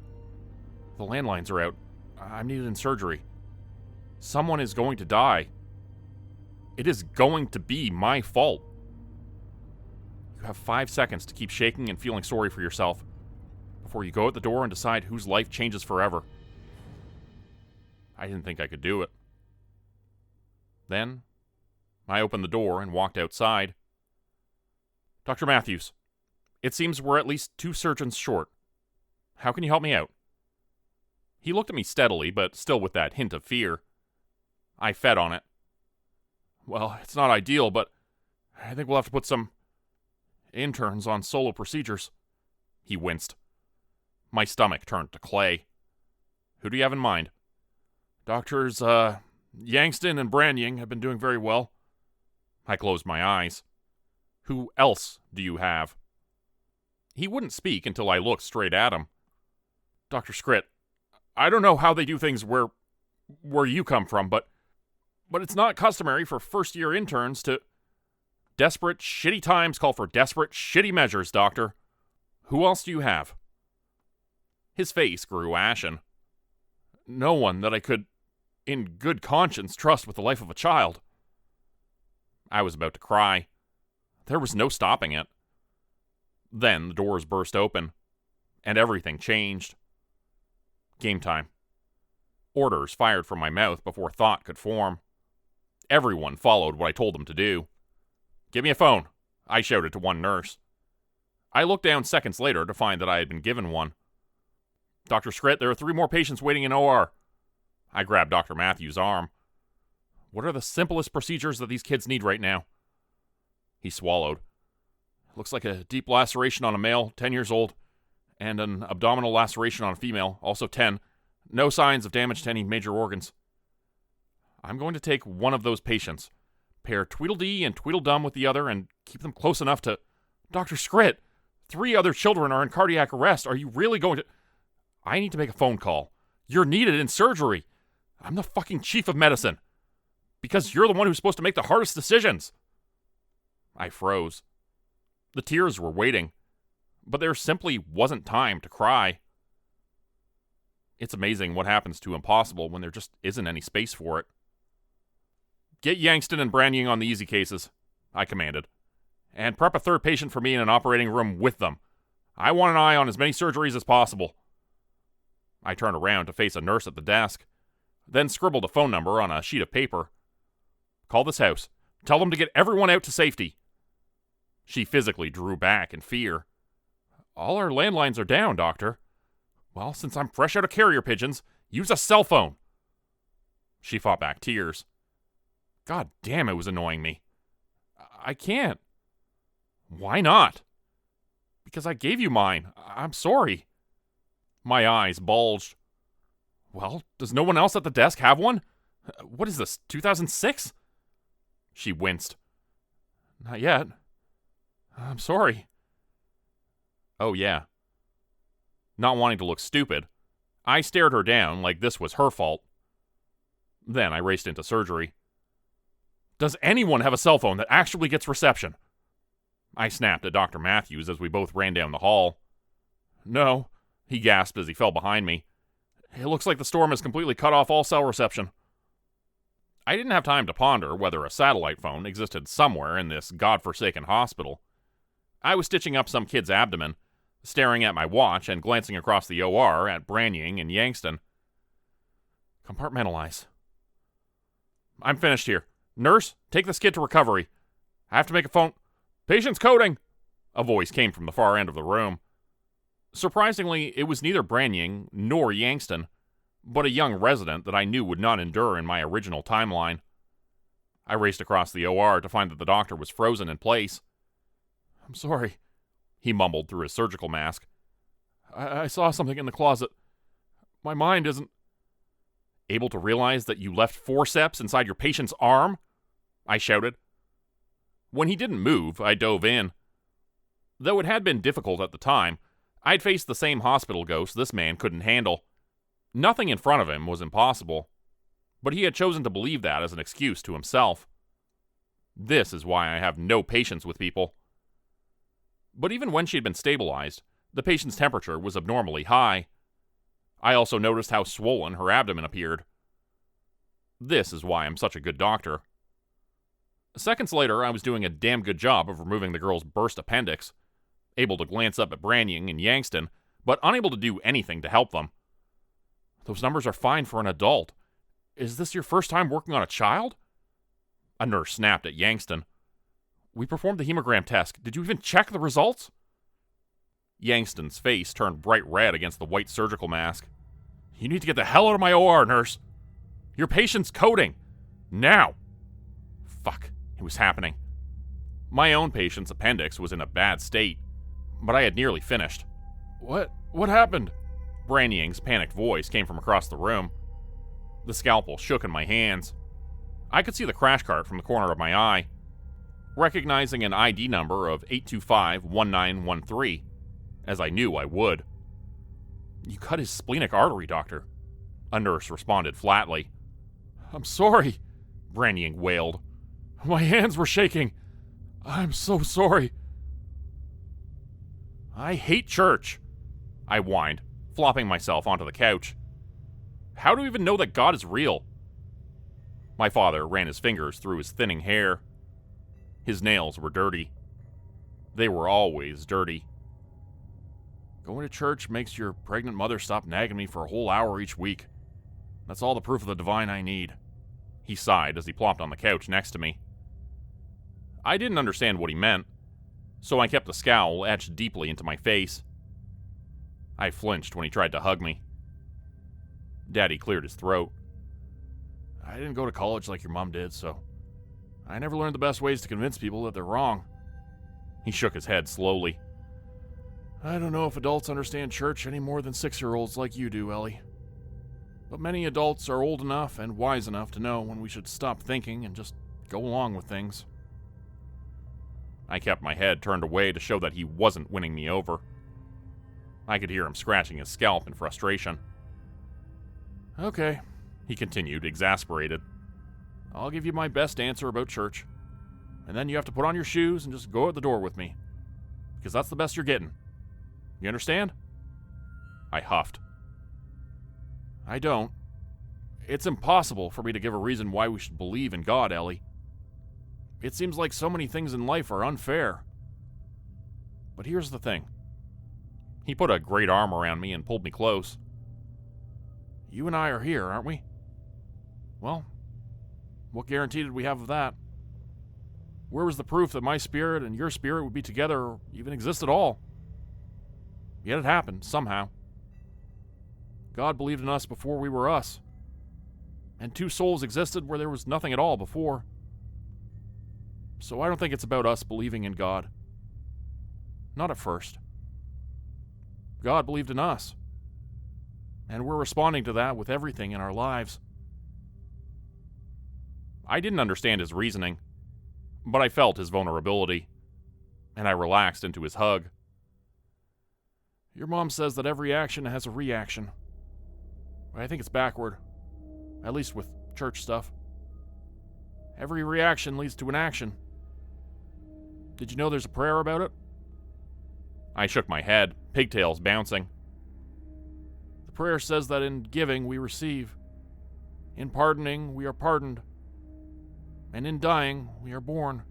The landlines are out. I'm needed in surgery. Someone is going to die. It is going to be my fault. You have 5 seconds to keep shaking and feeling sorry for yourself before you go out the door and decide whose life changes forever. I didn't think I could do it. Then, I opened the door and walked outside. Dr. Matthews, it seems we're at least 2 surgeons short. How can you help me out? He looked at me steadily, but still with that hint of fear. I fed on it. Well, it's not ideal, but I think we'll have to put some interns on solo procedures. He winced. My stomach turned to clay. Who do you have in mind? Doctors, Yangston and Branying have been doing very well. I closed my eyes. Who else do you have? He wouldn't speak until I looked straight at him. Dr. Scrit, I don't know how they do things where you come from, but it's not customary for first-year interns to... Desperate, shitty times call for desperate, shitty measures, Doctor. Who else do you have? His face grew ashen. No one that I could, in good conscience, trust with the life of a child. I was about to cry. There was no stopping it. Then the doors burst open, and everything changed. Game time. Orders fired from my mouth before thought could form. Everyone followed what I told them to do. Give me a phone, I shouted to one nurse. I looked down seconds later to find that I had been given one. Dr. Scrit, there are 3 more patients waiting in OR. I grabbed Dr. Matthews' arm. What are the simplest procedures that these kids need right now? He swallowed. Looks like a deep laceration on a male, 10 years old, and an abdominal laceration on a female, also 10. No signs of damage to any major organs. I'm going to take one of those patients, pair Tweedledee and Tweedledum with the other, and keep them close enough to... Dr. Scrit, 3 other children are in cardiac arrest. Are you really going to... I need to make a phone call. You're needed in surgery. I'm the fucking chief of medicine. Because you're the one who's supposed to make the hardest decisions. I froze. The tears were waiting, but there simply wasn't time to cry. It's amazing what happens to impossible when there just isn't any space for it. Get Yangston and Branying on the easy cases, I commanded, and prep a 3rd patient for me in an operating room with them. I want an eye on as many surgeries as possible. I turned around to face a nurse at the desk, then scribbled a phone number on a sheet of paper. Call this house. Tell them to get everyone out to safety. She physically drew back in fear. All our landlines are down, Doctor. Well, since I'm fresh out of carrier pigeons, use a cell phone. She fought back tears. God damn, it was annoying me. I can't. Why not? Because I gave you mine. I'm sorry. My eyes bulged. Well, does no one else at the desk have one? What is this, 2006? She winced. Not yet. I'm sorry. Oh, yeah. Not wanting to look stupid, I stared her down like this was her fault. Then I raced into surgery. Does anyone have a cell phone that actually gets reception? I snapped at Dr. Matthews as we both ran down the hall. No, he gasped as he fell behind me. It looks like the storm has completely cut off all cell reception. I didn't have time to ponder whether a satellite phone existed somewhere in this godforsaken hospital. I was stitching up some kid's abdomen, staring at my watch and glancing across the OR at Branying and Yangston. Compartmentalize. I'm finished here. Nurse, take this kid to recovery. I have to make a phone. Patient's coding! A voice came from the far end of the room. Surprisingly, it was neither Branying nor Yangston, but a young resident that I knew would not endure in my original timeline. I raced across the OR to find that the doctor was frozen in place. I'm sorry, he mumbled through his surgical mask. I saw something in the closet. My mind isn't... Able to realize that you left forceps inside your patient's arm? I shouted. When he didn't move, I dove in. Though it had been difficult at the time, I'd faced the same hospital ghost this man couldn't handle. Nothing in front of him was impossible, but he had chosen to believe that as an excuse to himself. This is why I have no patience with people. But even when she had been stabilized, the patient's temperature was abnormally high. I also noticed how swollen her abdomen appeared. This is why I'm such a good doctor. Seconds later, I was doing a damn good job of removing the girl's burst appendix, able to glance up at Branying and Yangston, but unable to do anything to help them. Those numbers are fine for an adult. Is this your first time working on a child? A nurse snapped at Yangston. We performed the hemogram test. Did you even check the results? Yangston's face turned bright red against the white surgical mask. You need to get the hell out of my OR, nurse. Your patient's coding. Now. Fuck, it was happening. My own patient's appendix was in a bad state, but I had nearly finished. What happened? Branying's panicked voice came from across the room. The scalpel shook in my hands. I could see the crash cart from the corner of my eye, recognizing an ID number of 825-1913, as I knew I would. You cut his splenic artery, doctor, a nurse responded flatly. I'm sorry, Branying wailed. My hands were shaking. I'm so sorry. I hate church, I whined, flopping myself onto the couch. How do you even know that God is real? My father ran his fingers through his thinning hair. His nails were dirty. They were always dirty. Going to church makes your pregnant mother stop nagging me for a whole hour each week. That's all the proof of the divine I need. He sighed as he plopped on the couch next to me. I didn't understand what he meant, so I kept the scowl etched deeply into my face. I flinched when he tried to hug me. Daddy cleared his throat. I didn't go to college like your mom did, so I never learned the best ways to convince people that they're wrong. He shook his head slowly. I don't know if adults understand church any more than 6-year-olds like you do, Ellie. But many adults are old enough and wise enough to know when we should stop thinking and just go along with things. I kept my head turned away to show that he wasn't winning me over. I could hear him scratching his scalp in frustration. Okay, he continued, exasperated. I'll give you my best answer about church. And then you have to put on your shoes and just go out the door with me. Because that's the best you're getting. You understand? I huffed. I don't. It's impossible for me to give a reason why we should believe in God, Ellie. It seems like so many things in life are unfair. But here's the thing. He put a great arm around me and pulled me close. You and I are here, aren't we? Well, what guarantee did we have of that? Where was the proof that my spirit and your spirit would be together or even exist at all? Yet it happened, somehow. God believed in us before we were us. And two souls existed where there was nothing at all before. So I don't think it's about us believing in God. Not at first. God believed in us. And we're responding to that with everything in our lives. I didn't understand his reasoning, but I felt his vulnerability, and I relaxed into his hug. Your mom says that every action has a reaction. I think it's backward, at least with church stuff. Every reaction leads to an action. Did you know there's a prayer about it? I shook my head, pigtails bouncing. The prayer says that in giving we receive, in pardoning we are pardoned, and in dying we are born.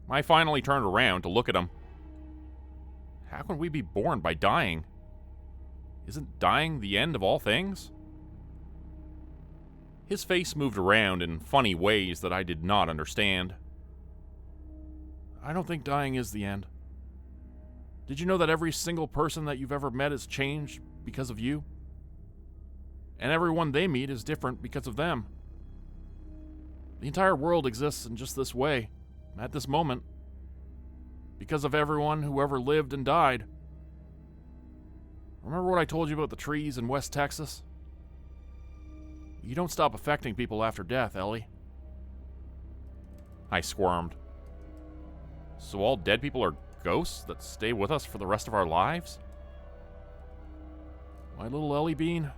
I finally turned around to look at him. How can we be born by dying? Isn't dying the end of all things? His face moved around in funny ways that I did not understand. I don't think dying is the end. Did you know that every single person that you've ever met has changed because of you? And everyone they meet is different because of them. The entire world exists in just this way, at this moment, because of everyone who ever lived and died. Remember what I told you about the trees in West Texas? You don't stop affecting people after death, Ellie. I squirmed. So all dead people are ghosts that stay with us for the rest of our lives? My little Ellie Bean,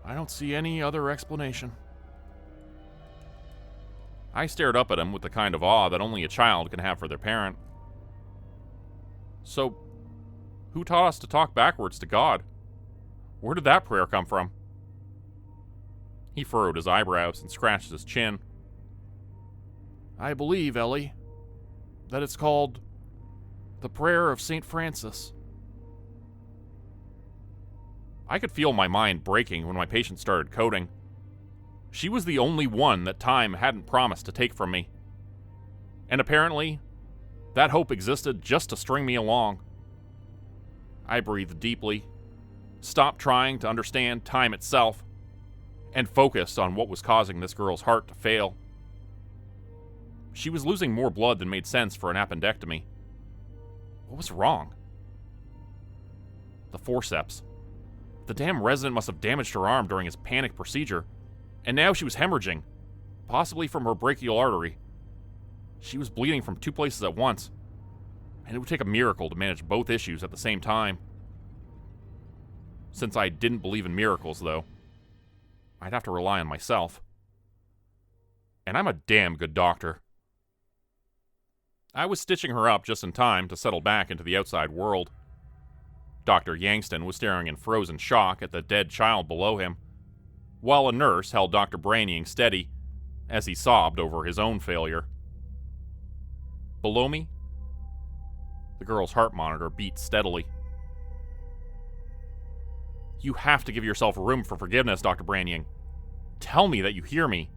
I don't see any other explanation. I stared up at him with the kind of awe that only a child can have for their parent. So, who taught us to talk backwards to God? Where did that prayer come from? He furrowed his eyebrows and scratched his chin. I believe, Ellie, that it's called the Prayer of St. Francis. I could feel my mind breaking when my patient started coding. She was the only one that time hadn't promised to take from me. And apparently, that hope existed just to string me along. I breathed deeply, stopped trying to understand time itself, and focused on what was causing this girl's heart to fail. She was losing more blood than made sense for an appendectomy. What was wrong? The forceps. The damn resident must have damaged her arm during his panic procedure, and now she was hemorrhaging, possibly from her brachial artery. She was bleeding from 2 places at once, and it would take a miracle to manage both issues at the same time. Since I didn't believe in miracles, though, I'd have to rely on myself. And I'm a damn good doctor. I was stitching her up just in time to settle back into the outside world. Dr. Yangston was staring in frozen shock at the dead child below him, while a nurse held Dr. Branning steady as he sobbed over his own failure. Below me, the girl's heart monitor beat steadily. You have to give yourself room for forgiveness, Dr. Branning. Tell me that you hear me.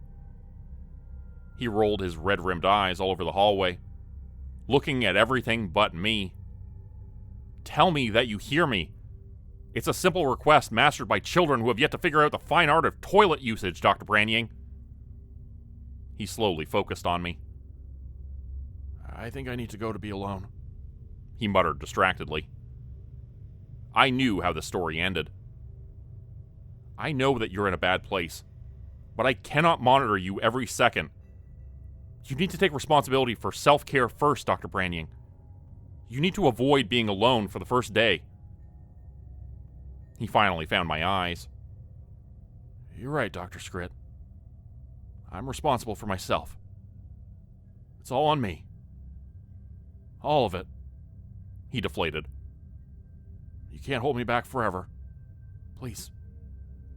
He rolled his red-rimmed eyes all over the hallway, looking at everything but me. Tell me that you hear me. It's a simple request mastered by children who have yet to figure out the fine art of toilet usage, Dr. Branning. He slowly focused on me. I think I need to go to be alone, he muttered distractedly. I knew how the story ended. I know that you're in a bad place, but I cannot monitor you every second. You need to take responsibility for self-care first, Dr. Branning. You need to avoid being alone for the first day. He finally found my eyes. You're right, Dr. Scrit. I'm responsible for myself. It's all on me. All of it. He deflated. You can't hold me back forever. Please,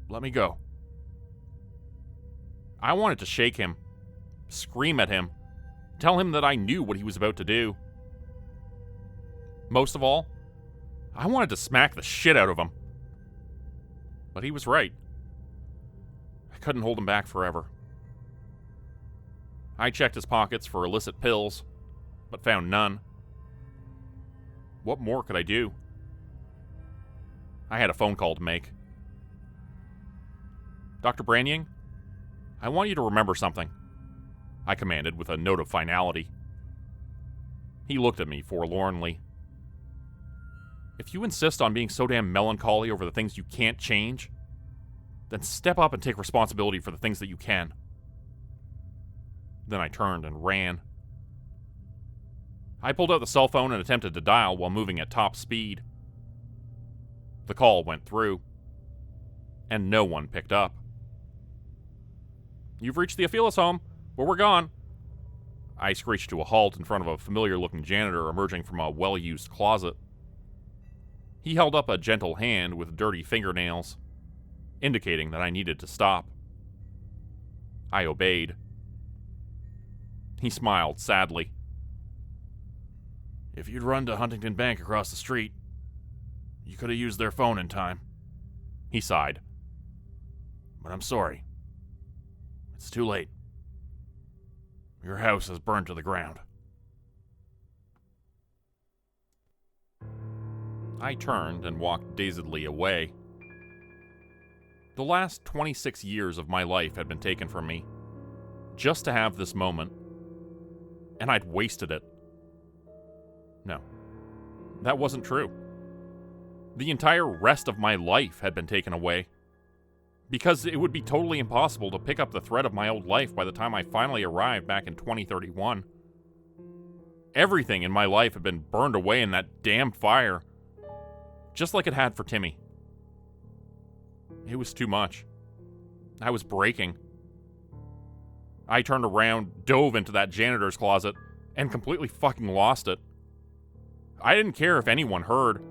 let me go. I wanted to shake him, scream at him, tell him that I knew what he was about to do. Most of all, I wanted to smack the shit out of him. But he was right. I couldn't hold him back forever. I checked his pockets for illicit pills, but found none. What more could I do? I had a phone call to make. Dr. Branning, I want you to remember something, I commanded with a note of finality. He looked at me forlornly. If you insist on being so damn melancholy over the things you can't change, then step up and take responsibility for the things that you can. Then I turned and ran. I pulled out the cell phone and attempted to dial while moving at top speed. The call went through, and no one picked up. You've reached the Aphelis home, but we're gone. I screeched to a halt in front of a familiar-looking janitor emerging from a well-used closet. He held up a gentle hand with dirty fingernails, indicating that I needed to stop. I obeyed. He smiled sadly. If you'd run to Huntington Bank across the street, you could have used their phone in time. He sighed. But I'm sorry. It's too late. Your house is burned to the ground. I turned and walked dazedly away. The last 26 years of my life had been taken from me, just to have this moment, and I'd wasted it. No, that wasn't true. The entire rest of my life had been taken away, because it would be totally impossible to pick up the thread of my old life by the time I finally arrived back in 2031. Everything in my life had been burned away in that damn fire, just like it had for Timmy. It was too much. I was breaking. I turned around, dove into that janitor's closet, and completely fucking lost it. I didn't care if anyone heard.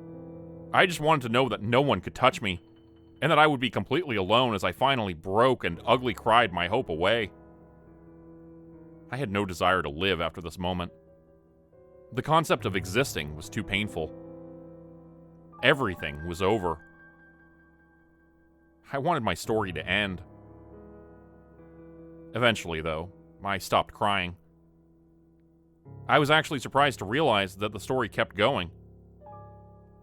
I just wanted to know that no one could touch me, and that I would be completely alone as I finally broke and ugly cried my hope away. I had no desire to live after this moment. The concept of existing was too painful. Everything was over. I wanted my story to end. Eventually, though, I stopped crying. I was actually surprised to realize that the story kept going.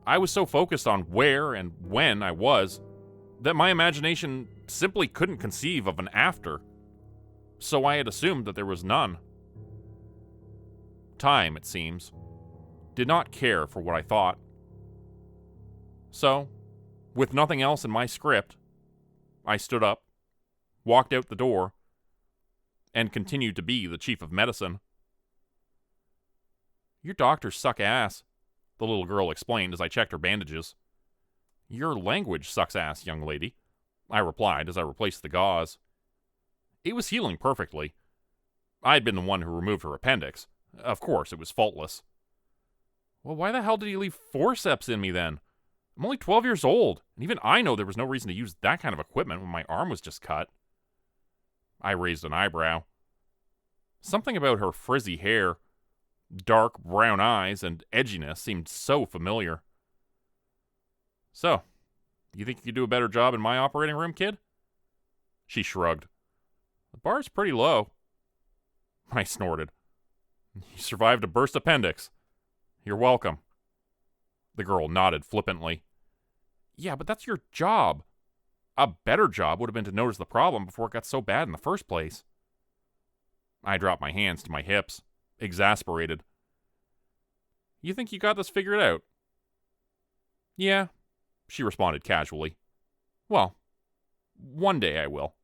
I was so focused on where and when I was that my imagination simply couldn't conceive of an after, so I had assumed that there was none. Time, it seems, did not care for what I thought. So, with nothing else in my script, I stood up, walked out the door, and continued to be the chief of medicine. "Your doctors suck ass," the little girl explained as I checked her bandages. "Your language sucks ass, young lady," I replied as I replaced the gauze. It was healing perfectly. I had been the one who removed her appendix. Of course, it was faultless. Well, why the hell did he leave forceps in me then? I'm only 12 years old, and even I know there was no reason to use that kind of equipment when my arm was just cut. I raised an eyebrow. Something about her frizzy hair, dark brown eyes, and edginess seemed so familiar. "So, you think you could do a better job in my operating room, kid?" She shrugged. "The bar's pretty low." I snorted. "You survived a burst appendix. You're welcome." The girl nodded flippantly. "Yeah, but that's your job. A better job would have been to notice the problem before it got so bad in the first place." I dropped my hands to my hips, exasperated. "You think you got this figured out?" "Yeah," she responded casually. "Well, one day I will."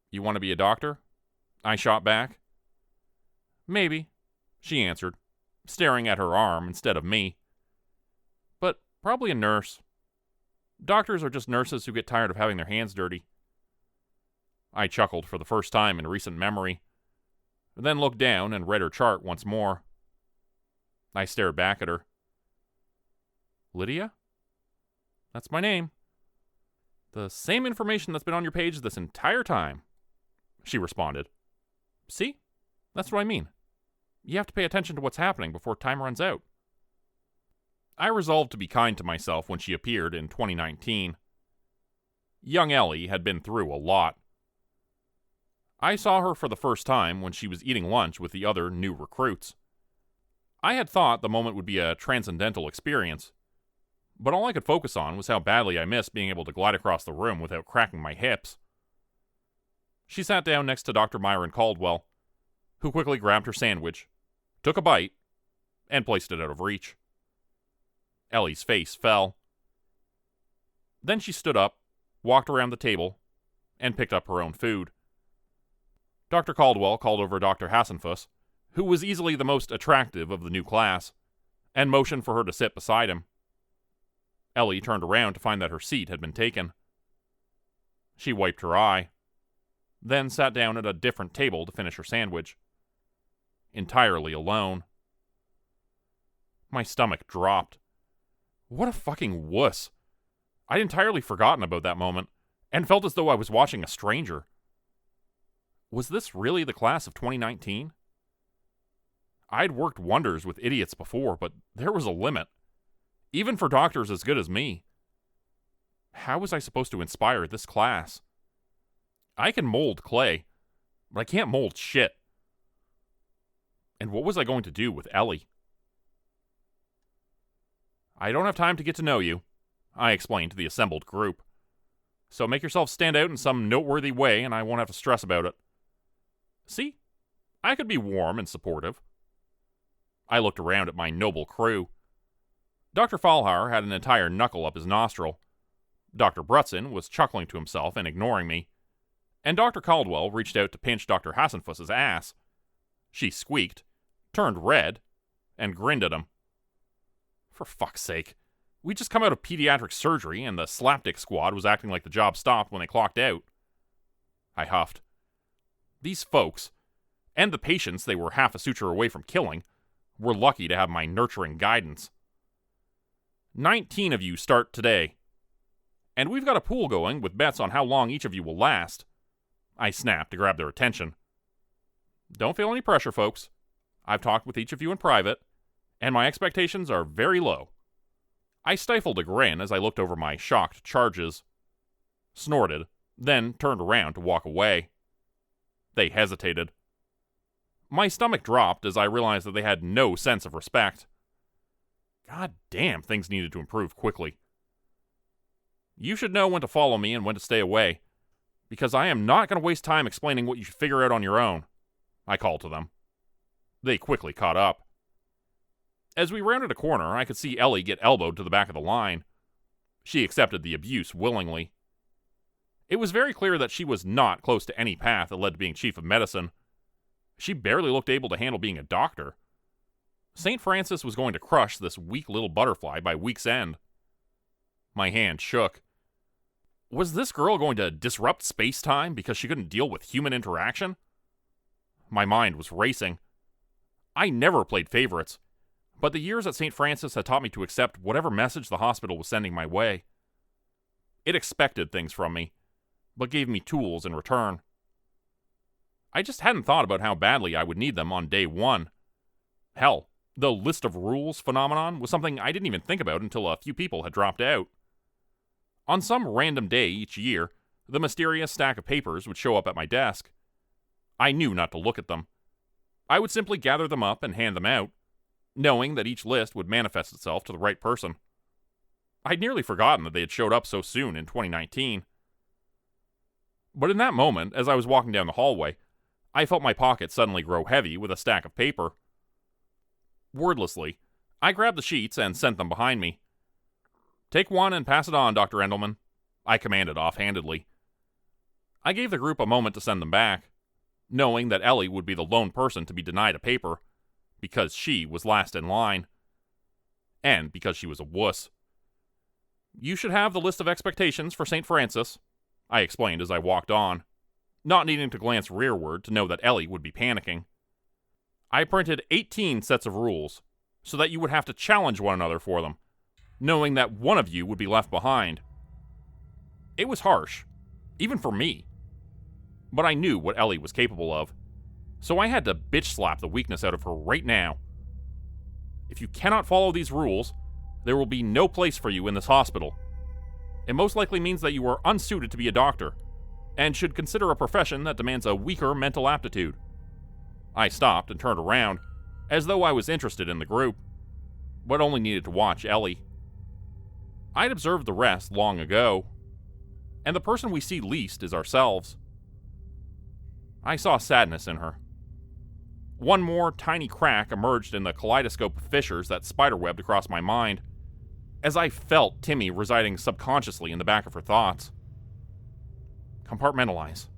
"You want to be a doctor?" I shot back. "Maybe," she answered, staring at her arm instead of me. "But probably a nurse. Doctors are just nurses who get tired of having their hands dirty." I chuckled for the first time in recent memory, then looked down and read her chart once more. I stared back at her. "Lydia? That's my name. The same information that's been on your page this entire time," she responded. "See? That's what I mean. You have to pay attention to what's happening before time runs out." I resolved to be kind to myself when she appeared in 2019. Young Ellie had been through a lot. I saw her for the first time when she was eating lunch with the other new recruits. I had thought the moment would be a transcendental experience, but all I could focus on was how badly I missed being able to glide across the room without cracking my hips. She sat down next to Dr. Myron Caldwell, who quickly grabbed her sandwich, took a bite, and placed it out of reach. Ellie's face fell. Then she stood up, walked around the table, and picked up her own food. Dr. Caldwell called over Dr. Hassenfuss, who was easily the most attractive of the new class, and motioned for her to sit beside him. Ellie turned around to find that her seat had been taken. She wiped her eye, then sat down at a different table to finish her sandwich. Entirely alone. My stomach dropped. What a fucking wuss. I'd entirely forgotten about that moment, and felt as though I was watching a stranger. Was this really the class of 2019? I'd worked wonders with idiots before, but there was a limit. Even for doctors as good as me. How was I supposed to inspire this class? I can mold clay, but I can't mold shit. And what was I going to do with Ellie? "I don't have time to get to know you," I explained to the assembled group. "So make yourself stand out in some noteworthy way, and I won't have to stress about it." See? I could be warm and supportive. I looked around at my noble crew. Dr. Falhauer had an entire knuckle up his nostril. Dr. Brutson was chuckling to himself and ignoring me. And Dr. Caldwell reached out to pinch Dr. Hassenfuss's ass. She squeaked, turned red, and grinned at him. For fuck's sake. We'd just come out of pediatric surgery, and the slapdick squad was acting like the job stopped when they clocked out. I huffed. These folks, and the patients they were half a suture away from killing, were lucky to have my nurturing guidance. 19 of you start today. And we've got a pool going with bets on how long each of you will last. I snapped to grab their attention. Don't feel any pressure, folks. I've talked with each of you in private, and my expectations are very low. I stifled a grin as I looked over my shocked charges, snorted, then turned around to walk away. They hesitated. My stomach dropped as I realized that they had no sense of respect. God damn, things needed to improve quickly. You should know when to follow me and when to stay away, because I am not going to waste time explaining what you should figure out on your own, I called to them. They quickly caught up. As we rounded a corner, I could see Ellie get elbowed to the back of the line. She accepted the abuse willingly. It was very clear that she was not close to any path that led to being chief of medicine. She barely looked able to handle being a doctor. St. Francis was going to crush this weak little butterfly by week's end. My hand shook. Was this girl going to disrupt space-time because she couldn't deal with human interaction? My mind was racing. I never played favorites, but the years at St. Francis had taught me to accept whatever message the hospital was sending my way. It expected things from me, but gave me tools in return. I just hadn't thought about how badly I would need them on day one. Hell, the list of rules phenomenon was something I didn't even think about until a few people had dropped out. On some random day each year, the mysterious stack of papers would show up at my desk. I knew not to look at them. I would simply gather them up and hand them out, knowing that each list would manifest itself to the right person. I'd nearly forgotten that they had showed up so soon in 2019. But in that moment, as I was walking down the hallway, I felt my pocket suddenly grow heavy with a stack of paper. Wordlessly, I grabbed the sheets and sent them behind me. "Take one and pass it on, Dr. Endelman," I commanded offhandedly. I gave the group a moment to send them back, knowing that Ellie would be the lone person to be denied a paper, because she was last in line, and because she was a wuss. "You should have the list of expectations for St. Francis," I explained as I walked on, not needing to glance rearward to know that Ellie would be panicking. I printed 18 sets of rules, so that you would have to challenge one another for them, knowing that one of you would be left behind. It was harsh, even for me. But I knew what Ellie was capable of, so I had to bitch slap the weakness out of her right now. If you cannot follow these rules, there will be no place for you in this hospital. It most likely means that you are unsuited to be a doctor, and should consider a profession that demands a weaker mental aptitude. I stopped and turned around, as though I was interested in the group, but only needed to watch Ellie. I'd observed the rest long ago, and the person we see least is ourselves. I saw sadness in her. One more tiny crack emerged in the kaleidoscope of fissures that spiderwebbed across my mind, as I felt Timmy residing subconsciously in the back of her thoughts. Compartmentalize.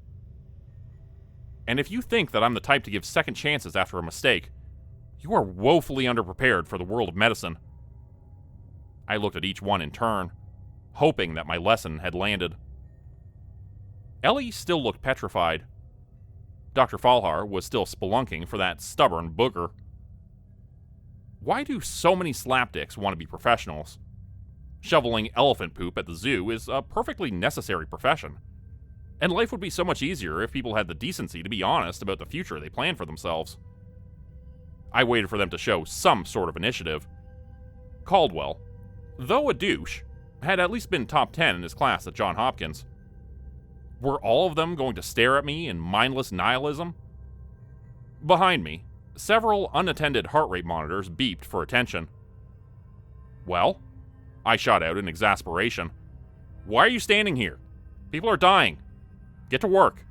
And if you think that I'm the type to give second chances after a mistake, you are woefully underprepared for the world of medicine. I looked at each one in turn, hoping that my lesson had landed. Ellie still looked petrified. Dr. Falhar was still spelunking for that stubborn booger. Why do so many slapdicks want to be professionals? Shoveling elephant poop at the zoo is a perfectly necessary profession, and life would be so much easier if people had the decency to be honest about the future they plan for themselves. I waited for them to show some sort of initiative. Caldwell, though a douche, had at least been top 10 in his class at Johns Hopkins. Were all of them going to stare at me in mindless nihilism? Behind me, several unattended heart rate monitors beeped for attention. "Well?" I shot out in exasperation. "Why are you standing here? People are dying. Get to work."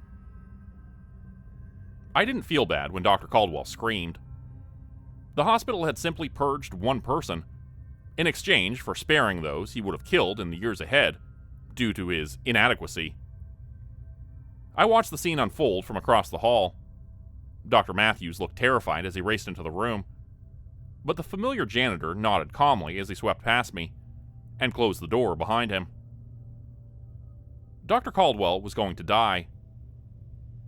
I didn't feel bad when Dr. Caldwell screamed. The hospital had simply purged one person, in exchange for sparing those he would have killed in the years ahead, due to his inadequacy. I watched the scene unfold from across the hall. Dr. Matthews looked terrified as he raced into the room, but the familiar janitor nodded calmly as he swept past me, and closed the door behind him. Dr. Caldwell was going to die.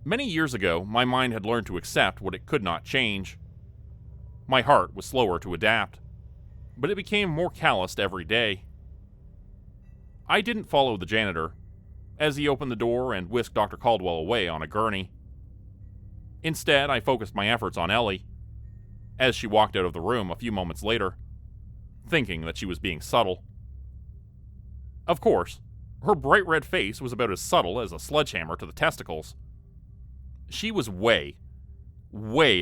Many years ago, my mind had learned to accept what it could not change. My heart was slower to adapt, but it became more calloused every day. I didn't follow the janitor, as he opened the door and whisked Dr. Caldwell away on a gurney. Instead, I focused my efforts on Ellie, as she walked out of the room a few moments later, thinking that she was being subtle. Of course, her bright red face was about as subtle as a sledgehammer to the testicles. She was way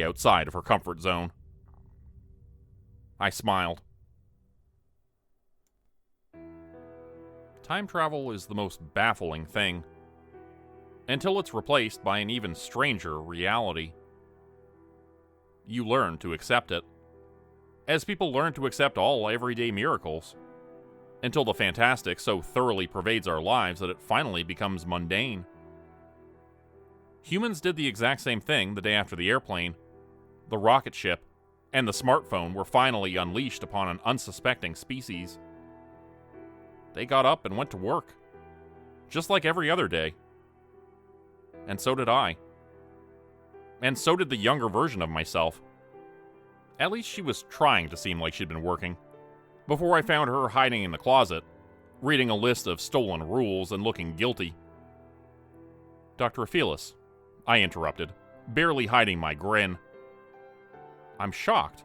outside of her comfort zone. I smiled. Time travel is the most baffling thing, until it's replaced by an even stranger reality. you learn to accept it. As people learn to accept all everyday miracles. Until the fantastic so thoroughly pervades our lives that it finally becomes mundane. Humans did the exact same thing the day after the airplane, the rocket ship, and the smartphone were finally unleashed upon an unsuspecting species. They got up and went to work, just like every other day. And so did I. And so did the younger version of myself. At least she was trying to seem like she'd been working, before I found her hiding in the closet, reading a list of stolen rules and looking guilty. Dr. Aphelis, I interrupted, barely hiding my grin. I'm shocked.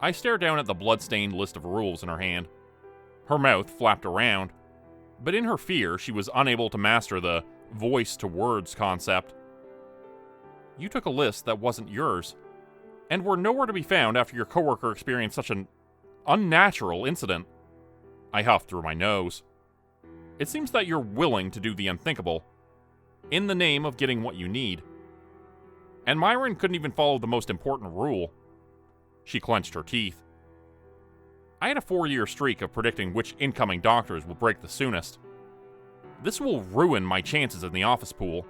I stared down at the blood-stained list of rules in her hand. Her mouth flapped around, but in her fear, she was unable to master the voice-to-words concept. You took a list that wasn't yours, and were nowhere to be found after your coworker experienced such an unnatural incident. I huffed through my nose. It seems that you're willing to do the unthinkable, in the name of getting what you need. And Myron couldn't even follow the most important rule. She clenched her teeth. I had a 4-year streak of predicting which incoming doctors will break the soonest. This will ruin my chances in the office pool.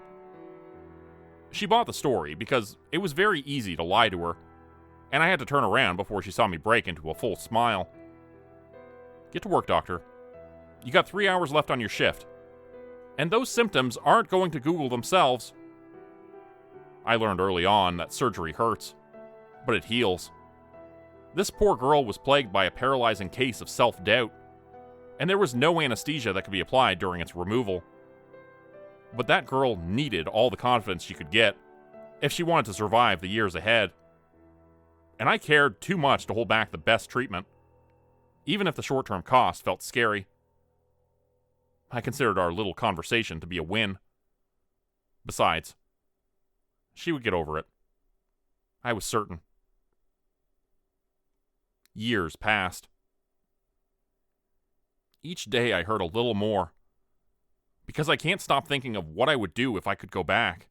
She bought the story because it was very easy to lie to her, and I had to turn around before she saw me break into a full smile. Get to work, doctor. You got 3 hours left on your shift. And those symptoms aren't going to Google themselves. I learned early on that surgery hurts, but it heals. This poor girl was plagued by a paralyzing case of self-doubt, and there was no anesthesia that could be applied during its removal. But that girl needed all the confidence she could get if she wanted to survive the years ahead. And I cared too much to hold back the best treatment, even if the short-term cost felt scary. I considered our little conversation to be a win. Besides, she would get over it. I was certain. Years passed. Each day I heard a little more, because I can't stop thinking of what I would do if I could go back.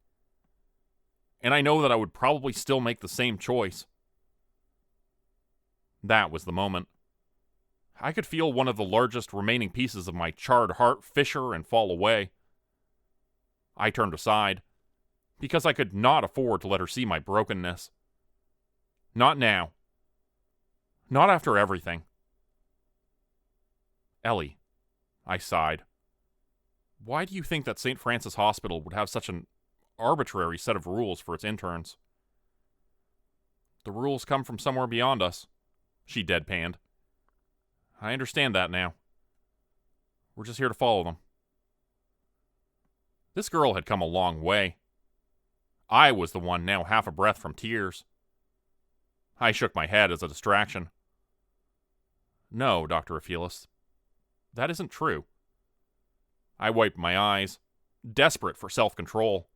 And I know that I would probably still make the same choice. That was the moment. I could feel one of the largest remaining pieces of my charred heart fissure and fall away. I turned aside, because I could not afford to let her see my brokenness. Not now. Not after everything. Ellie, I sighed. Why do you think that St. Francis Hospital would have such an arbitrary set of rules for its interns? The rules come from somewhere beyond us, she deadpanned. I understand that now. We're just here to follow them. This girl had come a long way. I was the one now half a breath from tears. I shook my head as a distraction. No, Dr. Aphelis. That isn't true. I wiped my eyes, desperate for self-control.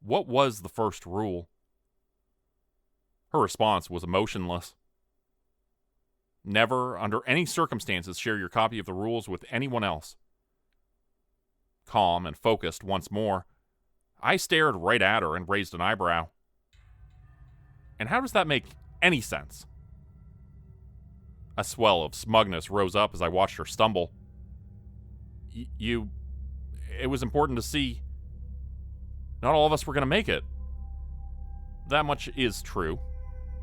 What was the first rule? Her response was emotionless. Never, under any circumstances, share your copy of the rules with anyone else. Calm and focused once more, I stared right at her and raised an eyebrow. And how does that make any sense? A swell of smugness rose up as I watched her stumble. It was important to see. Not all of us were going to make it. That much is true,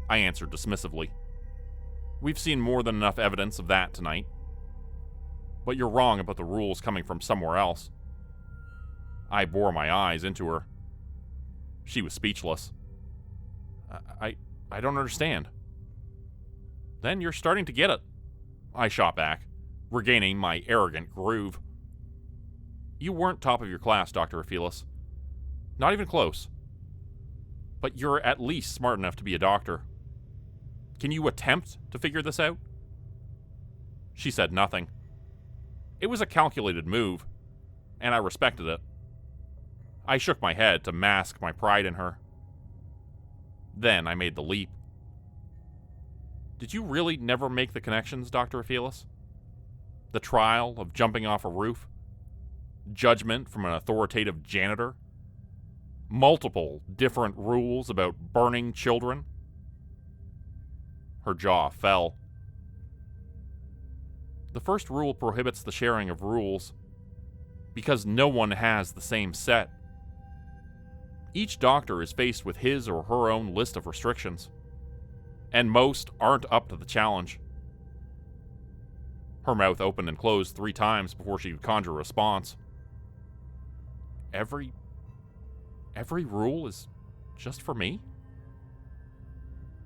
I answered dismissively. We've seen more than enough evidence of that tonight. But you're wrong about the rules coming from somewhere else. I bore my eyes into her. She was speechless. I don't understand. Then you're starting to get it, I shot back, regaining my arrogant groove. You weren't top of your class, Dr. Aphelis. Not even close. But you're at least smart enough to be a doctor. Can you attempt to figure this out? She said nothing. It was a calculated move, and I respected it. I shook my head to mask my pride in her. Then I made the leap. Did you really never make the connections, Dr. Aphelis? The trial of jumping off a roof? Judgment from an authoritative janitor? Multiple different rules about burning children. Her jaw fell. The first rule prohibits the sharing of rules, because no one has the same set. Each doctor is faced with his or her own list of restrictions, and most aren't up to the challenge. Her mouth opened and closed 3 times before she could conjure a response. Every rule is just for me?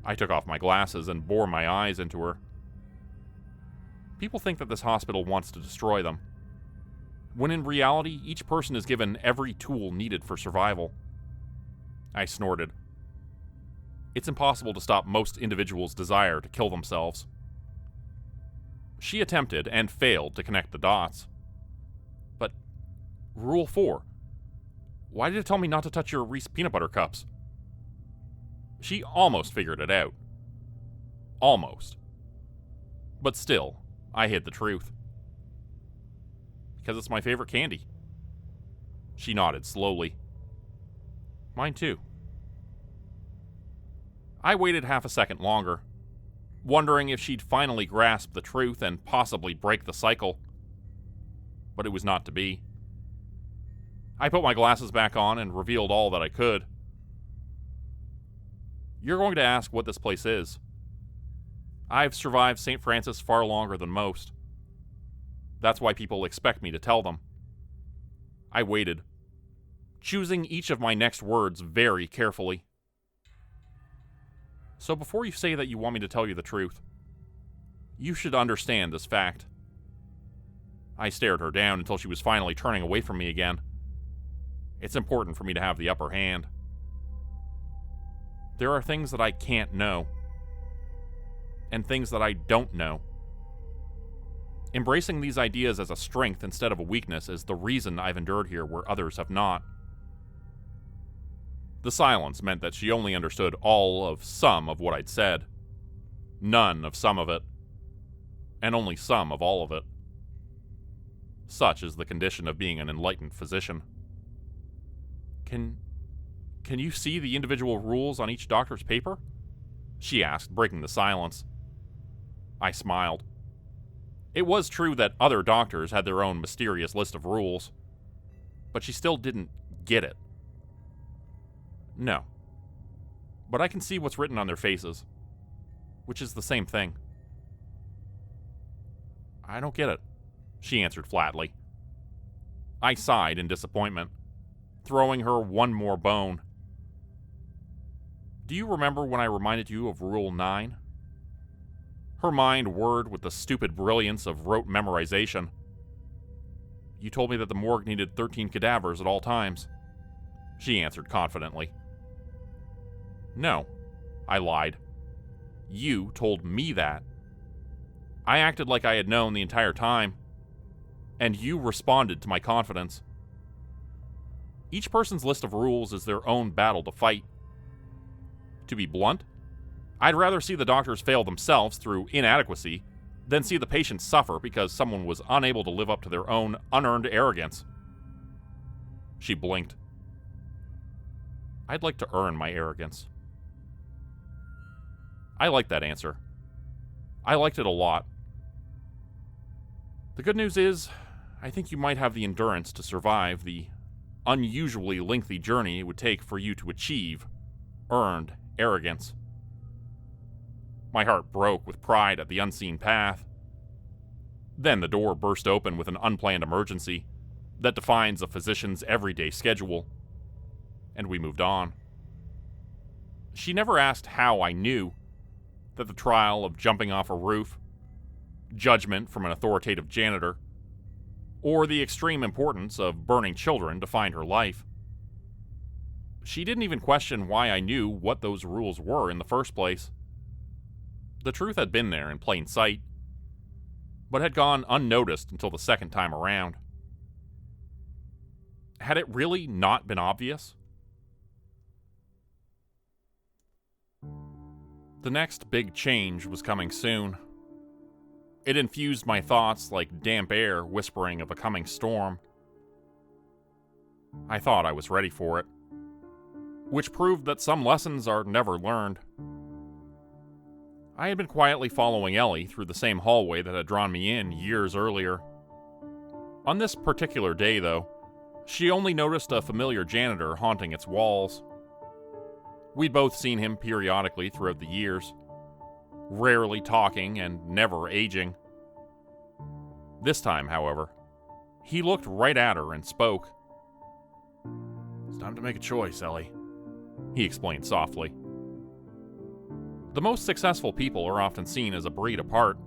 I took off my glasses and bored my eyes into her. People think that this hospital wants to destroy them, when in reality, each person is given every tool needed for survival. I snorted. It's impossible to stop most individuals' desire to kill themselves. She attempted and failed to connect the dots. But, Rule 4. Why did it tell me not to touch your Reese peanut butter cups? She almost figured it out. Almost. But still, I hid the truth. Because it's my favorite candy. She nodded slowly. Mine too. I waited half a second longer, wondering if she'd finally grasp the truth and possibly break the cycle. But it was not to be. I put my glasses back on and revealed all that I could. You're going to ask what this place is. I've survived St. Francis far longer than most. That's why people expect me to tell them. I waited, choosing each of my next words very carefully. So before you say that you want me to tell you the truth, you should understand this fact. I stared her down until she was finally turning away from me again. It's important for me to have the upper hand. There are things that I can't know, and things that I don't know. Embracing these ideas as a strength instead of a weakness is the reason I've endured here where others have not. The silence meant that she only understood all of some of what I'd said, none of some of it, and only some of all of it. Such is the condition of being an enlightened physician. Can you see the individual rules on each doctor's paper? She asked, breaking the silence. I smiled. It was true that other doctors had their own mysterious list of rules, but she still didn't get it. No. But I can see what's written on their faces, which is the same thing. I don't get it, she answered flatly. I sighed in disappointment, throwing her one more bone. Do you remember when I reminded you of Rule 9? Her mind whirred with the stupid brilliance of rote memorization. You told me that the morgue needed 13 cadavers at all times, she answered confidently. No, I lied. You told me that. I acted like I had known the entire time, and you responded to my confidence. Each person's list of rules is their own battle to fight. To be blunt, I'd rather see the doctors fail themselves through inadequacy than see the patients suffer because someone was unable to live up to their own unearned arrogance. She blinked. I'd like to earn my arrogance. I liked that answer. I liked it a lot. The good news is, I think you might have the endurance to survive the unusually lengthy journey it would take for you to achieve earned arrogance. My heart broke with pride at the unseen path. Then the door burst open with an unplanned emergency that defines a physician's everyday schedule, and we moved on. She never asked how I knew that the trial of jumping off a roof, judgment from an authoritative janitor, or the extreme importance of burning children defined her life. She didn't even question why I knew what those rules were in the first place. The truth had been there in plain sight, but had gone unnoticed until the second time around. Had it really not been obvious? The next big change was coming soon. It infused my thoughts like damp air whispering of a coming storm. I thought I was ready for it. which proved that some lessons are never learned. I had been quietly following Ellie through the same hallway that had drawn me in years earlier. On this particular day, though, she only noticed a familiar janitor haunting its walls. We'd both seen him periodically throughout the years, rarely talking and never aging. This time, however, he looked right at her and spoke. "It's time to make a choice, Ellie," he explained softly. The most successful people are often seen as a breed apart,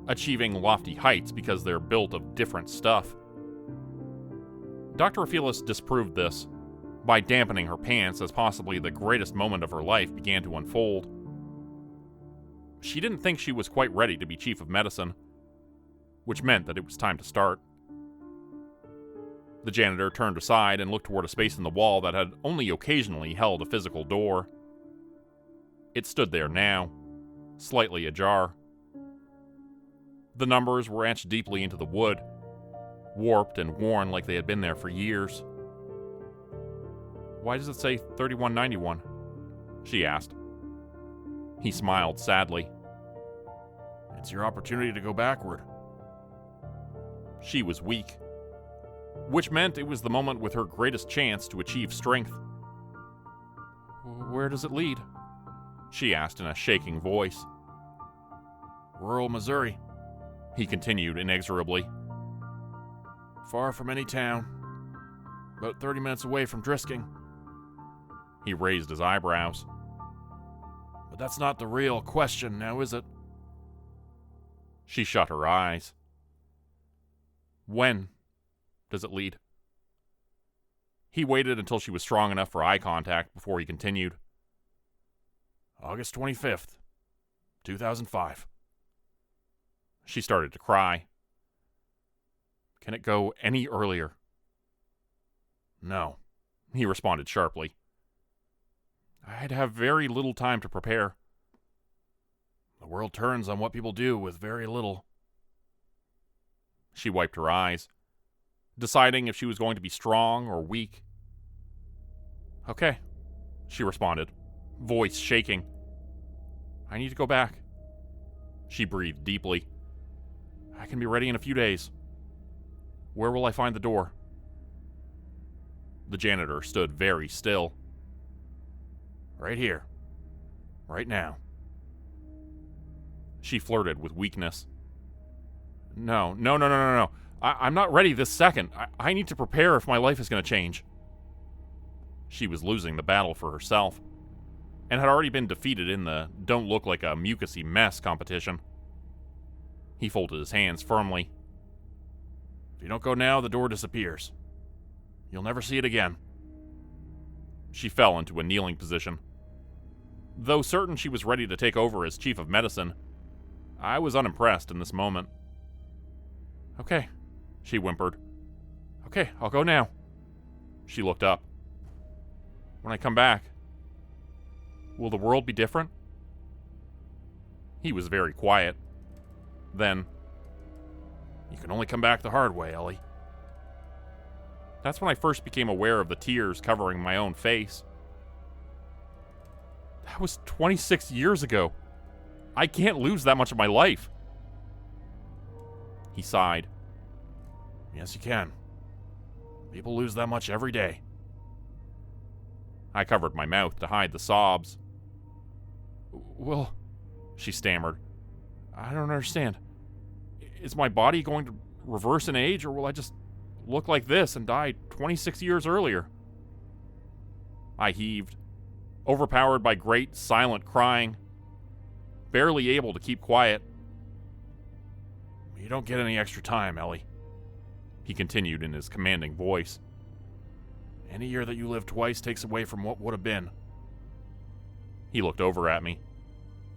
achieving lofty heights because they're built of different stuff. Dr. Ophelis disproved this by dampening her pants as possibly the greatest moment of her life began to unfold. She didn't think she was quite ready to be chief of medicine, which meant that it was time to start. The janitor turned aside and looked toward a space in the wall that had only occasionally held a physical door. It stood there now, slightly ajar. The numbers were etched deeply into the wood, warped and worn like they had been there for years. "Why does it say 3191? She asked. He smiled sadly. "It's your opportunity to go backward." She was weak, which meant it was the moment with her greatest chance to achieve strength. "Where does it lead?" she asked in a shaking voice. "Rural Missouri," he continued inexorably. "Far from any town. About 30 minutes away from Drisking." He raised his eyebrows. "But that's not the real question, now is it?" She shut her eyes. "When does it lead?" He waited until she was strong enough for eye contact before he continued. "August 25th, 2005. She started to cry. "Can it go any earlier?" "No," he responded sharply. "I'd have very little time to prepare." "The world turns on what people do with very little." She wiped her eyes, deciding if she was going to be strong or weak. "Okay," she responded, voice shaking. "I need to go back." She breathed deeply. "I can be ready in a few days. Where will I find the door?" The janitor stood very still. "Right here. Right now." She flirted with weakness. No. I'm not ready this second. I need to prepare if my life is going to change." She was losing the battle for herself, and had already been defeated in the don't look like a mucusy mess competition. He folded his hands firmly. "If you don't go now, the door disappears. You'll never see it again." She fell into a kneeling position. Though certain she was ready to take over as chief of medicine, I was unimpressed in this moment. "Okay," she whimpered. "Okay, I'll go now." She looked up. "When I come back, will the world be different?" He was very quiet. Then, "You can only come back the hard way, Ellie." That's when I first became aware of the tears covering my own face. That was 26 years ago. I can't lose that much of my life. He sighed. "Yes, you can. People lose that much every day." I covered my mouth to hide the sobs. "Well," she stammered, "I don't understand. Is my body going to reverse in age, or will I just look like this and die 26 years earlier?" I heaved, overpowered by great, silent crying, barely able to keep quiet. "You don't get any extra time, Ellie," he continued in his commanding voice. "Any year that you live twice takes away from what would have been." He looked over at me,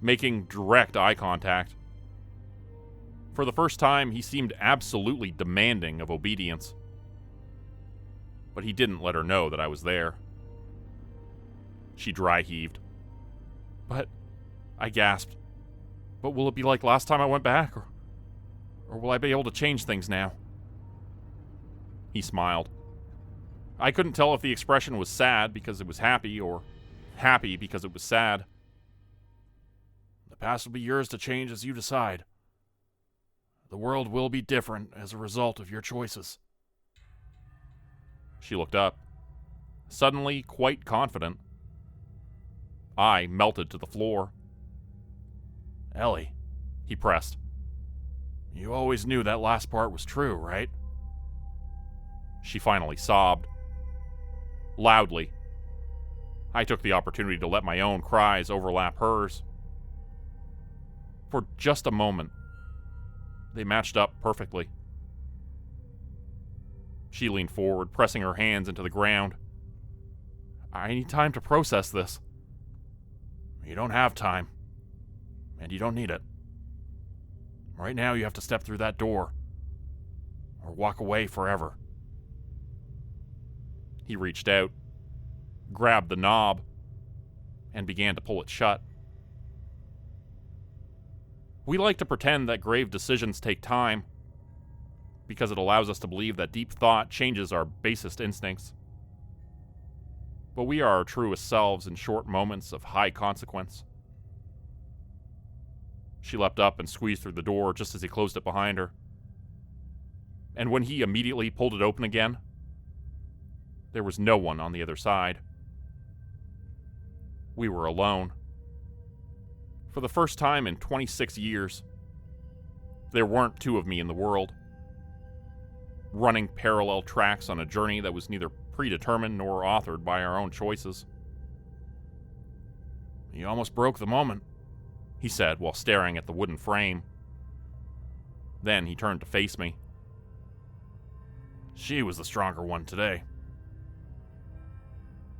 making direct eye contact. For the first time, he seemed absolutely demanding of obedience. But he didn't let her know that I was there. She dry heaved. "But," I gasped, "but will it be like last time I went back, or will I be able to change things now?" He smiled. I couldn't tell if the expression was sad because it was happy or happy because it was sad. The past will be yours to change as you decide. The world will be different as a result of your choices. She looked up, suddenly quite confident. I melted to the floor. Ellie, He pressed. you always knew that last part was true, right? She finally sobbed. Loudly. I took the opportunity to let my own cries overlap hers. For just a moment, they matched up perfectly. She leaned forward, pressing her hands into the ground. I need time to process this. You don't have time. And you don't need it. Right now you have to step through that door. Or walk away forever. He reached out, grabbed the knob, and began to pull it shut. We like to pretend that grave decisions take time, because it allows us to believe that deep thought changes our basest instincts. But we are our truest selves in short moments of high consequence. She leapt up and squeezed through the door just as he closed it behind her. And when he immediately pulled it open again, there was no one on the other side. We were alone. For the first time in 26 years, there weren't two of me in the world, running parallel tracks on a journey that was neither predetermined nor authored by our own choices. You almost broke the moment, he said while staring at the wooden frame. Then he turned to face me. She was the stronger one today.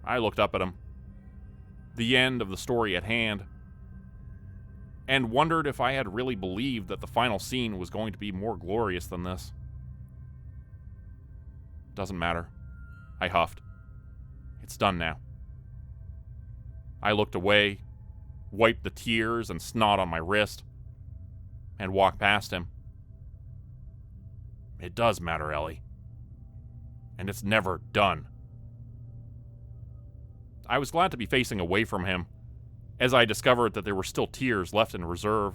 I looked up at him, the end of the story at hand, and wondered if I had really believed that the final scene was going to be more glorious than this. Doesn't matter, I huffed. It's done now. I looked away, wiped the tears and snot on my wrist, and walked past him. It does matter, Ellie. And it's never done. I was glad to be facing away from him, as I discovered that there were still tears left in reserve.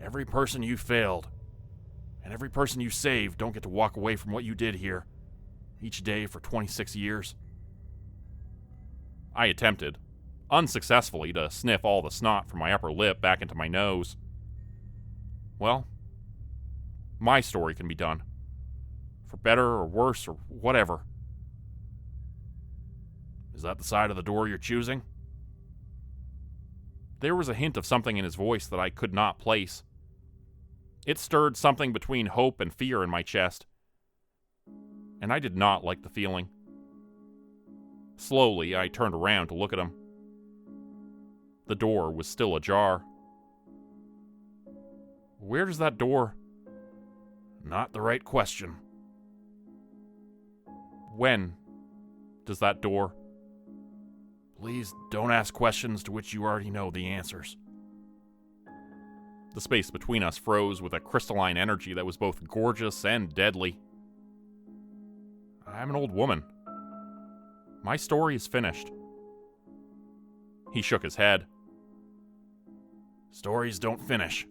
Every person you failed, and every person you saved don't get to walk away from what you did here, each day for 26 years. I attempted, unsuccessfully, to sniff all the snot from my upper lip back into my nose. Well, my story can be done. For better or worse or whatever. Is that the side of the door you're choosing? There was a hint of something in his voice that I could not place. It stirred something between hope and fear in my chest, and I did not like the feeling. Slowly, I turned around to look at him. The door was still ajar. Where does that door... Not the right question. When does that door... Please don't ask questions to which you already know the answers. The space between us froze with a crystalline energy that was both gorgeous and deadly. I'm an old woman. My story is finished. He shook his head. Stories don't finish,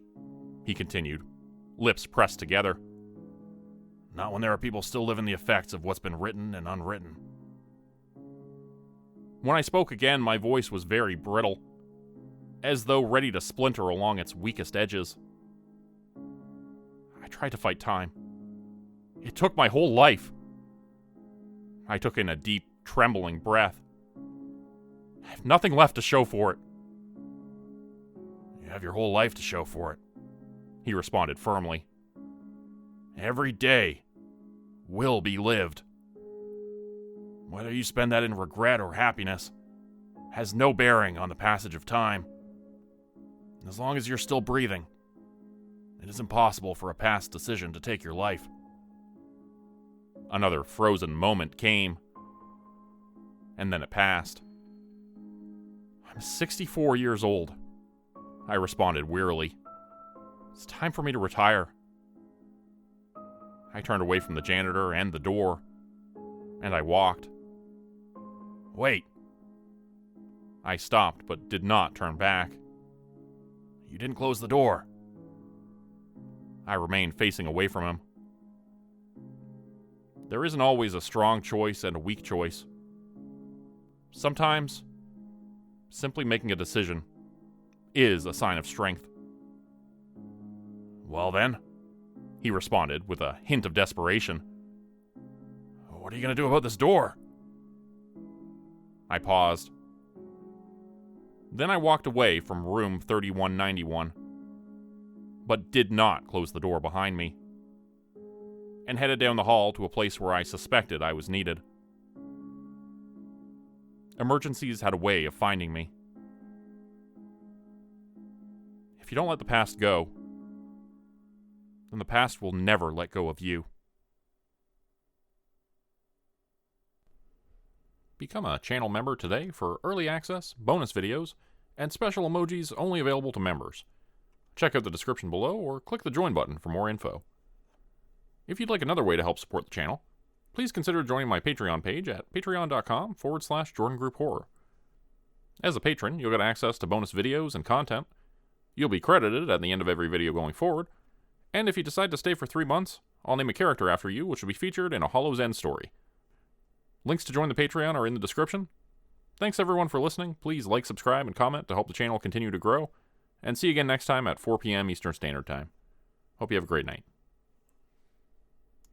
he continued, lips pressed together. Not when there are people still living the effects of what's been written and unwritten. When I spoke again, my voice was very brittle, as though ready to splinter along its weakest edges. I tried to fight time. It took my whole life. I took in a deep, trembling breath. I have nothing left to show for it. You have your whole life to show for it, he responded firmly. Every day will be lived. Whether you spend that in regret or happiness has no bearing on the passage of time. As long as you're still breathing, it is impossible for a past decision to take your life. Another frozen moment came, and then it passed. I'm 64 years old, I responded wearily. It's time for me to retire. I turned away from the janitor and the door, and I walked. Wait, I stopped but did not turn back. you didn't close the door. I remained facing away from him. There isn't always a strong choice and a weak choice. Sometimes, simply making a decision is a sign of strength. Well then, He responded with a hint of desperation. what are you going to do about this door? I paused. Then I walked away from room 3191, but did not close the door behind me, and headed down the hall to a place where I suspected I was needed. Emergencies had a way of finding me. If you don't let the past go, then the past will never let go of you. Become a channel member today for early access, bonus videos, and special emojis only available to members. Check out the description below or click the join button for more info. If you'd like another way to help support the channel, please consider joining my Patreon page at patreon.com/JordanGroupeHorror. As a patron, you'll get access to bonus videos and content. You'll be credited at the end of every video going forward, and if you decide to stay for 3 months, I'll name a character after you, which will be featured in a Hollow's End story. Links to join the Patreon are in the description. Thanks everyone for listening. Please like, subscribe, and comment to help the channel continue to grow. And see you again next time at 4 p.m. Eastern Standard Time. Hope you have a great night.